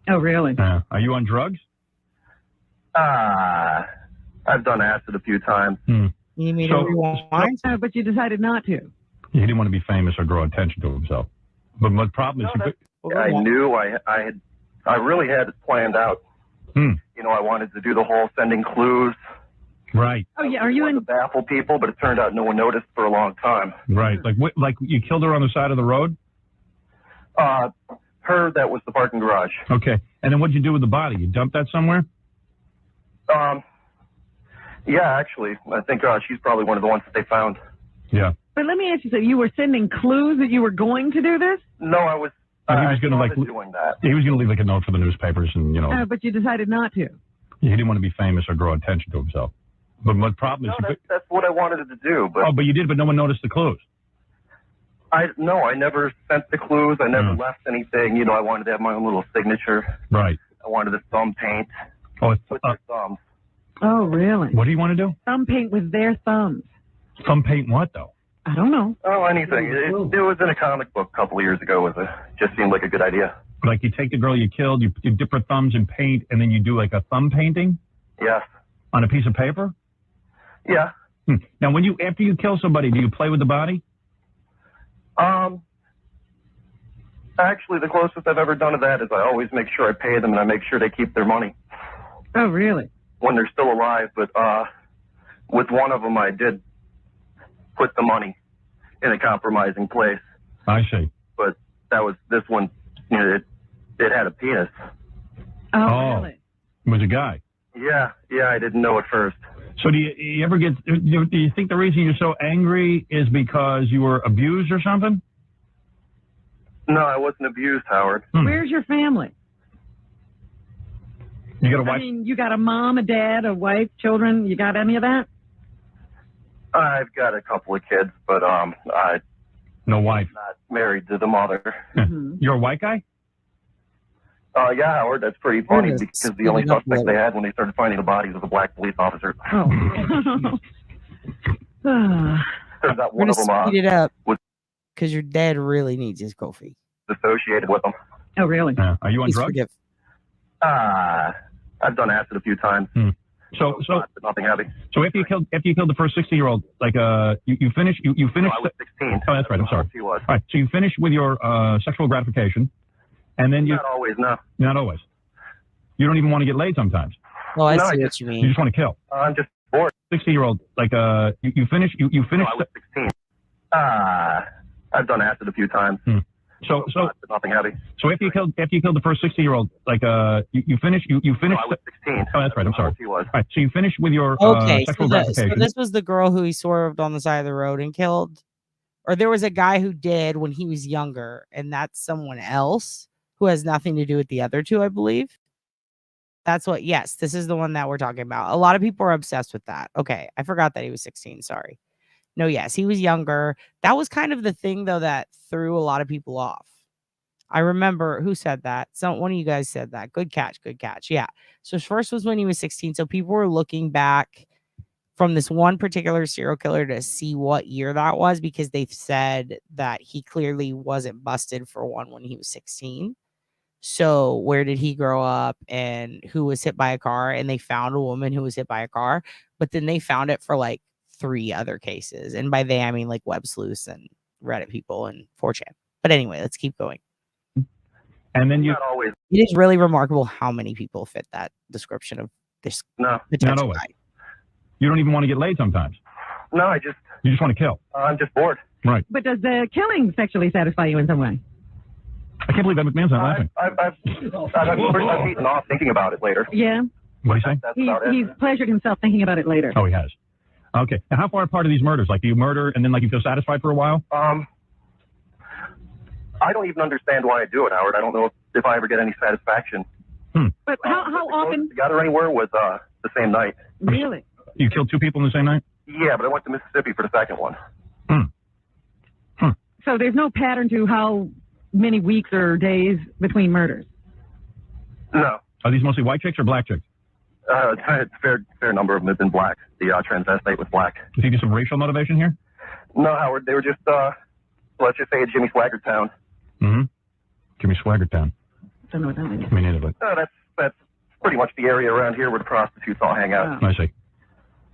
Oh, really? Are you on drugs? I've done acid a few times. You need me to rewind? But you decided not to. He didn't want to be famous or draw attention to himself. But the problem is, I knew I really had it planned out. You know, I wanted to do the whole sending clues. Right. Oh, yeah. Are you in? To baffle people, but it turned out no one noticed for a long time. Right. Like you killed her on the side of the road? Her, that was the parking garage. Okay. And then what'd you do with the body? You dumped that somewhere? Yeah, actually, I think she's probably one of the ones that they found. Yeah. But let me ask you something. You were sending clues that you were going to do this? No, I was. He was going to doing that. He was going to leave like a note for the newspapers, and you know. But you decided not to. He didn't want to be famous or draw attention to himself. But the problem is, that's what I wanted to do. But but you did, but no one noticed the clues. I never sent the clues. I never left anything. You know, I wanted to have my own little signature. Right. I wanted to thumb paint with their thumbs. Oh, really? What do you want to do? Thumb paint with their thumbs. Thumb paint what, though? I don't know. Oh, anything. It was in a comic book a couple of years ago. Just seemed like a good idea. Like you take the girl you killed, you dip her thumbs in paint, and then you do like a thumb painting? Yes. On a piece of paper? Yeah. Now, after you kill somebody, do you play with the body? Actually, the closest I've ever done to that is I always make sure I pay them and I make sure they keep their money. Oh, really? When they're still alive, but with one of them, I did put the money in a compromising place. I see. But that was this one. You know, it had a penis. Oh, really? It was a guy. Yeah, I didn't know at first. So do you ever get? Do you think the reason you're so angry is because you were abused or something? No, I wasn't abused, Howard. Where's your family? You got a wife? I mean, you got a mom, a dad, a wife, children. You got any of that? I've got a couple of kids, but I'm No wife. not married to the mother. You're a white guy? Yeah, Howard, that's pretty funny Goodness, because the speed only it up a suspect they little. had when they started finding the bodies was a black police officer. Oh. Turns out We're one gonna of them speed it up was because your dad really needs his coffee. associated with them. Oh, really? Are you on Please drugs? forgive. I've done acid a few times. So But nothing heavy. So after you killed the first 60-year-old, like you finished. No, I was 16. Oh, that's right. I'm sorry. She was. All right. So you finished with your sexual gratification, and then you Not always, no. not always. You don't even want to get laid sometimes. Oh, I No, see I what you You mean. just want to kill. I'm just bored. 60-year-old, like you finished. You No, finished. I was 16. I've done acid a few times. So But nothing heavy. so after you killed the first 60-year-old, like you finished. You No, finished. I was 16. Oh, that's right. I'm sorry. She was. All right. So you finished with your Okay, so, sexual so gratification. this was the girl who he swerved on the side of the road and killed, or there was a guy who did when he was younger, and that's someone else who has nothing to do with the other two, I believe. That's what. Yes, this is the one that we're talking about. A lot of people are obsessed with that. Okay, I forgot that he was 16. Sorry. No, yes, he was younger. That was kind of the thing though that threw a lot of people off. I remember who said that. One of you guys said that. Good catch. Good catch. Yeah. So first was when he was 16. So people were looking back from this one particular serial killer to see what year that was because they said that he clearly wasn't busted for one when he was 16. So where did he grow up and who was hit by a car? And they found a woman who was hit by a car, but then they found it for like 3 other cases. And by they, I mean like web sleuths and Reddit people and 4chan. But anyway, let's keep going. And then you Not always. It is really remarkable how many people fit that description of this No. potential always. guy. you don't even want to get laid sometimes. No, You just want to kill. I'm just bored. Right. But does the killing sexually satisfy you in some way? I can't believe that McMahon's not laughing. I've eaten off thinking about it later. Yeah. What do you say? That's about it. He's pleasured himself thinking about it later. Oh, he has. Okay. Now, how far apart are these murders? Like, do you murder and then like you feel satisfied for a while? I don't even understand why I do it, Howard. I don't know if I ever get any satisfaction. But how often? Together anywhere was the same night. Really? You killed 2 people in the same night? Yeah, but I went to Mississippi for the second one. So there's no pattern to how many weeks or days between murders? No. Are these mostly white chicks or black chicks? It's a fair number of them have been black. The transvestite was black. Do you think there's some racial motivation here? No, Howard, they were just, let's just say a Jimmy Swaggart town. Jimmy Swaggart town. Don't know what that means. Me neither, but That's pretty much the area around here where the prostitutes all hang out. Oh. I see.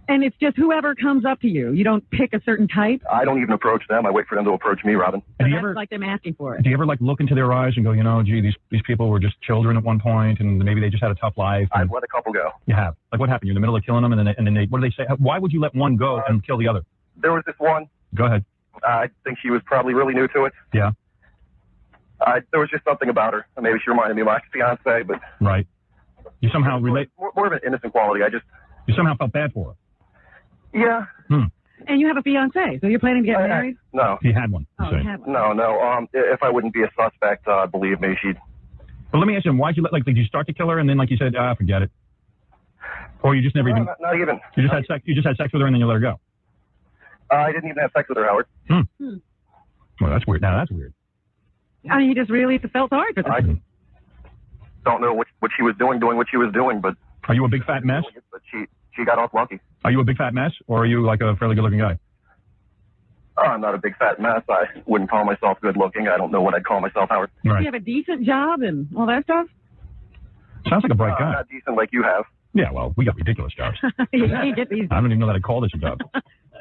And it's just whoever comes up to you. You don't pick a certain type. I don't even approach them. I wait for them to approach me, Robin. And do you That's ever like them asking for it. do you ever like look into their eyes and go, you know, gee, these people were just children at one point and maybe they just had a tough life? And I've let a couple go. you have. Like what happened? You're in the middle of killing them and then they what do they say? Why would you let one go and kill the other? There was this one. Go ahead. I think she was probably really new to it. Yeah. There was just something about her. Maybe she reminded me of my fiance, but Right. You somehow relate. more of an innocent quality. You somehow felt bad for her. Yeah. And you have a fiance, so you're planning to get married? No. He had one. Oh, you have one. No. If I wouldn't be a suspect, believe me, she'd. But let me ask you, why'd you did you start to kill her and then like you said, forget it, or you just never even? Not even. You just had sex. You just had sex with her and then you let her go. I didn't even have sex with her, Howard. Well, that's weird. Now that's weird. I mean, you just really felt sorry for them. I don't know what she was doing what she was doing, but. Are you a big fat mess? But she got off lucky. Are you a big fat mess, or are you like a fairly good-looking guy? I'm not a big fat mess. I wouldn't call myself good-looking. I don't know what I'd call myself, Howard. Right. You have a decent job and all that stuff? Sounds like a bright guy. Not decent like you have. Yeah, well, we got ridiculous jobs. You get these. I don't even know that I'd call this a job.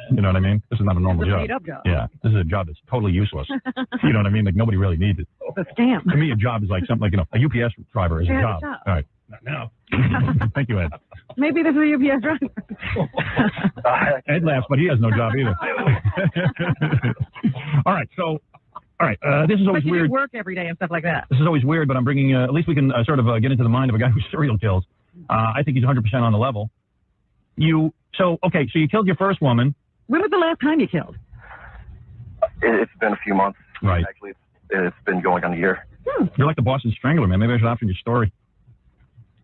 You know what I mean? This is not a normal It's a job. made-up job. Yeah, this is a job that's totally useless. You know what I mean? Like nobody really needs it. It's a scam. To me, a job is like something like, a UPS driver is a Yeah, job. it's a job. All right. Not now. Thank you, Ed. Maybe this is a UPS driver. Ed laughs, but he has no job either. All right, so, this is always But you weird. do work every day and stuff like that. This is always weird, but I'm bringing, at least we can sort of get into the mind of a guy who serial kills. I think he's 100% on the level. So you killed your first woman. When was the last time you killed? It's been a few months. Right. Actually, it's been going on a year. You're like the Boston Strangler, man. Maybe I should option your story.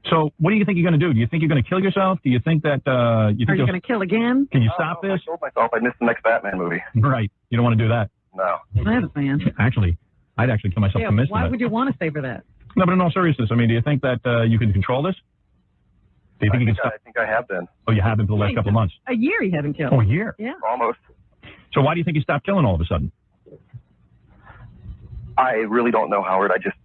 So what do you think you're going to do? Do you think you're going to kill yourself? Do you think that Are you going to kill again? Can you stop this? I told myself I'd miss the next Batman movie. Right. You don't want to do that. No. I understand. Actually, I'd actually kill myself Yeah, to miss why that. would you want to stay for that? No, but in all seriousness, I mean, do you think that you can control this? Do you think you can stop? I think I have been. Oh, you have been for the last couple of months. A year you haven't killed. Oh, a year. Yeah. Almost. So why do you think you stopped killing all of a sudden? I really don't know, Howard. I just,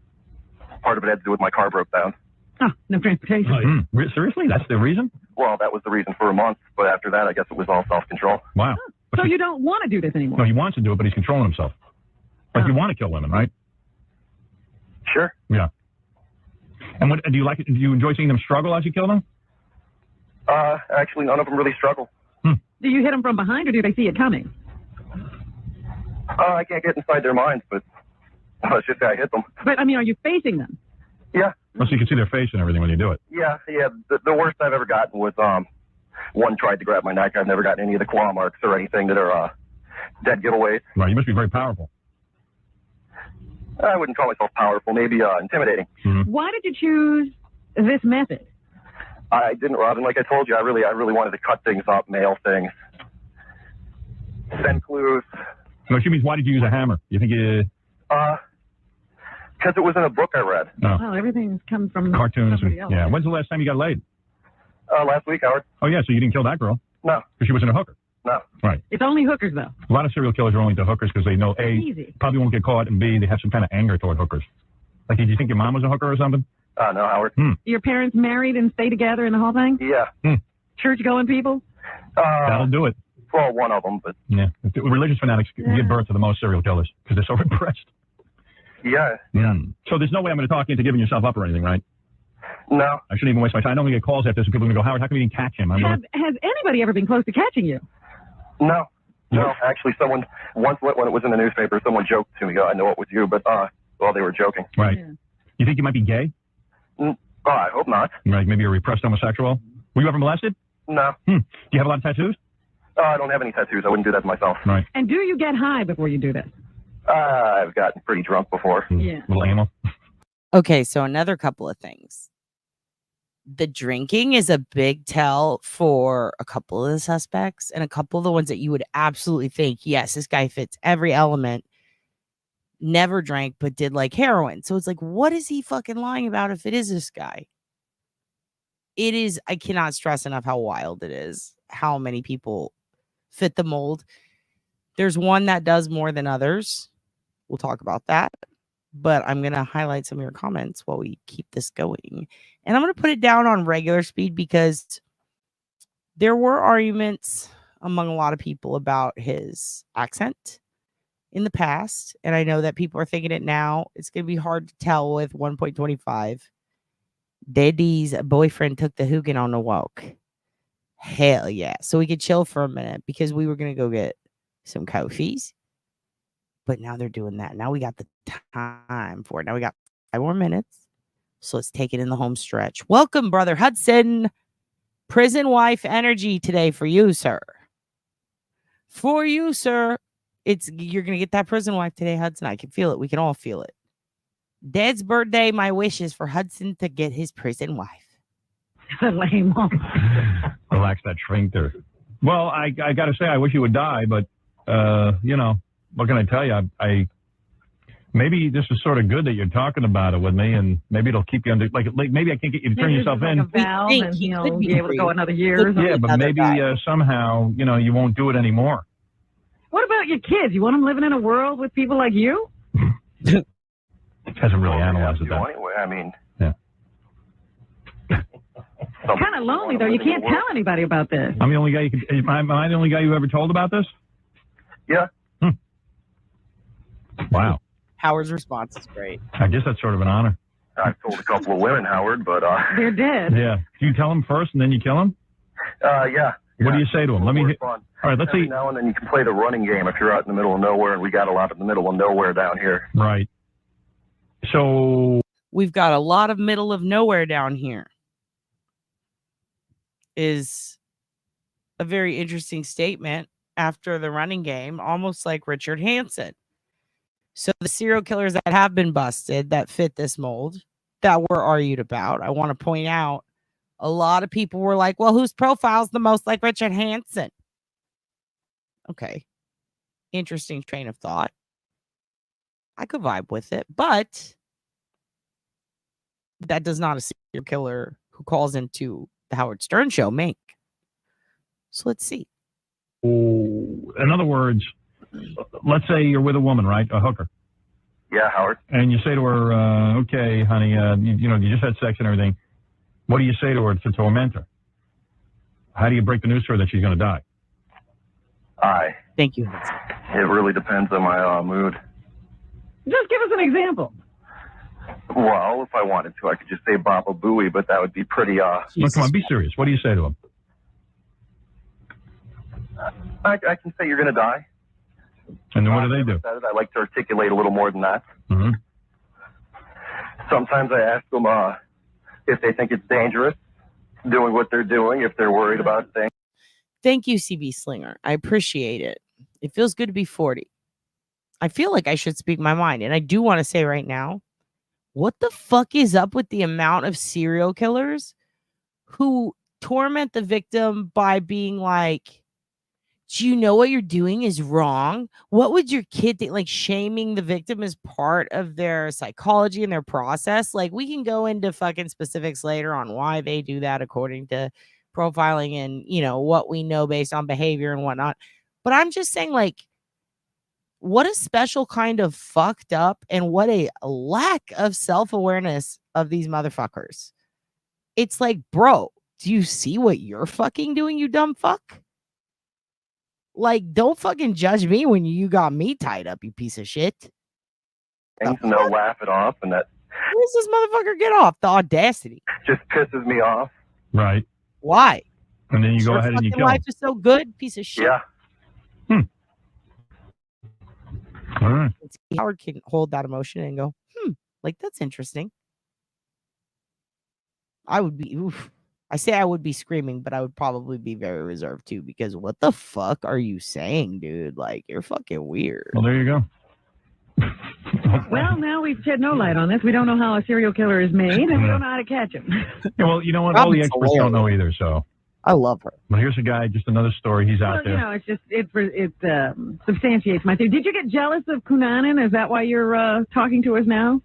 part of it had to do with my car broke down. Oh, no transportation. Seriously? That's the reason? Well, that was the reason for a month, but after that, I guess it was all self-control. Wow. So you don't want to do this anymore? No, he wants to do it, but he's controlling himself. Like you want to kill women, right? Sure. Yeah. And what do you like? Do you enjoy seeing them struggle as you kill them? Actually, none of them really struggle. Do you hit them from behind, or do they see it coming? I can't get inside their minds, but let's just say I hit them. But, I mean, are you facing them? Yeah. Well, so you can see their face and everything when you do it. Yeah. The worst I've ever gotten was one tried to grab my neck. I've never gotten any of the claw marks or anything that are dead giveaways. Right. You must be very powerful. I wouldn't call myself powerful. Maybe intimidating. Why did you choose this method? I didn't, Robin. Like I told you, I really wanted to cut things up, mail things, send clues. No, she means why did you use a hammer? You think you? Because it was in a book I read. No. Well, everything's come from Cartoons. somebody else. Yeah. When's the last time you got laid? Last week, Howard. Oh yeah, so you didn't kill that girl? No. Because she wasn't a hooker. No. Right. It's only hookers, though. A lot of serial killers are only into hookers because they know A, Easy. probably won't get caught, and B, they have some kind of anger toward hookers. Like, did you think your mom was a hooker or something? No, Howard. Your parents married and stay together and the whole thing? Yeah. Church-going people? That'll do it. Well, one of them, but... Yeah. Religious fanatics give birth to the most serial killers because they're so repressed. Yeah. So there's no way I'm going to talk you into giving yourself up or anything, right? No. I shouldn't even waste my time. I don't get calls after this and people are going to go, Howard, how come you didn't catch him? Has anybody ever been close to catching you? No. Actually, someone, once when it was in the newspaper, someone joked to me, I know it was you, but, well, they were joking. Right. Yeah. You think you might be gay? I hope not. Right, maybe you're a repressed homosexual? Were you ever molested? No. Do you have a lot of tattoos? I don't have any tattoos. I wouldn't do that to myself. Right. And do you get high before you do this? I've gotten pretty drunk before. Yeah. Little animal. Okay, so another couple of things. The drinking is a big tell for a couple of the suspects and a couple of the ones that you would absolutely think, yes, this guy fits every element. Never drank, but did like heroin. So it's like, what is he fucking lying about if it is this guy? It is, I cannot stress enough how wild it is, how many people fit the mold. There's one that does more than others. We'll talk about that. But I'm going to highlight some of your comments while we keep this going. And I'm going to put it down on regular speed because there were arguments among a lot of people about his accent in the past. And I know that people are thinking it now. It's going to be hard to tell with 1.25. Deddy's boyfriend took the Hugin on a walk. Hell yeah. So we could chill for a minute because we were going to go get some coffees. But now they're doing that. Now we got the time for it. Now we got 5 more minutes. So let's take it in the home stretch. Welcome, Brother Hudson. Prison wife energy today for you, sir. For you, sir. You're going to get that prison wife today, Hudson. I can feel it. We can all feel it. Dad's birthday, my wish is for Hudson to get his prison wife. Lame. Relax that sphincter. Well, I got to say, I wish you would die, but, you know, what can I tell you? I maybe this is sort of good that you're talking about it with me, and maybe it'll keep you under, like maybe I can't get you to turn yourself in. A valve and he'll be able to go another year. Yeah, but maybe somehow, you know, you won't do it anymore. What about your kids? You want them living in a world with people like you? Hasn't really analyzed it that. Anyway, I mean, yeah. Kind of lonely though. You can't tell anybody about this. I'm the only guy. Am I the only guy you ever told about this? Yeah. Wow. Howard's response is great. I guess that's sort of an honor. I've told a couple of women, Howard, but they're dead. Yeah. Do you tell them first and then you kill them? Yeah. What do you say to them? Let me. All right. Let's see. Now and then you can play the running game if you're out in the middle of nowhere, and we got a lot in the middle of nowhere down here. Right. So we've got a lot of middle of nowhere down here. Is a very interesting statement after the running game, almost like Richard Hansen. So the serial killers that have been busted that fit this mold, that were argued about. I want to point out a lot of people were like, well, whose profile's the most like Richard Hansen? Okay. Interesting train of thought. I could vibe with it, but that does not a serial killer who calls into the Howard Stern show make. So let's see. In other words, let's say you're with a woman, right? A hooker. Yeah, Howard. And you say to her, okay, honey, you just had sex and everything. What do you say to her to torment her? How do you break the news to her that she's going to die? Thank you. It really depends on my mood. Just give us an example. Well, if I wanted to, I could just say Baba Booey, but that would be pretty, Well, come on, be serious. What do you say to him? I can say you're going to die. And then what do they do? I like to articulate a little more than that. Mm-hmm. Sometimes I ask them if they think it's dangerous doing what they're doing, if they're worried about things. Thank you, CB Slinger. I appreciate it. It feels good to be 40. I feel like I should speak my mind. And I do want to say right now, what the fuck is up with the amount of serial killers who torment the victim by being like, do you know what you're doing is wrong? What would your kid think? Like, shaming the victim is part of their psychology and their process. Like, we can go into fucking specifics later on why they do that according to profiling and, what we know based on behavior and whatnot. But I'm just saying, like, what a special kind of fucked up and what a lack of self-awareness of these motherfuckers. It's like, bro, do you see what you're fucking doing, you dumb fuck? Like, don't fucking judge me when you got me tied up, you piece of shit. And they'll laugh it off, and that. Where does this motherfucker get off? The audacity. Just pisses me off. Right. Why? And then you go ahead and you kill life him. is so good, piece of shit. Yeah. All right. Howard can hold that emotion and go, like, that's interesting. I would be, I say I would be screaming, but I would probably be very reserved too, because what the fuck are you saying, dude? Like, you're fucking weird. Well, there you go. Well, now we've shed no light on this. We don't know how a serial killer is made, and we don't know how to catch him. Yeah, well, you know what? All the experts don't know either, so. I love her. But here's a guy, just another story. He's out there. It's just, it substantiates my theory. Did you get jealous of Cunanan? Is that why you're talking to us now?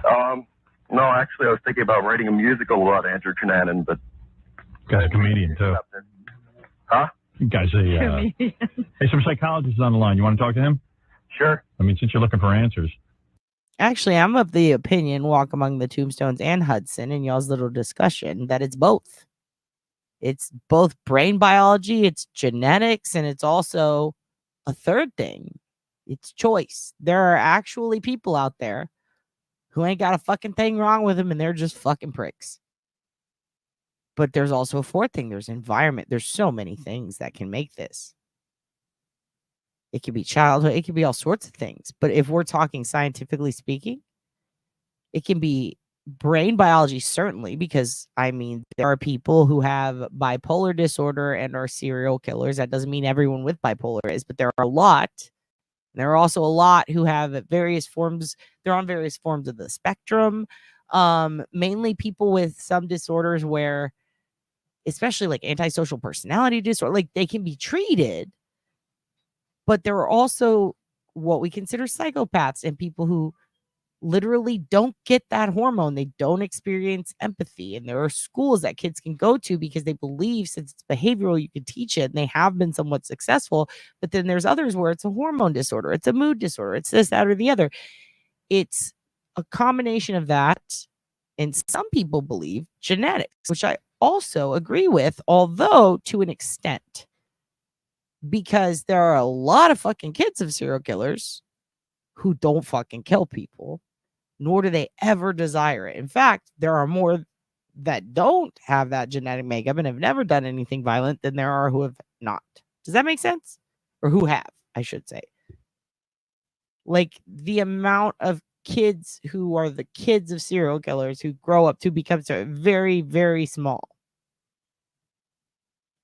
No, actually, I was thinking about writing a musical about Andrew Cunanan, but. Guy's a comedian, too. Huh? Guy's a. Hey, some psychologist is on the line. You want to talk to him? Sure. I mean, since you're looking for answers. Actually, I'm of the opinion, Walk Among the Tombstones and Hudson, in y'all's little discussion, that it's both. It's both brain biology, it's genetics, and it's also a third thing. It's choice. There are actually people out there who ain't got a fucking thing wrong with them, and they're just fucking pricks. But there's also a fourth thing. There's environment. There's so many things that can make this. It could be childhood. It could be all sorts of things. But if we're talking scientifically speaking, it can be brain biology, certainly, because, I mean, there are people who have bipolar disorder and are serial killers. That doesn't mean everyone with bipolar is, but there are a lot. There are also a lot who have various forms. They're on various forms of the spectrum. Mainly people with some disorders where, especially like antisocial personality disorder, like they can be treated. But there are also what we consider psychopaths and people who literally don't get that hormone. They don't experience empathy. And there are schools that kids can go to because they believe, since it's behavioral, you can teach it. And they have been somewhat successful. But then there's others where it's a hormone disorder. It's a mood disorder. It's this, that, or the other. It's a combination of that. And some people believe genetics, which I also agree with, although to an extent. Because there are a lot of fucking kids of serial killers who don't fucking kill people, nor do they ever desire it. In fact, there are more that don't have that genetic makeup and have never done anything violent than there are who have not. Does that make sense? Or who have, I should say. Like, the amount of kids who are the kids of serial killers who grow up to become so very, very small.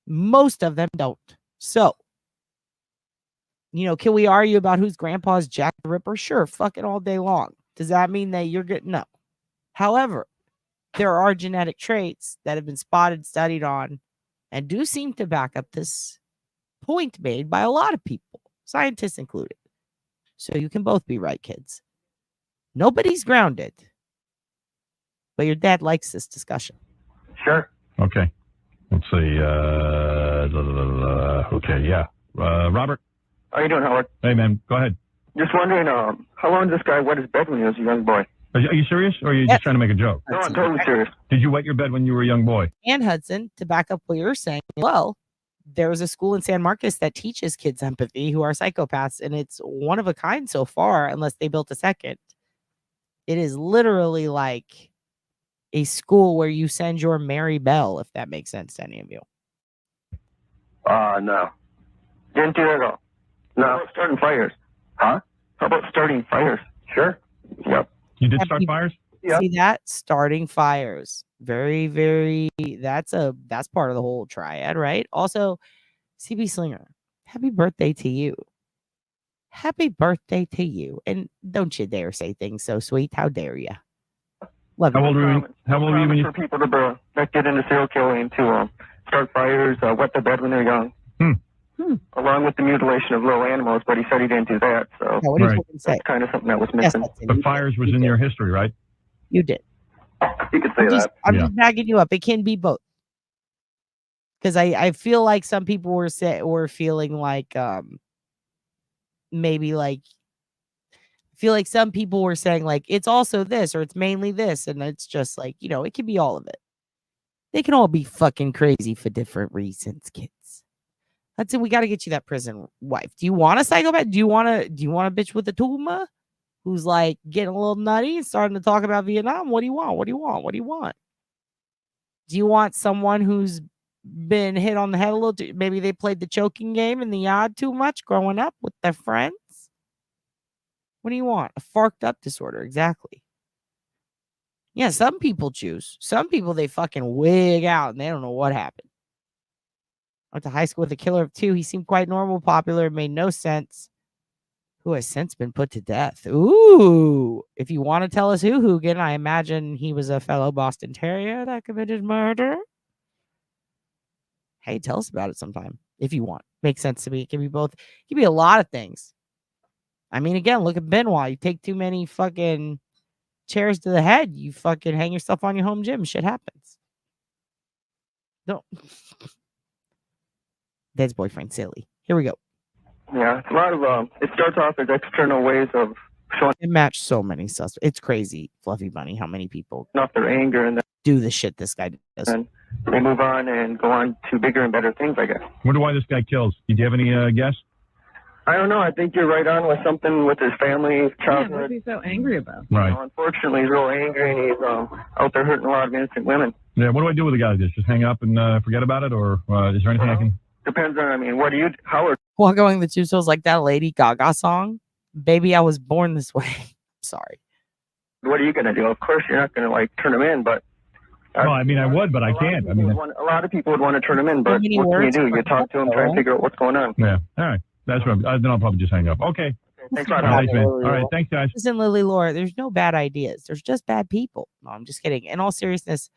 Most of them don't. So, can we argue about whose grandpa's Jack the Ripper? Sure, fucking all day long. Does that mean that you're good? No. However, there are genetic traits that have been spotted, studied on, and do seem to back up this point made by a lot of people, scientists included. So you can both be right, kids. Nobody's grounded. But your dad likes this discussion. Sure. Okay. Let's see. Okay, yeah. Robert? How you doing, Howard? Hey, man. Go ahead. Just wondering, how long did this guy wet his bed when he was a young boy? Are you serious, or are you just trying to make a joke? No, I'm totally serious. Did you wet your bed when you were a young boy? And Hudson, to back up what you're saying, well, there was a school in San Marcos that teaches kids empathy who are psychopaths, and it's one of a kind so far, unless they built a second. It is literally like a school where you send your Mary Bell, if that makes sense to any of you. No. Didn't do that at all. No. How about starting fires? Huh? How about starting fires? Sure. Yep. You did start fires? Yep. See that? Starting fires. Very, very, that's part of the whole triad, right? Also, CB Slinger, happy birthday to you. Happy birthday to you. And don't you dare say things so sweet. How dare you? Love you. How old were you when you... For people that get into serial killing to start fires, wet the bed when they're young. Along with the mutilation of little animals, but he said he didn't do that. So what did you say? That's kind of something that was missing. But fires was in your history, right? You did. You could say that. I'm just backing you up. It can be both. Because I feel like some people were feeling like maybe like I feel like some people were saying like it's also this or it's mainly this, and it's just like, you know, it can be all of it. They can all be fucking crazy for different reasons, kids. That's it. We got to get you that prison wife. Do you want a psychopath? Do you want a bitch with a tumor who's like getting a little nutty and starting to talk about Vietnam? What do you want? What do you want? What do you want? Do you want someone who's been hit on the head a little too? Maybe they played the choking game in the yard too much growing up with their friends. What do you want? A farked up disorder. Exactly. Yeah, some people choose. Some people, they fucking wig out and they don't know what happened. I went to high school with a killer of 2. He seemed quite normal, popular, made no sense. Who has since been put to death. Ooh. If you want to tell us who, Hoogan, I imagine he was a fellow Boston Terrier that committed murder. Hey, tell us about it sometime if you want. Makes sense to me. It can be both. It can be a lot of things. I mean, again, look at Benoit. You take too many fucking chairs to the head, you fucking hang yourself on your home gym. Shit happens. Don't. Dad's boyfriend, silly. Here we go. Yeah, it's a lot of it starts off as external ways of showing. It matched so many suspects. It's crazy, Fluffy Bunny, how many people off their anger and then do the shit this guy does. And they move on and go on to bigger and better things, I guess. Wonder why this guy kills. Do you have any guess? I don't know. I think you're right on with something with his family, childhood. Yeah, what's he so angry about? Right. You know, unfortunately, he's real angry and he's out there hurting a lot of innocent women. Yeah. What do I do with a guy like this? Just hang up and forget about it, or is there anything I can? Depends on. I mean, what do you, Howard? Well, going the two souls like that Lady Gaga song, "Baby, I Was Born This Way." Sorry. What are you gonna do? Of course, you're not gonna like turn him in, but. Well, I mean, I would, but I can't. I mean, a lot of people would want to turn him in, but what can you do? You talk to him, try and figure out what's going on. Yeah. All right. That's what. Then I'll probably just hang up. Okay. Thanks a lot. Thanks, man. All right. Thanks, guys. Listen, Lily Laura, there's no bad ideas. There's just bad people. No, I'm just kidding. In all seriousness,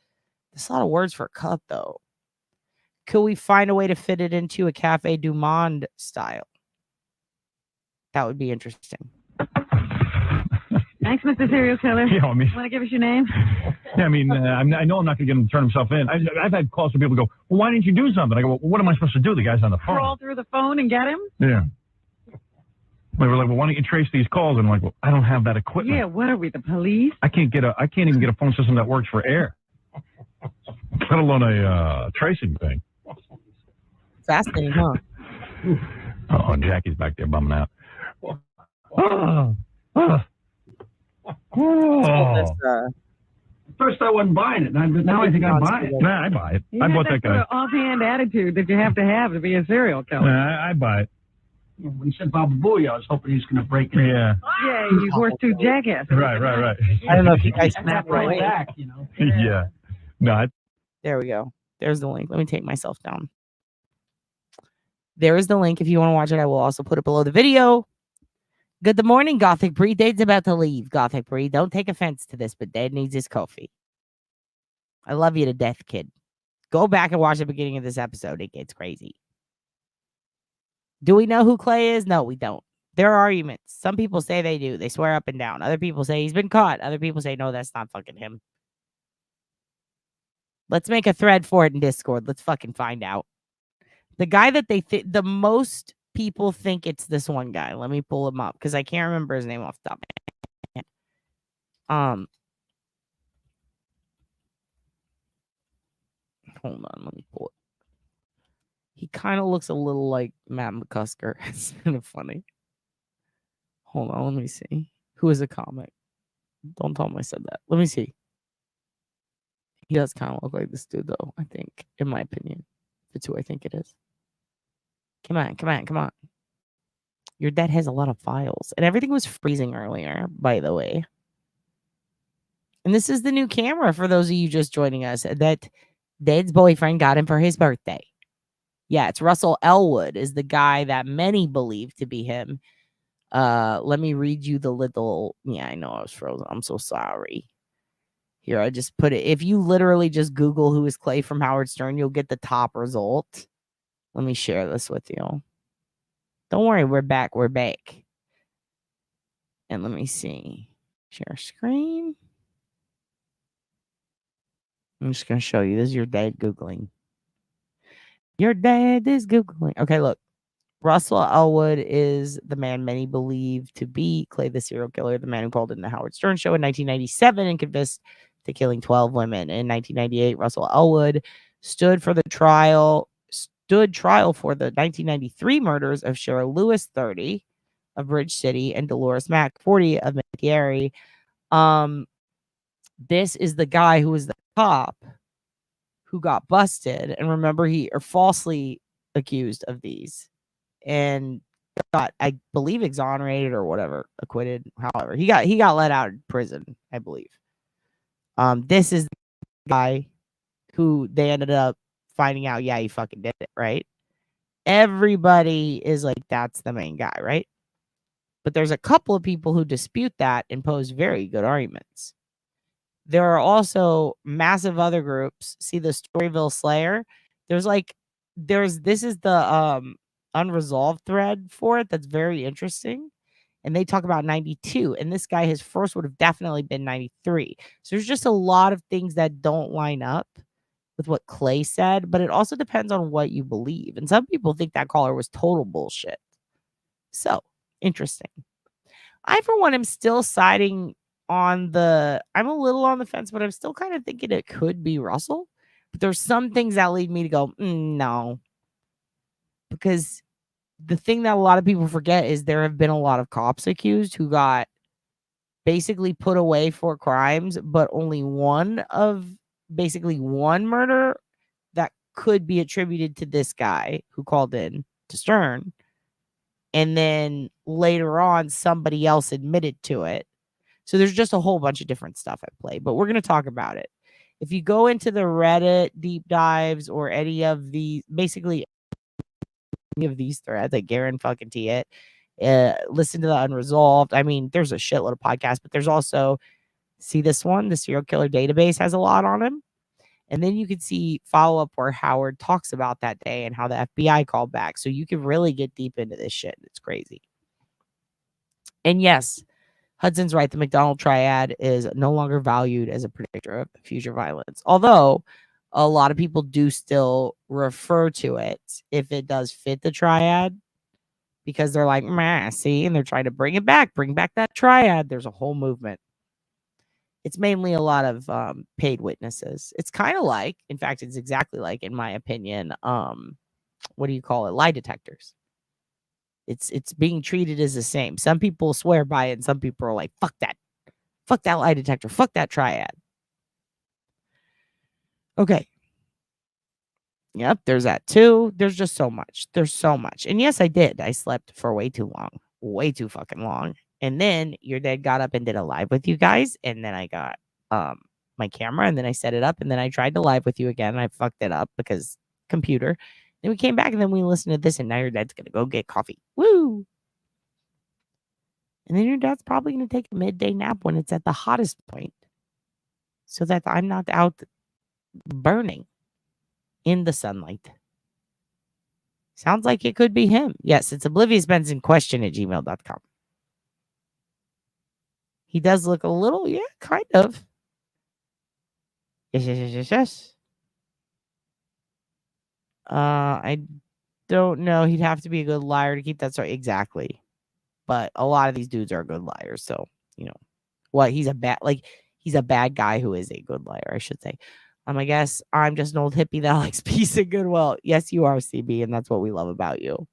there's a lot of words for cut, though. Could we find a way to fit it into a Cafe Du Monde style? That would be interesting. Thanks, Mr. Serial Killer. Yeah, I mean, Want to give us your name? Yeah, I mean, I know I'm not going to get him to turn himself in. I've had calls from people who go, well, why didn't you do something? I go, well, what am I supposed to do? The guy's on the phone. Crawl through the phone and get him? Yeah. They were like, well, why don't you trace these calls? And I'm like, well, I don't have that equipment. Yeah, what are we, the police? I can't even get a phone system that works for air. Let alone a tracing thing. Fascinating, huh? Oh, Jackie's back there bumming out. First I wasn't buying it, but now I think I buy it. Nah, I buy it. I bought that guy. Sort of offhand attitude that you have to be a serial killer. Nah, I buy it. When he said Baba Booey, I was hoping he was going to break it. Yeah. Yeah, you horse tooth jackass. Right. I don't know if you guys snap right back, you know. Yeah. No. There we go. There's the link. Let me take myself down. There is the link. If you want to watch it, I will also put it below the video. Good morning, Gothic Bree. Dade's about to leave, Gothic Bree. Don't take offense to this, but Dade needs his coffee. I love you to death, kid. Go back and watch the beginning of this episode. It gets crazy. Do we know who Clay is? No, we don't. There are arguments. Some people say they do. They swear up and down. Other people say he's been caught. Other people say, no, that's not fucking him. Let's make a thread for it in Discord. Let's fucking find out. The guy that they think the most people think it's this one guy. Let me pull him up because I can't remember his name off the top of my head. Hold on, let me pull it. He kind of looks a little like Matt McCusker. It's kind of funny. Hold on, let me see. Who is a comic? Don't tell him I said that. Let me see. He does kind of look like this dude, though, I think, in my opinion. That's who I think it is. Come on, come on, come on. Your dad has a lot of files. And everything was freezing earlier, by the way. And this is the new camera for those of you just joining us that Dad's boyfriend got him for his birthday. Yeah, it's Russell Elwood is the guy that many believe to be him. Let me read you the little... Yeah, I know I was frozen. I'm so sorry. Here, I just put it. If you literally just Google who is Clay from Howard Stern, you'll get the top result. Let me share this with you. Don't worry, we're back. We're back. And let me see. Share screen. I'm just going to show you. This is your dad Googling. Your dad is Googling. Okay, look. Russell Elwood is the man many believe to be Clay the serial killer, the man who called in the Howard Stern show in 1997 and confessed to killing 12 women. In 1998, Russell Elwood stood trial for the 1993 murders of Cheryl Lewis, 30, of Bridge City, and Dolores Mack, 40, of McGarry. This is the guy who was the cop who got busted, and remember, he falsely accused of these, and got, I believe, exonerated or whatever, acquitted. However, he got let out of prison, I believe. This is the guy who they ended up finding out, yeah, he fucking did it, right? Everybody is like, that's the main guy, right? But there's a couple of people who dispute that and pose very good arguments. There are also massive other groups. See the Storyville Slayer? This is the unresolved thread for it that's very interesting. And they talk about 92. And this guy, his first would have definitely been 93. So there's just a lot of things that don't line up with what Clay said, but it also depends on what you believe. And some people think that caller was total bullshit. So, interesting. I, for one, am still siding on I'm a little on the fence, but I'm still kind of thinking it could be Russell. But there's some things that lead me to go, no. Because the thing that a lot of people forget is there have been a lot of cops accused who got basically put away for crimes, but only one murder that could be attributed to this guy who called in to Stern. And then later on, somebody else admitted to it. So there's just a whole bunch of different stuff at play, but we're going to talk about it. If you go into the Reddit deep dives or any of these, basically any of these threads, like Garen fucking T it, listen to the Unresolved. I mean, there's a shitload of podcasts, but there's also, see this one, the Serial Killer Database has a lot on him. And then you can see follow-up where Howard talks about that day and how the FBI called back. So you can really get deep into this shit. It's crazy. And yes, Hudson's right. The McDonald triad is no longer valued as a predictor of future violence. Although a lot of people do still refer to it if it does fit the triad. Because they're like, see, and they're trying to bring back that triad. There's a whole movement. It's mainly a lot of paid witnesses. It's kind of like, in fact, it's exactly like, in my opinion, what do you call it? Lie detectors. It's being treated as the same. Some people swear by it, and some people are like, fuck that lie detector, fuck that triad. Okay. Yep, there's that too. There's just so much. There's so much. And yes, I did. I slept for way too long. Way too fucking long. And then your dad got up and did a live with you guys. And then I got my camera and then I set it up. And then I tried to live with you again. And I fucked it up because computer. Then we came back and then we listened to this. And now your dad's going to go get coffee. Woo! And then your dad's probably going to take a midday nap when it's at the hottest point so that I'm not out burning in the sunlight. Sounds like it could be him. Yes, it's obliviousbenson question@gmail.com. He does look a little, yeah, kind of. Yes. I don't know. He'd have to be a good liar to keep that story. Exactly. But a lot of these dudes are good liars. So, what? He's a bad guy who is a good liar, I should say. I guess I'm just an old hippie that likes peace and goodwill. Yes, you are, CB, and that's what we love about you.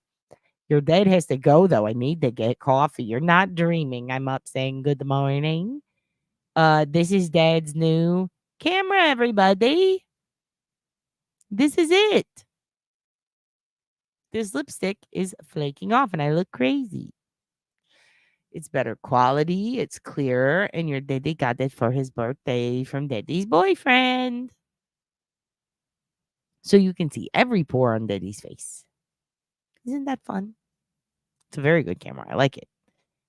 Your dad has to go, though. I need to get coffee. You're not dreaming. I'm up saying good morning. This is Dad's new camera, everybody. This is it. This lipstick is flaking off, and I look crazy. It's better quality. It's clearer, and your daddy got it for his birthday from Daddy's boyfriend. So you can see every pore on Daddy's face. Isn't that fun? It's a very good camera. I like it.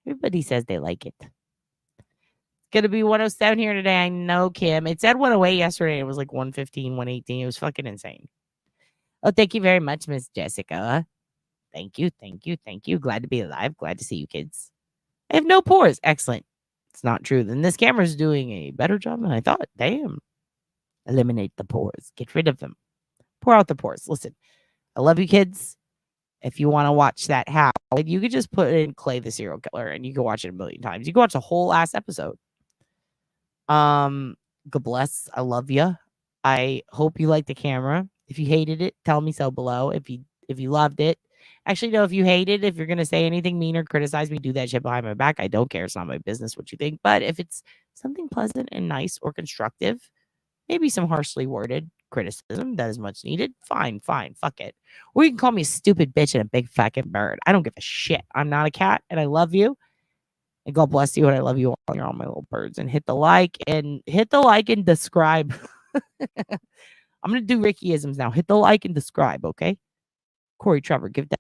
Everybody says they like it. It's going to be 107 here today. I know, Kim. It said 108 yesterday. It was like 115, 118. It was fucking insane. Oh, thank you very much, Miss Jessica. Thank you. Glad to be alive. Glad to see you kids. I have no pores. Excellent. It's not true. Then this camera's doing a better job than I thought. Damn. Eliminate the pores. Get rid of them. Pour out the pores. Listen, I love you kids. If you want to watch that how, you could just put in Clay the Serial Killer and you can watch it a million times. You can watch the whole last episode. God bless. I love you. I hope you liked the camera. If you hated it, tell me so below. If you loved it. Actually, no, if you hate it, if you're going to say anything mean or criticize me, do that shit behind my back. I don't care. It's not my business what you think. But if it's something pleasant and nice or constructive, maybe some harshly worded criticism that is much needed, fine. Fuck it. Or you can call me a stupid bitch and a big fucking bird. I don't give a shit. I'm not a cat, and I love you. And God bless you, and I love you all. You're all my little birds. And hit the like and describe. I'm going to do Rickyisms now. Hit the like and describe, okay? Corey Trevor, give that